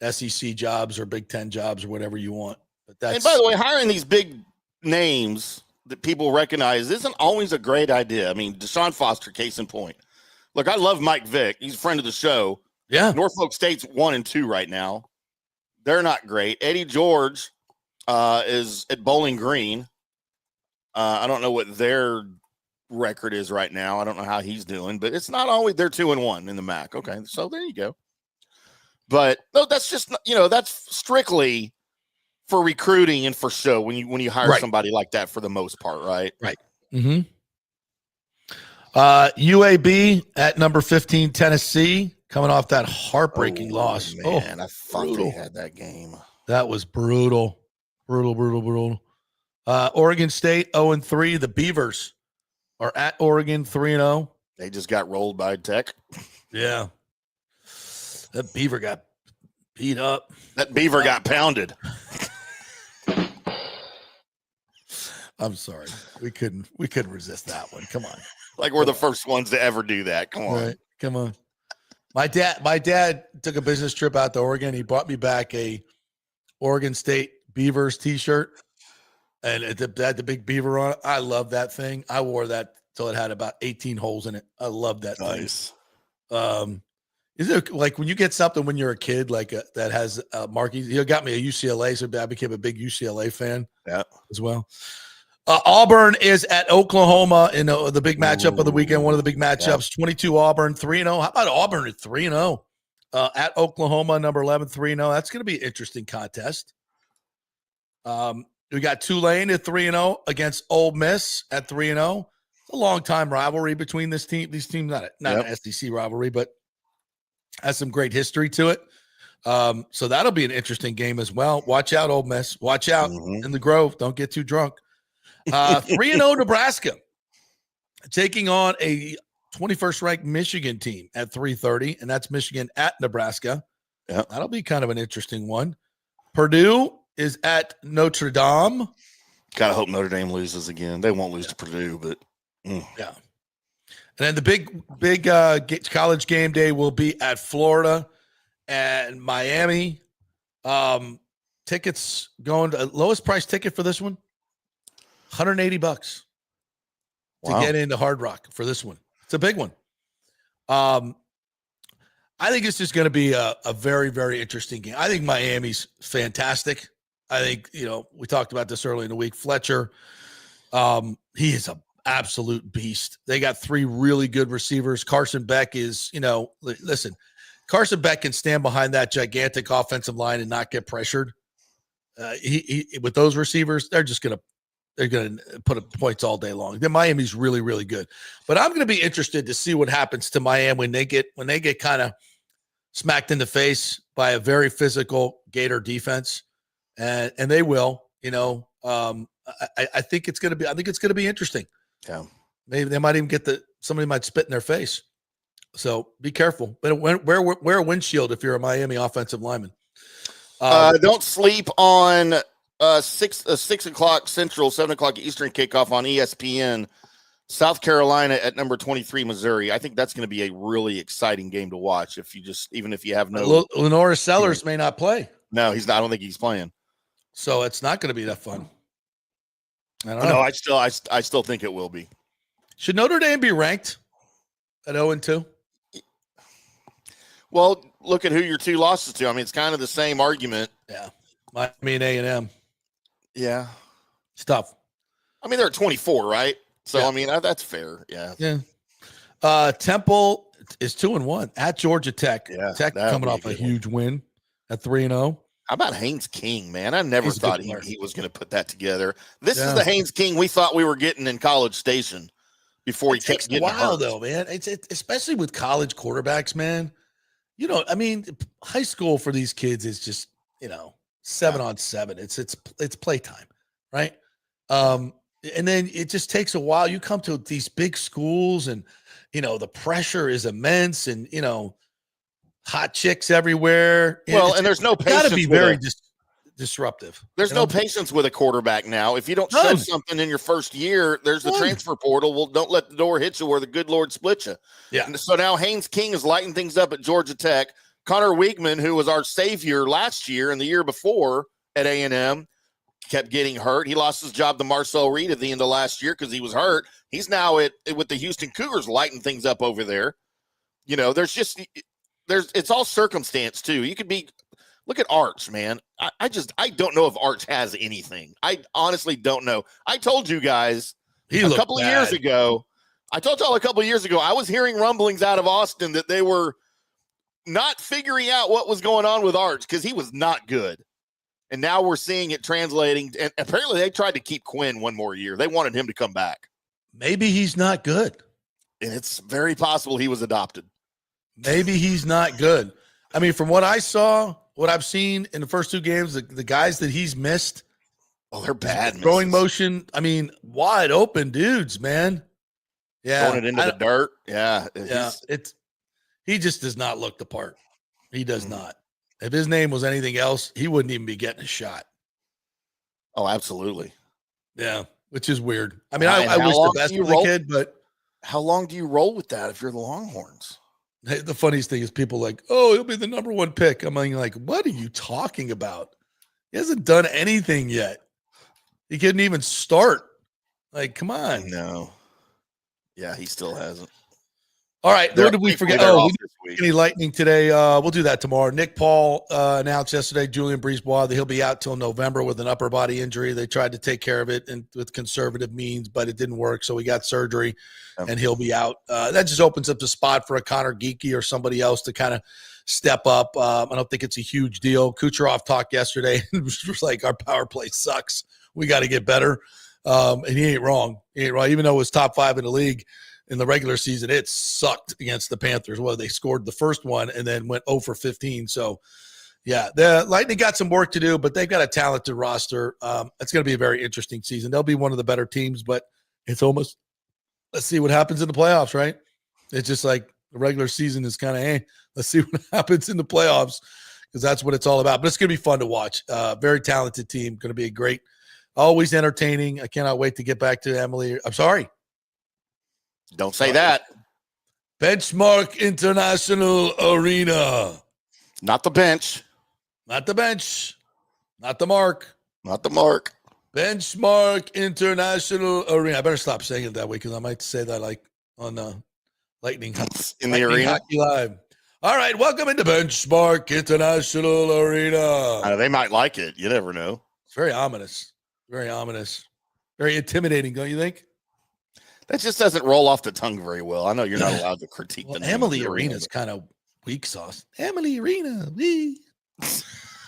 SEC jobs or Big Ten jobs or whatever you want. But that's, and by the way, hiring these big names that people recognize isn't always a great idea. I mean, Deshaun Foster, case in point. Look, I love Mike Vick. He's a friend of the show. Yeah. Norfolk State's 1-2 right now. They're not great. Eddie George is at Bowling Green. I don't know what their record is right now. I don't know how he's doing, but it's not always, they're 2-1 in the MAC. Okay, so there you go. But no, that's just, that's strictly for recruiting and for show when you hire somebody like that for the most part, right? Right. Mm-hmm. UAB at number 15, Tennessee, coming off that heartbreaking loss. Man, I thought they had that game. That was brutal. Brutal. Oregon State 0-3. The Beavers are at Oregon 3-0. They just got rolled by Tech. Yeah. That Beaver got beat up. That Beaver got pounded. I'm sorry. We couldn't resist that one. Come on. Like we're the first ones to ever do that. Come on. Right. Come on. My dad took a business trip out to Oregon. He brought me back a Oregon State Beavers t-shirt. And it had the big beaver on it. I love that thing. I wore that till it had about 18 holes in it. I love that nice thing. Is it like when you get something when you're a kid like that has markings? You got me a UCLA, so I became a big UCLA fan. Yeah, as well. Auburn is at Oklahoma in the big matchup of the weekend. One of the big matchups. 22 Auburn 3-0. How about Auburn at 3-0 at Oklahoma number 11 3-0? That's going to be an interesting contest. We got Tulane at 3-0 against Ole Miss at 3-0. It's a long time rivalry between these teams. Not an SEC rivalry, but has some great history to it. So that'll be an interesting game as well. Watch out, Ole Miss. Watch out in the Grove. Don't get too drunk. 3-0 Nebraska taking on a 21st ranked Michigan team at 3:30, and that's Michigan at Nebraska. Yeah, that'll be kind of an interesting one. Purdue is at Notre Dame. Gotta hope Notre Dame loses again. They won't lose to Purdue, but yeah. And then the big college game day will be at Florida and Miami. Tickets going to lowest price ticket for this one, $180 to get into Hard Rock for this one. It's a big one. I think it's just going to be a very, very interesting game. I think Miami's fantastic. I think, we talked about this early in the week. Fletcher, he is an absolute beast. They got 3 really good receivers. Carson Beck is, listen, Carson Beck can stand behind that gigantic offensive line and not get pressured. He with those receivers, they're going to put up points all day long. Then Miami's really, really good. But I'm going to be interested to see what happens to Miami when they get kind of smacked in the face by a very physical Gator defense. And they will, I think it's going to be interesting. Yeah. Maybe they might even somebody might spit in their face. So be careful. But wear a windshield if you're a Miami offensive lineman. Don't sleep on 6 o'clock Central, 7 o'clock Eastern kickoff on ESPN. South Carolina at number 23, Missouri. I think that's going to be a really exciting game to watch. Even if you have no Lenora Sellers may not play. No, he's not. I don't think he's playing. So it's not going to be that fun. I don't know. I still think it will be. Should Notre Dame be ranked at 0-2? Well, look at who your 2 losses to. I mean, it's kind of the same argument. Yeah. Miami and A&M. Yeah. It's tough. I mean, they're at 24, right? So, yeah. I mean, that's fair. Yeah. Yeah. Temple is 2-1 at Georgia Tech. Yeah, Tech coming off a huge win at 3-0. How about Haynes King, man? I never thought he was going to put that together. This is the Haynes King we thought we were getting in College Station before he kept getting hurt. Though, man. It's especially with college quarterbacks, man. High school for these kids is just, 7-on-7. It's playtime, right? And then it just takes a while. You come to these big schools and, the pressure is immense and, hot chicks everywhere. Well, and there's no patience. Got to be very disruptive. There's no patience with a quarterback now. If you don't show something in your first year, there's the transfer portal. Well, don't let the door hit you where the good Lord split you. Yeah. And so now Haynes King is lighting things up at Georgia Tech. Connor Weigman, who was our savior last year and the year before at A&M, kept getting hurt. He lost his job to Marcel Reed at the end of last year because he was hurt. He's now with the Houston Cougars lighting things up over there. You know, it's all circumstance too. You could be. Look at Arch, man. I don't know if Arch has anything. I honestly don't know. I told you guys a couple of years ago. I told y'all a couple of years ago, I was hearing rumblings out of Austin that they were not figuring out what was going on with Arch because he was not good. And now we're seeing it translating. And apparently they tried to keep Quinn one more year. They wanted him to come back. Maybe he's not good. And it's very possible he was adopted. Maybe he's not good. I mean, from what I saw, what I've seen in the first two games, the guys that he's missed, they're bad. Throwing motion, I mean, wide open dudes, man. Yeah. Throwing it into the dirt. Yeah. Yeah. He just does not look the part. He does not. If his name was anything else, he wouldn't even be getting a shot. Oh, absolutely. Yeah, which is weird. I mean, I wish the best for the kid, but how long do you roll with that if you're the Longhorns? The funniest thing is people like, oh, he'll be the number one pick. I'm like, what are you talking about? He hasn't done anything yet. He couldn't even start. Like, come on. No. Yeah, he still hasn't. All right. What did we forget? Oh, we didn't any lightning today. We'll do that tomorrow. Nick Paul announced yesterday, Julian Brisebois, that he'll be out till November with an upper body injury. They tried to take care of it with conservative means, but it didn't work. So he got surgery and he'll be out. That just opens up the spot for a Connor Geeky or somebody else to kind of step up. I don't think it's a huge deal. Kucherov talked yesterday. It was like, our power play sucks. We got to get better. And he ain't wrong. Even though it was top 5 in the league in the regular season, it sucked against the Panthers. Well, they scored the first one and then went 0 for 15. So, yeah, the Lightning got some work to do, but they've got a talented roster. It's going to be a very interesting season. They'll be one of the better teams, but it's almost – let's see what happens in the playoffs, right? It's just like the regular season is kind of, let's see what happens in the playoffs because that's what it's all about. But it's going to be fun to watch. Very talented team. Going to be a great – always entertaining. I cannot wait to get back to Emily. I'm sorry. Don't say that. Benchmark International Arena. Not the bench. Not the bench. Not the mark. Not the mark. Benchmark International Arena. I better stop saying it that way because I might say that like on Lightning in the arena. Hockey Live. All right, welcome into Benchmark International Arena. They might like it. You never know. It's very ominous. Very ominous. Very intimidating, don't you think? That just doesn't roll off the tongue very well. I know you're not allowed to critique the name. Emily Arena is kind of weak sauce. Emily Arena.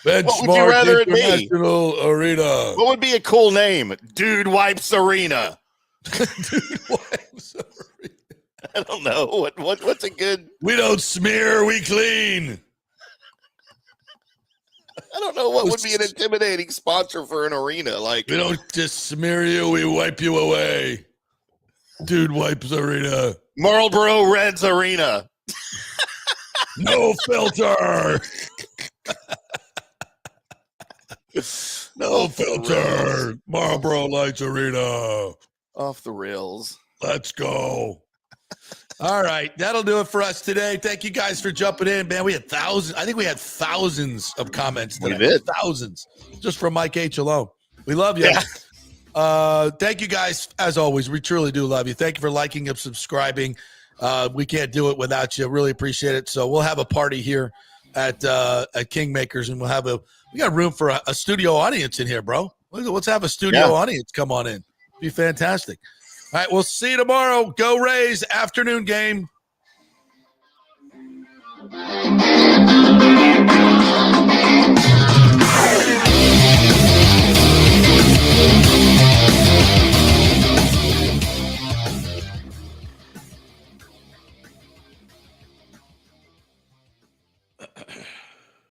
What would you rather it be? Arena. What would be a cool name? Dude Wipes Arena. Dude Wipes Arena. I don't know. What's a good? We don't smear, we clean. I don't know what would be an intimidating sponsor for an arena. Like, we don't just smear you, we wipe you away. Dude Wipes Arena. Marlboro Reds Arena. No filter. No filter. Marlboro Lights Arena. Off the rails. Let's go. All right, that'll do it for us today. Thank you guys for jumping in, man. We had thousands. I think we had thousands of comments today. We did. Thousands just from Mike H alone. We love you. Yeah. Thank you guys, as always. We truly do love you. Thank you for liking and subscribing. We can't do it without you. Really appreciate it. So we'll have a party here at Kingmakers, and we got room for a studio audience in here, bro. Let's have a studio audience come on in. It'd be fantastic. All right, we'll see you tomorrow. Go Rays, afternoon game.